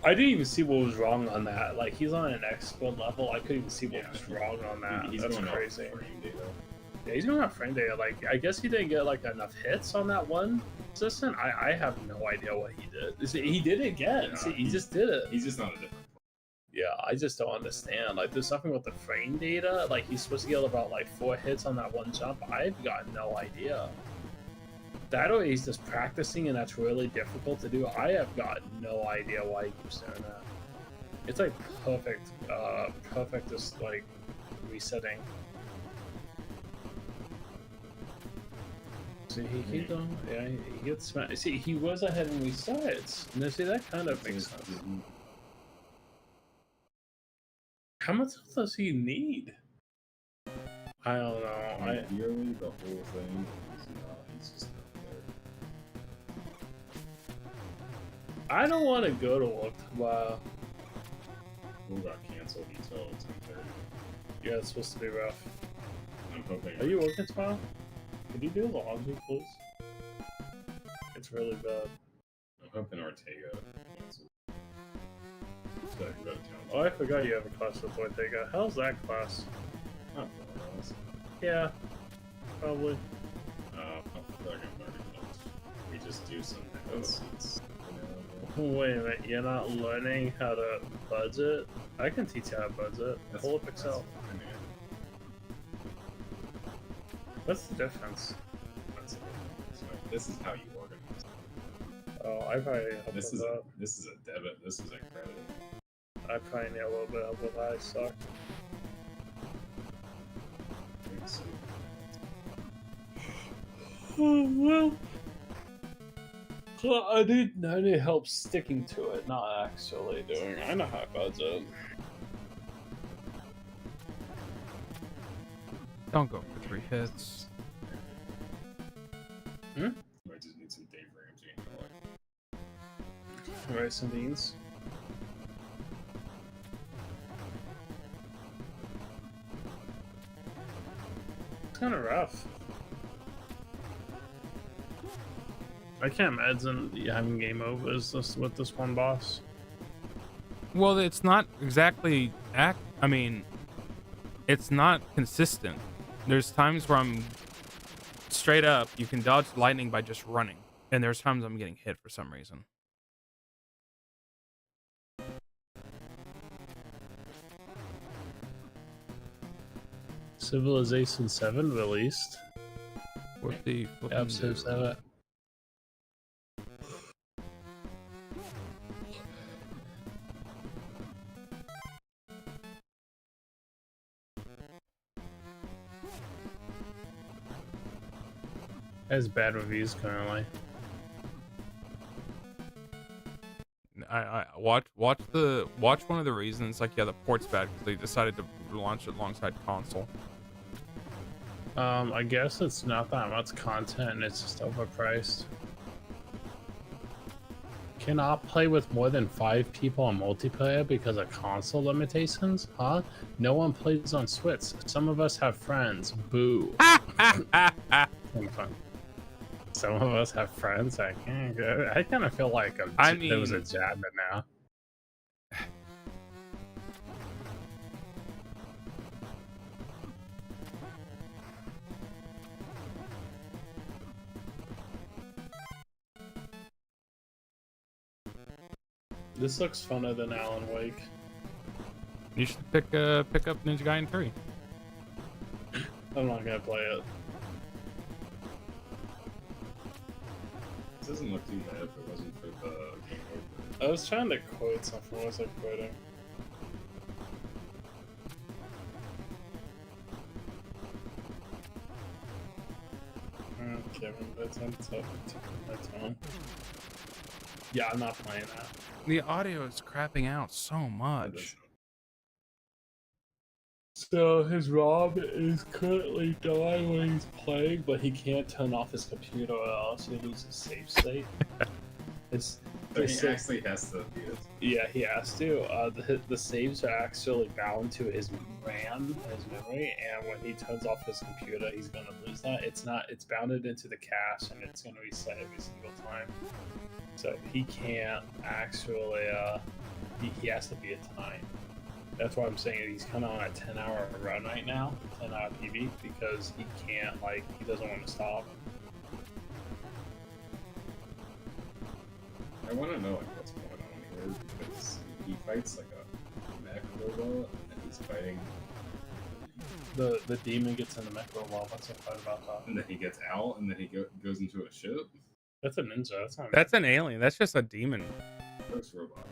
I didn't even see what was wrong on that. Like, he's on an expert level. I couldn't even see what was wrong on that. He's That's going off crazy. frame data. Yeah, he's going off frame data. Like, I guess he didn't get like enough hits on that one assistant. I have no idea what he did. He did it again. Yeah, See, he just did it. He's just not a different. Yeah, I just don't understand. Like, there's something with the frame data. Like, he's supposed to get about like 4 hits on that one jump. I've got no idea. That or he's just practicing, and that's really difficult to do. I have got no idea why he keeps doing that. It's like perfect, just like resetting. See, he keeps going. Yeah, he gets smacked. See, he was ahead and resets. And see, that kind of makes sense. How much does he need? I don't know. Ideally, the whole thing is he's just not there. I don't want to go to work tomorrow. School got canceled until 10:30. Yeah, it's supposed to be rough. I'm hoping. Are you working tomorrow? Could you do the laundry, please? It's really bad. I'm hoping Ortega cancels. So I can go to town. Oh, I forgot you have a class with Ortega. How's that class? Not for us. Yeah, probably. I feel like I'm learning much. We just do some seats. Wait a minute, you're not learning how to budget? I can teach you how to budget. Pull up Excel. What's the difference? This is how you organize. Oh, I probably help This with is that. this is a debit. This is a credit. I probably need a little bit of help with that. I suck. So, Well, I need help sticking to it, not actually doing it. I know how to budget. Don't go for 3 hits. I just need some Dave Ramsey in my life. Rice and beans. It's kind of rough. I can't imagine you having game overs with this one boss. Well, it's not exactly I mean, it's not consistent. There's times where I'm straight up, you can dodge lightning by just running, and there's times I'm getting hit for some reason. Civilization 7 released. What the Episode 7. Has bad reviews currently. I watch one of the reasons, like, yeah, the port's bad because they decided to launch it alongside console. I guess it's not that much content and it's just overpriced. Cannot play with more than 5 people on multiplayer because of console limitations? Huh? No one plays on Switch. Some of us have friends. Boo. Some of us have friends. I can't go. I kind of feel like there was a jab in now. This looks funner than Alan Wake. You should pick up Ninja Gaiden 3. I'm not gonna play it. This doesn't look too bad if it wasn't for the game over. I was trying to quote something. What was I quoting? Kevin, that's on top of my tongue. Yeah, I'm not playing that. The audio is crapping out so much. So his Rob is currently dying when he's playing, but he can't turn off his computer or else he loses his save state. So he actually has to do it. Yeah, he has to. The saves are actually bound to his RAM, his memory, and when he turns off his computer, he's gonna lose that. It's bounded into the cache, and it's gonna reset every single time. So he can't actually. He has to be a time. That's why I'm saying he's kind of on a 10-hour run right now, 10-hour PB, because he can't, he doesn't want to stop. I want to know what's going on here because he fights like a mech robot and he's fighting The demon gets in the mech robot. What's so fun about that? And then he gets out, and then he goes into a ship. That's a ninja. That's not. That's an alien. That's just a demon. First robot.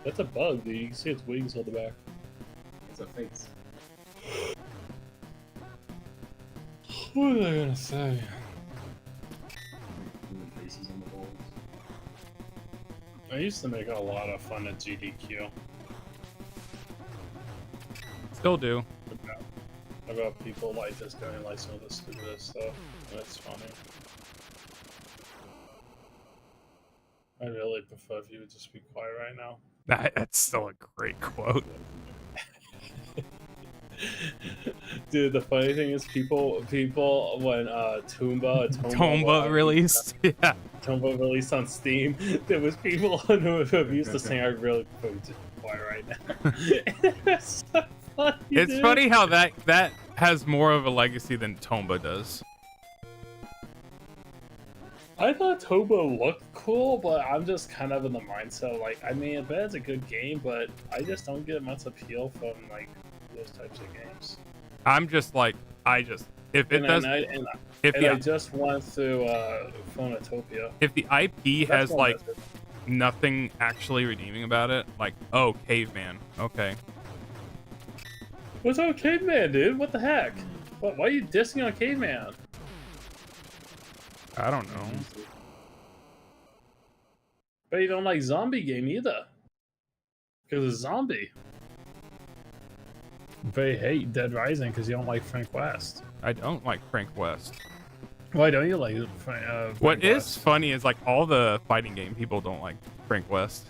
That's a bug, dude. You can see its wings on the back. It's a face. What was I gonna say? Faces on the walls. I used to make a lot of fun at GDQ Still do. about people like just doing like some of the stupidest stuff. That's funny. I really prefer if you would just be quiet right now. That's still a great quote. Dude, the funny thing is, people when Tomba released. Yeah. Tomba released on Steam, there was people who used to saying, "I really prefer you to be quiet right now." It's so funny, It's dude. funny how that has more of a legacy than Tomba does. I thought Tomba looked cool, but I'm just kind of in the mindset like, I mean, I bet it's a good game, but I just don't get much appeal from like those types of games. I'm just like, if it does, I just went through Phonotopia. if the IP That's has one like that's it. nothing actually redeeming about it, like, oh, caveman, okay, What's up, Caveman, dude? What the heck? Why are you dissing on Caveman? I don't know. But you don't like zombie game either. Because it's zombie. But you hate Dead Rising because you don't like Frank West. I don't like Frank West. Why don't you like Frank What is West? funny is like all the fighting game people don't like Frank West.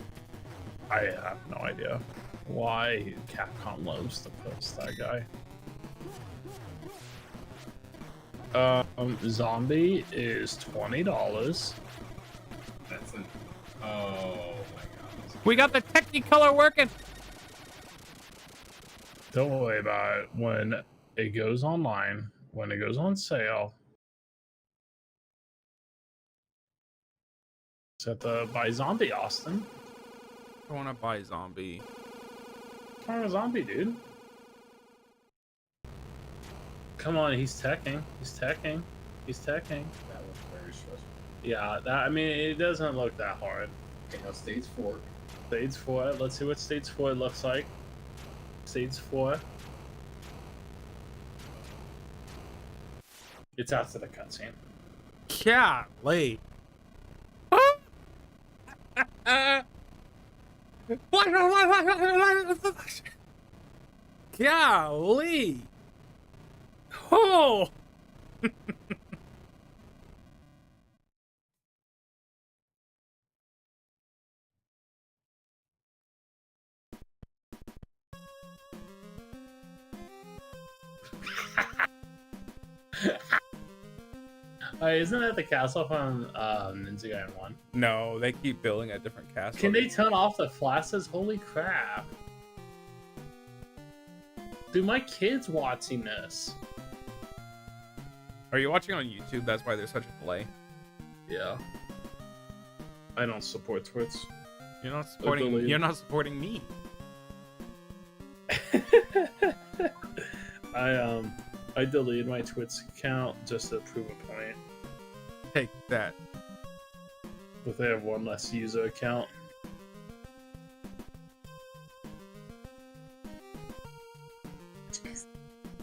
I have no idea why Capcom loves to post that guy. Zombie is $20. That's an. Oh my god. We got the Technicolor working. Don't worry about it. When it goes online, when it goes on sale, set the buy zombie, Austin. I want to buy zombie. Come on, zombie, dude. Come on, he's teching. He's teching. He's teching. That was very stressful. Yeah, I mean, it doesn't look that hard. Okay, now stage 4. Stage 4. Let's see what stage 4 looks like. Stage 4. It's after the cutscene. Golly. Golly. Oh. Isn't that the castle from Ninja Gaiden 1? No, they keep building a different castle. Can they turn off the flashes? Holy crap. Dude, my kid's watching this. Are you watching on YouTube? That's why there's such a delay. Yeah. I don't support Twitch. You're not supporting. believe- You're not supporting me. I deleted my Twitch account just to prove a point. Take that. But they have one less user account.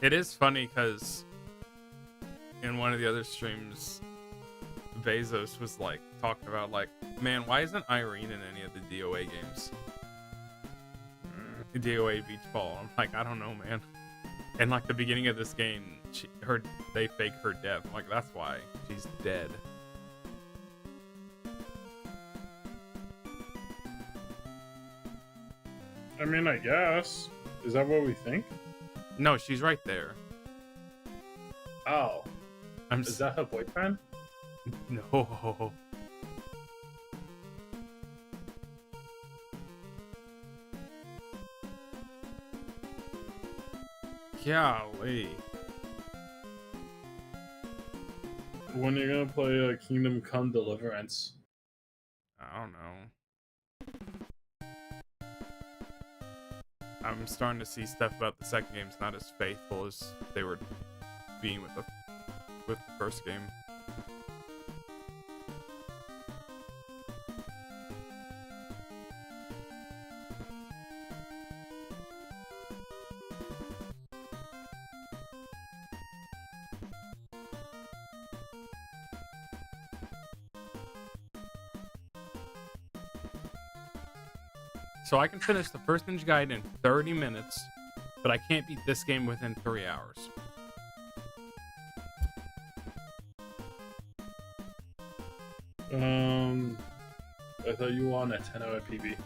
It is funny because in one of the other streams, Bezos was like talking about like, man, why isn't Irene in any of the DOA games? DOA Beach Ball. I'm like, I don't know, man. And like the beginning of this game, they fake her death. I'm like, that's why she's dead. I mean, I guess. Is that what we think? No, she's right there. Oh. I'm Is that her boyfriend? no. Golly. When are you gonna play Kingdom Come Deliverance? I don't know. I'm starting to see stuff about the second game's not as faithful as they were being with the first game. So I can finish the first Ninja Gaiden in 30 minutes, but I can't beat this game within 3 hours. I thought you were on a 10-hour PB.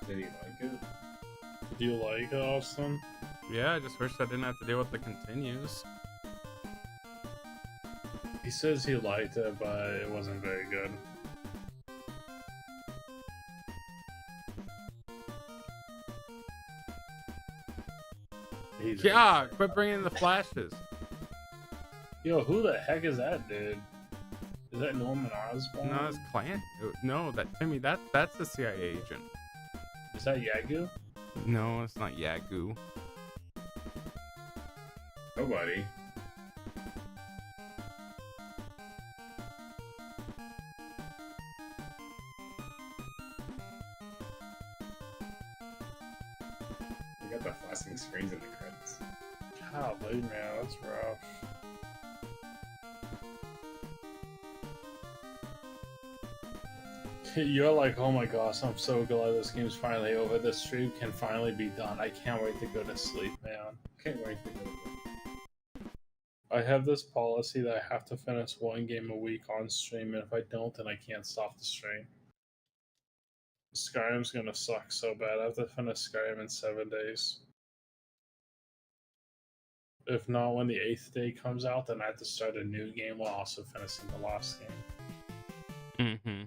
Did he like it? Do you like it, Austin? Yeah, I just wish I didn't have to deal with the continues. He says he liked it, but it wasn't very good. Yeah, quit bringing the flashes. Yo, who the heck is that dude? Is that Norman Osborn? No, it's Clan. No, Timmy, that's the CIA agent. Is that Yagu? No, it's not Yagu. Nobody. We got the flashing screens in the credits. Golly, man, that's rough. You're like, oh my gosh, I'm so glad this game's finally over. This stream can finally be done. I can't wait to go to sleep, man. Can't wait to go. I have this policy that I have to finish one game a week on stream, and if I don't, then I can't stop the stream. Skyrim's gonna suck so bad. I have to finish Skyrim in 7 days. If not, when the 8th day comes out, then I have to start a new game while also finishing the last game. Mm-hmm.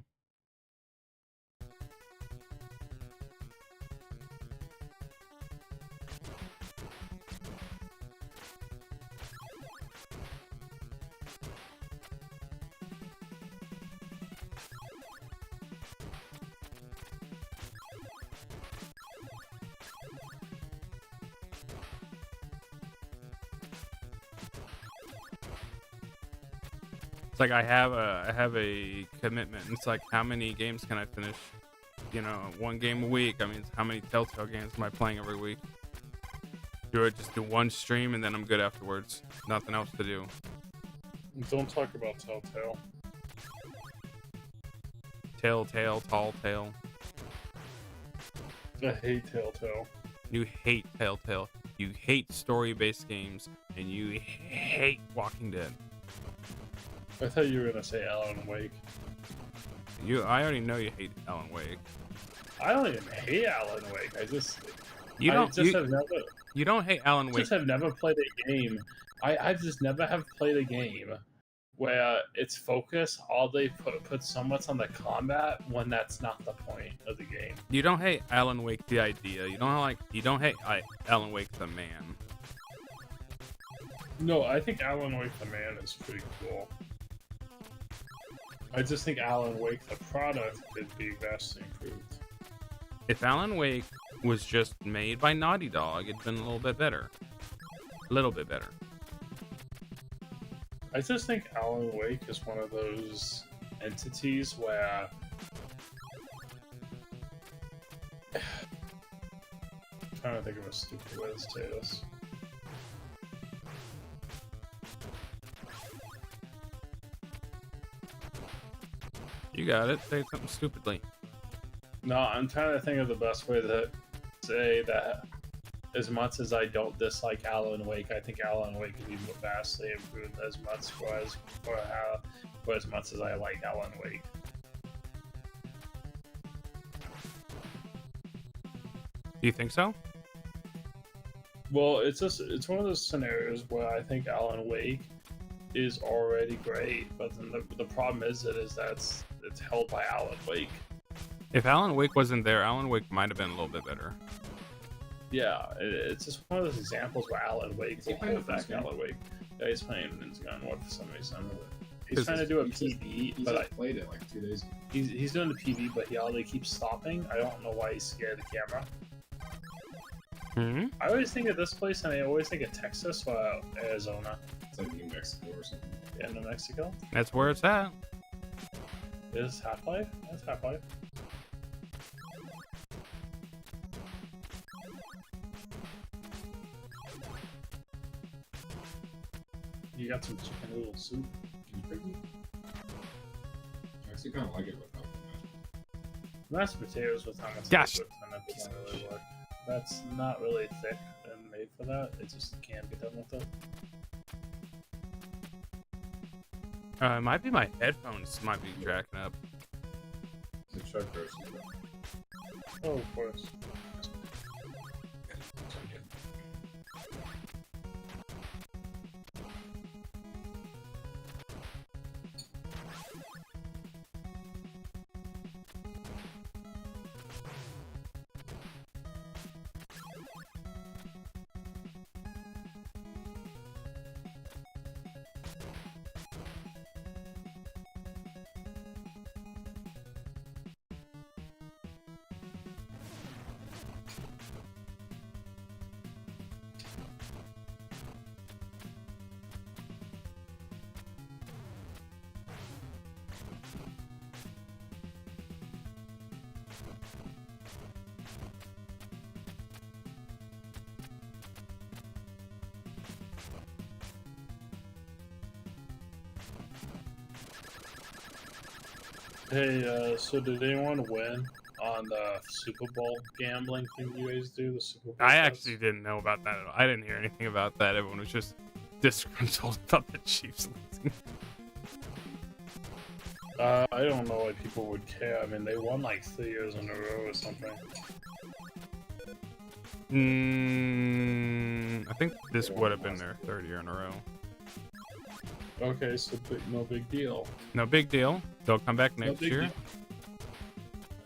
It's like I have a commitment. It's like, how many games can I finish? You know, one game a week. I mean, how many Telltale games am I playing every week? Do I just do one stream and then I'm good afterwards? Nothing else to do. Don't talk about Telltale. Telltale, tall tale. I hate Telltale. You hate Telltale. You hate story-based games, and you hate Walking Dead. I thought you were gonna say Alan Wake. I already know you hate Alan Wake. I don't even hate Alan Wake. You don't hate Alan Wake. Just have never played a game. I just never have played a game where its focus all they put so much on the combat when that's not the point of the game. You don't hate Alan Wake the idea. You don't hate Alan Wake the man. No, I think Alan Wake the man is pretty cool. I just think Alan Wake the product could be vastly improved. If Alan Wake was just made by Naughty Dog, it'd been a little bit better. A little bit better. I just think Alan Wake is one of those entities where I'm trying to think of a stupid way to say this. You got it. Say something stupidly. No, I'm trying to think of the best way to say that. As much as I don't dislike Alan Wake, I think Alan Wake could be vastly improved as much for as much as I like Alan Wake. Do you think so? Well, it's one of those scenarios where I think Alan Wake is already great, but then the problem is that it's held by Alan Wake. If Alan Wake wasn't there, Alan Wake might have been a little bit better. Yeah, it's just one of those examples where Alan Wake will hold back Alan Wake. Yeah, he's playing Ninja Gaiden for some reason. He's trying to do a PV, but I played it like 2 days ago. He's doing the PV, but he already keeps stopping. I don't know why he's scared of the camera. Hmm? I always think of this place, and I always think of Texas or Arizona. It's like New Mexico or something. Yeah, New Mexico. That's where it's at. Is Half-Life? That's Half-Life. You got some chicken noodle soup. Can you pick me? I actually kind of like it without the Mashed potatoes with hummus. Gosh. With hummus doesn't really work. That's not really thick and made for that. It just can't be done with it. It might be my headphones might be jacking up. mashed. It's sharp roast. Oh, of course. Hey, so did anyone win on the Super Bowl gambling thing you guys do? The Super Bowl I bets? actually didn't know about that at all. I didn't hear anything about that. Everyone was just disgruntled about the Chiefs losing. I don't know why people would care. I mean, they won like 3 years in a row or something. I think this would have been their third year in a row. Okay, so no big deal. No big deal. They'll come back No next big year. deal.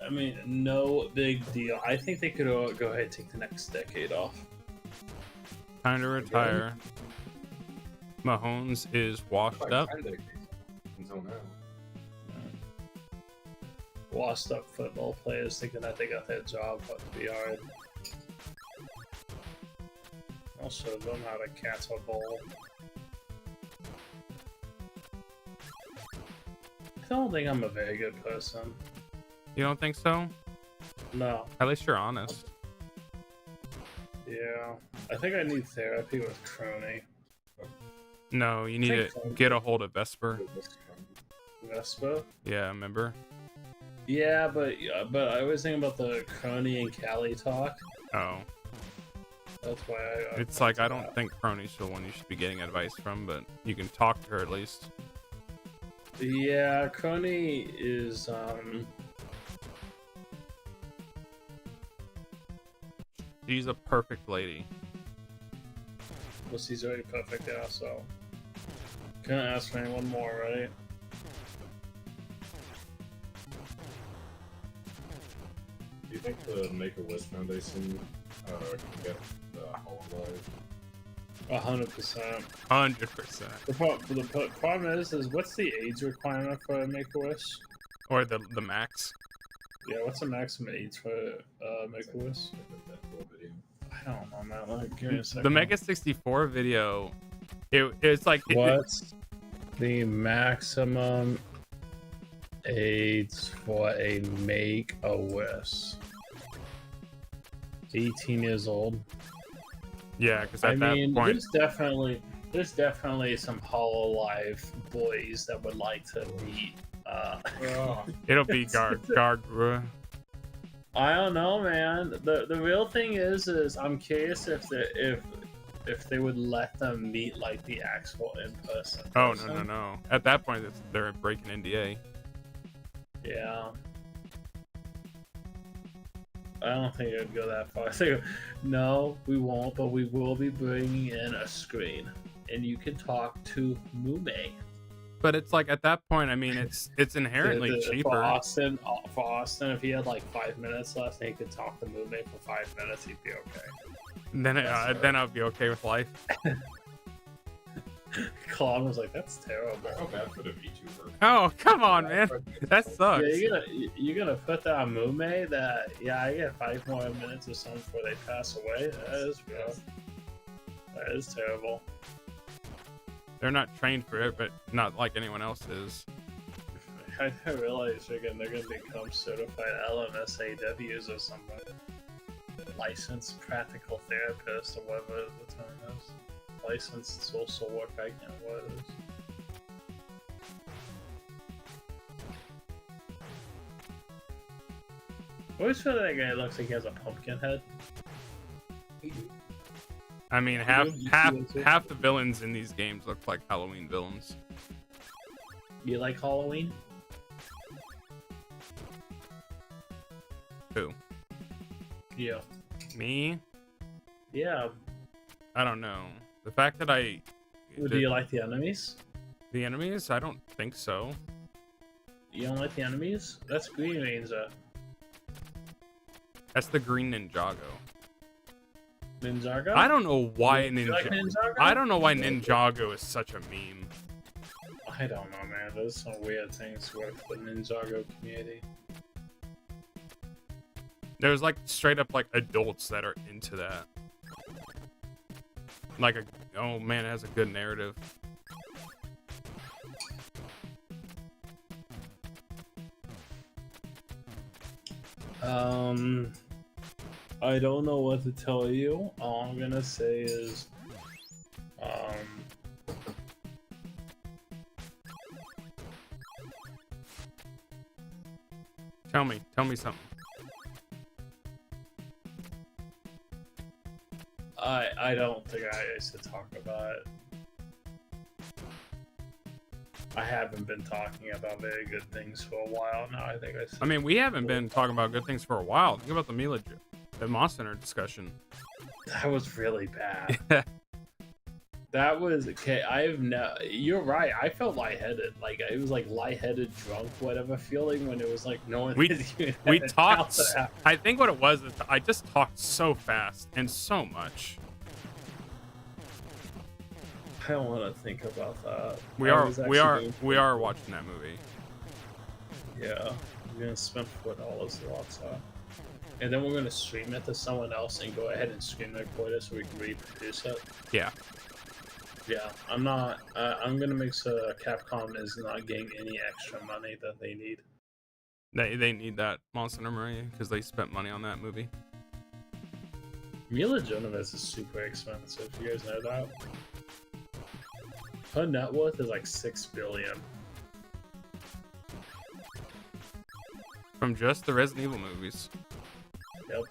I mean, no big deal. I think they could go ahead and take the next decade off. Time to retire. Mahomes is washed Like up. 10 decades until now. Washed up football players thinking that they got their job, but to be hard. I'll show them how to catch a ball. I don't think I'm a very good person. You don't think so? No. At least you're honest. Yeah. I think I need therapy with Crony. No, you need think to so. get a hold of Vesper. Vespa? Yeah, remember? Yeah, but I was thinking about the Crony and Callie talk. Oh. That's why I It's like, I don't think Crony's the one you should be getting advice from, but you can talk to her at least. Yeah, Crony is She's a perfect lady. well, she's already perfect, yeah, so couldn't ask for anyone more, right? Do you think the Make-A-Wish Foundation can get the Hololive? 100%. 100%. The problem is what's the age requirement for Make-A-Wish? Or the max. Yeah, what's the maximum age for Make-A-Wish? That little video. I don't know, man. Like, give me a second. The Mega 64 video, it's like... What's the maximum age for a Make-A-Wish? 18 years old. Yeah, because I at mean, that point... there's definitely some Hololive boys that would like to meet. Oh, It'll be Gargura. I don't know, man. The real thing is I'm curious if they would let them meet like the actual in person. Oh, no. At that point, they're breaking NDA. Yeah. I don't think it would go that far. I think, no, we won't, but we will be bringing in a screen, and you can talk to Mume. But it's like, at that point, I mean, it's inherently cheaper. For Austin, if he had like 5 minutes left and he could talk to Mume for 5 minutes, he'd be okay. Then I'll be okay with life. Claude was like, "That's terrible." I felt bad for the VTuber. Oh, come on, man. That sucks. Yeah, you're gonna put that on Mume that I get 5 more minutes or something before they pass away. That is rough. That is terrible. They're not trained for it, but not like anyone else is. I didn't realize they're gonna become certified LMSAWs or something. Licensed practical therapist or whatever the term is. Licensed social work, I can't know what it is. I always feel that guy looks like he has a pumpkin head. I mean, half the villains in these games look like Halloween villains. You like Halloween? Who? Yeah. Me? Yeah. I don't know. The fact that Do you like the enemies? the enemies? I don't think so. You don't like the enemies? That's Green Ninja. That's the green Ninjago. Ninjago? I don't know why You like Ninjago? I don't know why Ninjago is such a meme. I don't know, man. There's some weird things with the Ninjago community. There's like straight up like adults that are into that. Like oh man, it has a good narrative. I don't know what to tell you. All I'm gonna say is, Tell me something. I don't think I should talk about it. I haven't been talking about very good things for a while now. I think I mean, we haven't been talking about good things for a while. Think about the Monster Hunter discussion. That was really bad. That was okay. You're right. I felt lightheaded. Like it was like lightheaded, drunk, whatever feeling when it was like no one. We talked. I think what it was is I just talked so fast and so much. I don't want to think about that. We are watching that movie. Yeah, we're gonna spend $4 to watch that, and then we're gonna stream it to someone else and go ahead and screen record it so we can reproduce it. Yeah. Yeah, I'm not. I'm gonna make sure Capcom is not getting any extra money that they need. They need that Monster Hunter money because they spent money on that movie. Mila Jovovich is super expensive. You guys know that? Her net worth is like $6 billion. From just the Resident Evil movies. Yep.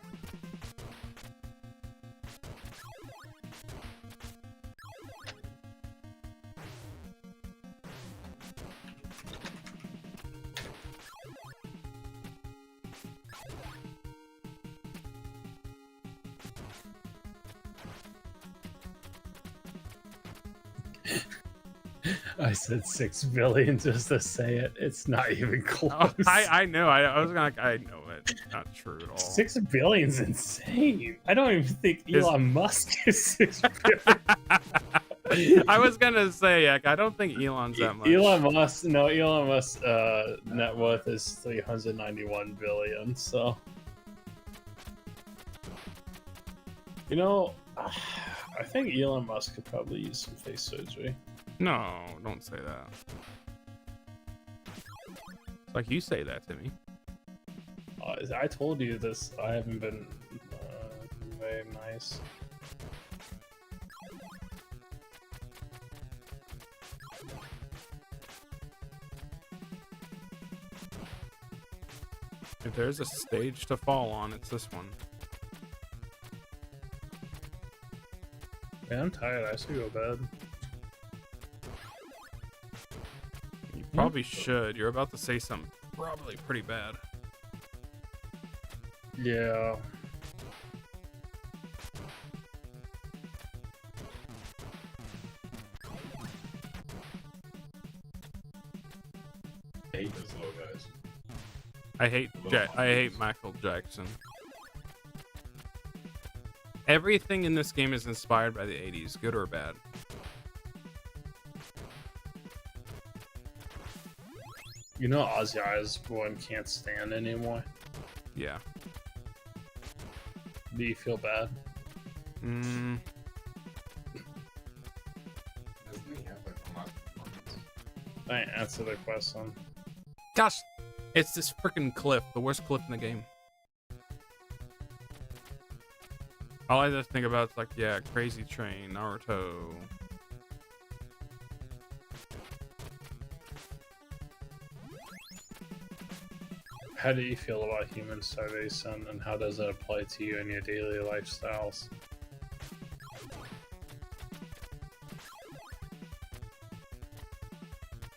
I said 6 billion just to say it. It's not even close. Oh, I know. I was gonna. I know it. Not true at all. 6 billion's insane. I don't even think Elon Musk is 6 billion. I was gonna say, I don't think Elon's that much. Elon Musk net worth is 391 billion. So, you know, I think Elon Musk could probably use some face surgery. No, don't say that. It's like you say that to me. I told you this. I haven't been very nice. If there's a stage to fall on, it's this one. Man, I'm tired. I should go to bed. You probably should. You're about to say something probably pretty bad. Yeah. I hate this low, guys. I hate Michael Jackson. Everything in this game is inspired by the 80s, good or bad. You know Ozzy Osbourne can't stand anymore. Yeah. Do you feel bad? Doesn't he have like a lot of performance? I answer the question. Gosh, it's this freaking cliff, the worst cliff in the game. All I just think about is like, yeah, Crazy Train, Naruto. How do you feel about human starvation, and how does it apply to you in your daily lifestyles?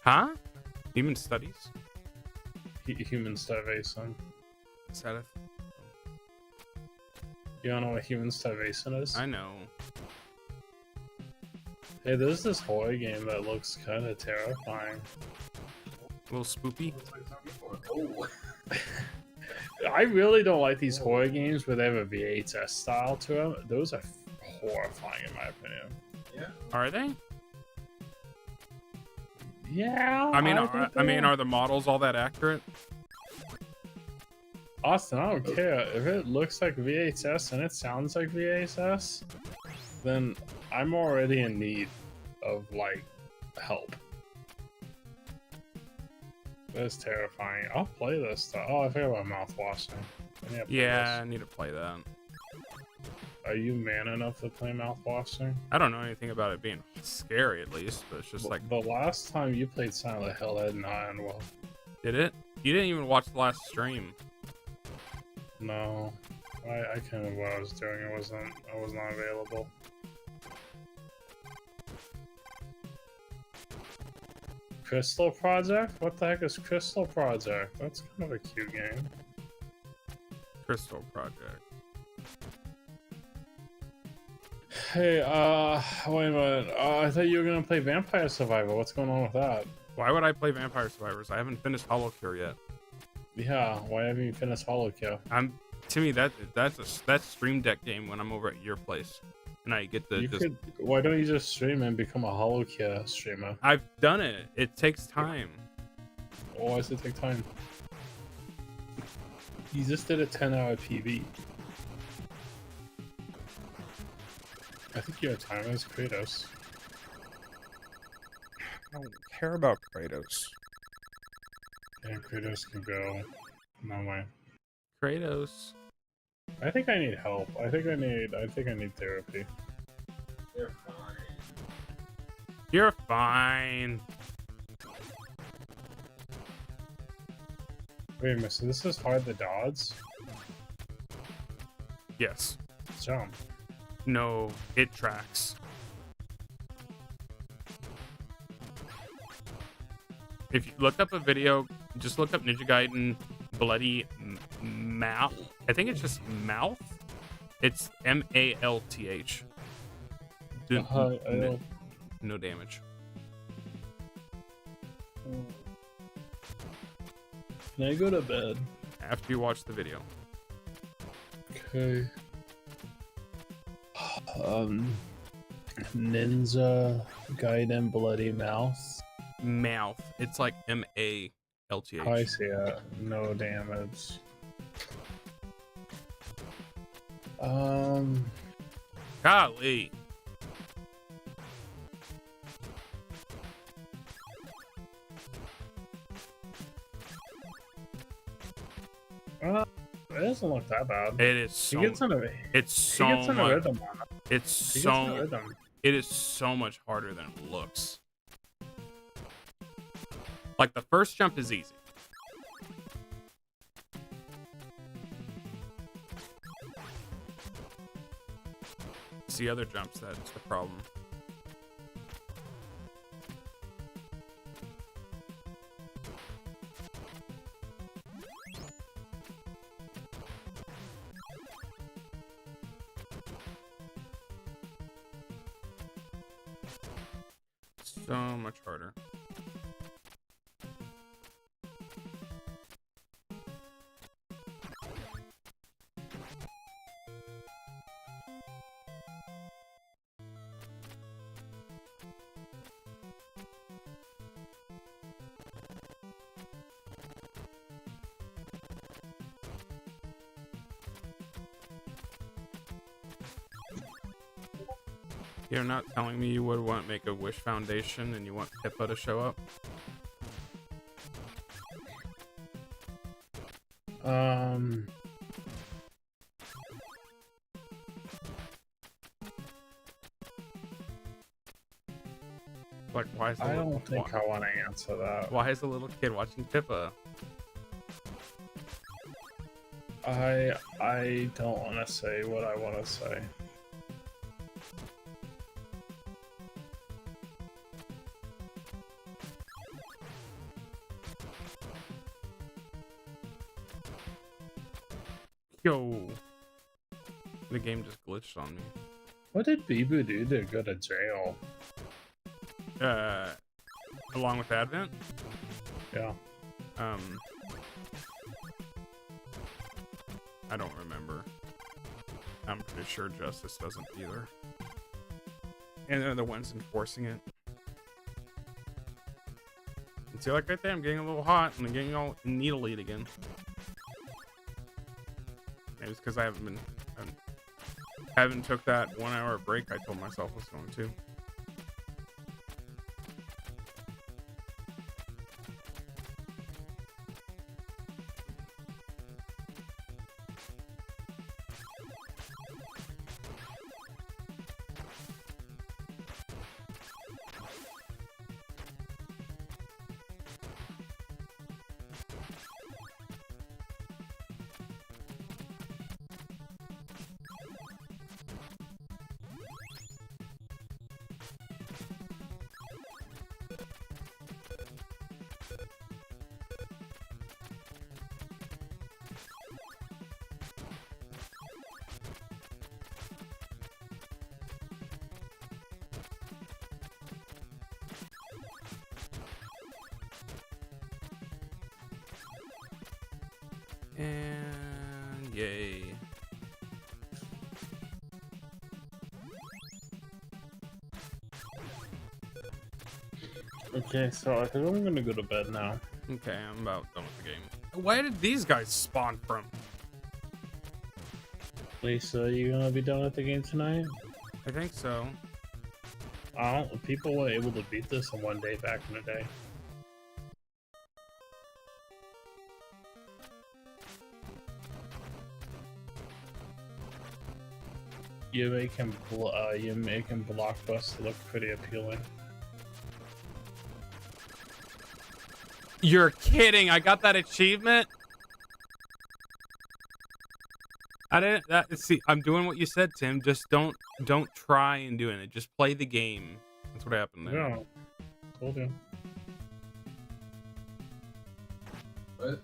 Huh? Human studies? Human starvation. Is that a... You don't know what human starvation is? I know. Hey, there's this horror game that looks kind of terrifying. A little spoopy. Oh, I really don't like these horror games where they have a VHS style to them. Those are horrifying in my opinion. yeah. Are they? Yeah. I mean, think are the models all that accurate? Austin, I don't care. If it looks like VHS and it sounds like VHS, then I'm already in need of, like, help. That's terrifying. I'll play this stuff. Oh, I forgot about mouthwashing. Yeah, I need to play that. Are you man enough to play mouthwashing? I don't know anything about it being scary, at least, but it's just like, The last time you played Silent Hill, that did not end well. did it? You didn't even watch the last stream. No. I can't remember what I was doing. I was not available. Crystal Project? What the heck is Crystal Project? That's kind of a cute game. Crystal Project. Hey, wait a minute. I thought you were gonna play Vampire Survivor. What's going on with that? Why would I play Vampire Survivors? I haven't finished Hollow Cure yet. Yeah, why haven't you finished Hollow Kill? To me, that's Stream Deck game when I'm over at your place, and I get to Why don't you just stream and become a Hollow Kill streamer? I've done it. It takes time. Why does it take time? You just did a 10-hour PB. I think you have time as Kratos. I don't care about Kratos. Yeah, Kratos can go. No way. Kratos. I think I need help. I think I need therapy. They're fine. You're fine. Wait a minute, so this is hard to dodge? Yes. Jump. No, it tracks. If you look up a video, just look up Ninja Gaiden bloody mouth. I think it's just mouth. It's M-A-L-T-H. No damage. Can I go to bed? After you watch the video. Okay. Ninja Gaiden Bloody Mouth. Mouth. It's like M-A-L-T-H. I see it. No damage. Golly. It doesn't look that bad. It is so. He gets in a, It's he so gets in a much. rhythm on it. It's He gets in a so. rhythm. It is so much harder than it looks. Like the first jump is easy. It's the other jumps that's the problem. So much harder. You're not telling me you would want to make a Wish Foundation and you want Pippa to show up? Like, why is the I little, don't think I want to answer that. why is a little kid watching Pippa? I don't want to say what I want to say. Yo, the game just glitched on me. What did Bibu do to go to jail? Along with Advent, Yeah. I don't remember. I'm pretty sure Justice doesn't either. And they're the ones enforcing it. And see, like right there, I'm getting a little hot and I'm getting all needle-eat again. Maybe it's because I haven't took that 1 hour break I told myself I was going to. And yay. Okay, so I think I'm gonna go to bed now. Okay, I'm about done with the game. Where did these guys spawn from? Lisa, you gonna be done with the game tonight? I think so. People were able to beat this in 1 day back in the day. You're making Blockbuster look pretty appealing. You're kidding! I got that achievement. I didn't. See, I'm doing what you said, Tim. Just don't try and do it. Just play the game. That's what happened there. Yeah, told you. What?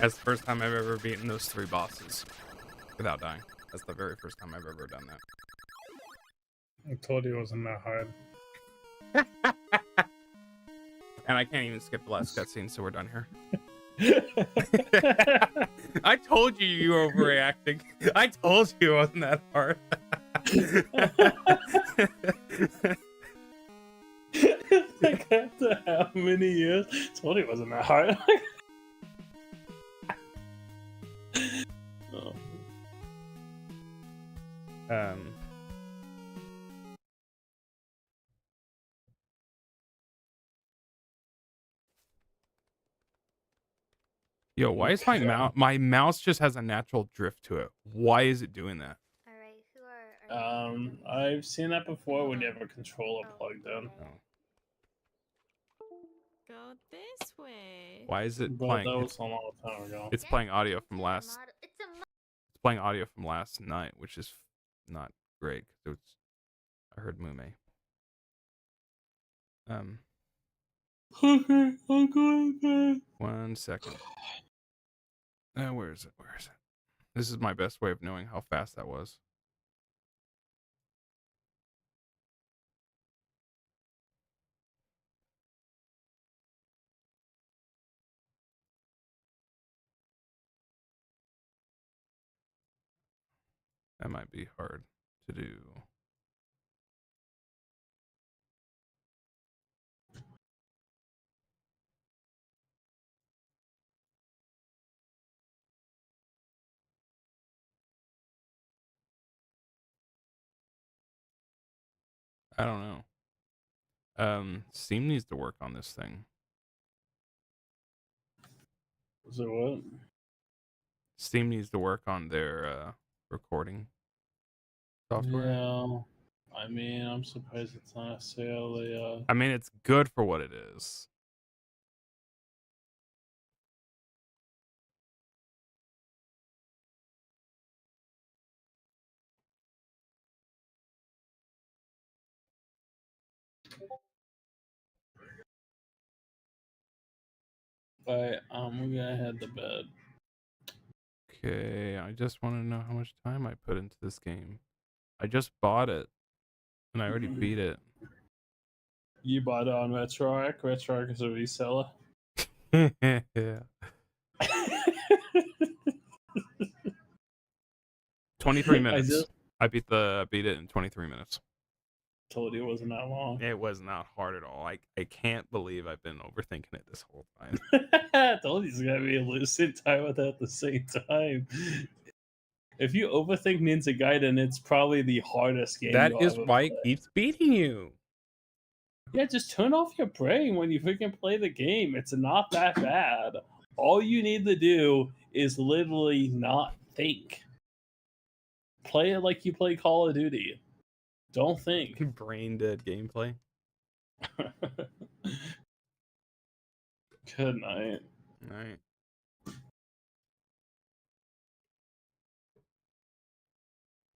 That's the first time I've ever beaten those 3 bosses without dying. That's the very first time I've ever done that. I told you it wasn't that hard. And I can't even skip the last cutscene, so we're done here. I told you you were overreacting. I told you it wasn't that hard. Like after how many years? Told you it wasn't that hard. Oh. Yo, why is my mouse just has a natural drift to it? Why is it doing that? All right, who are you? I've seen that before when you have a controller plugged in. Oh. Go this way. Why is it But playing? that was a long time ago. It's playing audio from last. It's a It's playing audio from last night, which is not great because I heard Mume. Okay, okay. 1 second. Where is it? Where is it? This is my best way of knowing how fast that was. That might be hard to do. I don't know. Steam needs to work on this thing. So what? Steam needs to work on their recording software. Yeah. I mean, I'm surprised it's not necessarily I mean, it's good for what it is. but I'm gonna head to bed. Okay, I just want to know how much time I put into this game. I just bought it, and I already beat it. You bought it on RetroArch. RetroArch is a reseller. Yeah. 23 minutes. I beat it in 23 minutes. Told you it wasn't that long. It was not hard at all. I can't believe I've been overthinking it this whole time. I told you it's gonna be a lucid time with it at the same time. If you overthink Ninja Gaiden, it's probably the hardest game. That you'll is ever why it play. keeps beating you. Yeah, just turn off your brain when you freaking play the game. It's not that bad. All you need to do is literally not think. Play it like you play Call of Duty. Don't think. Brain dead gameplay. Good night. All right.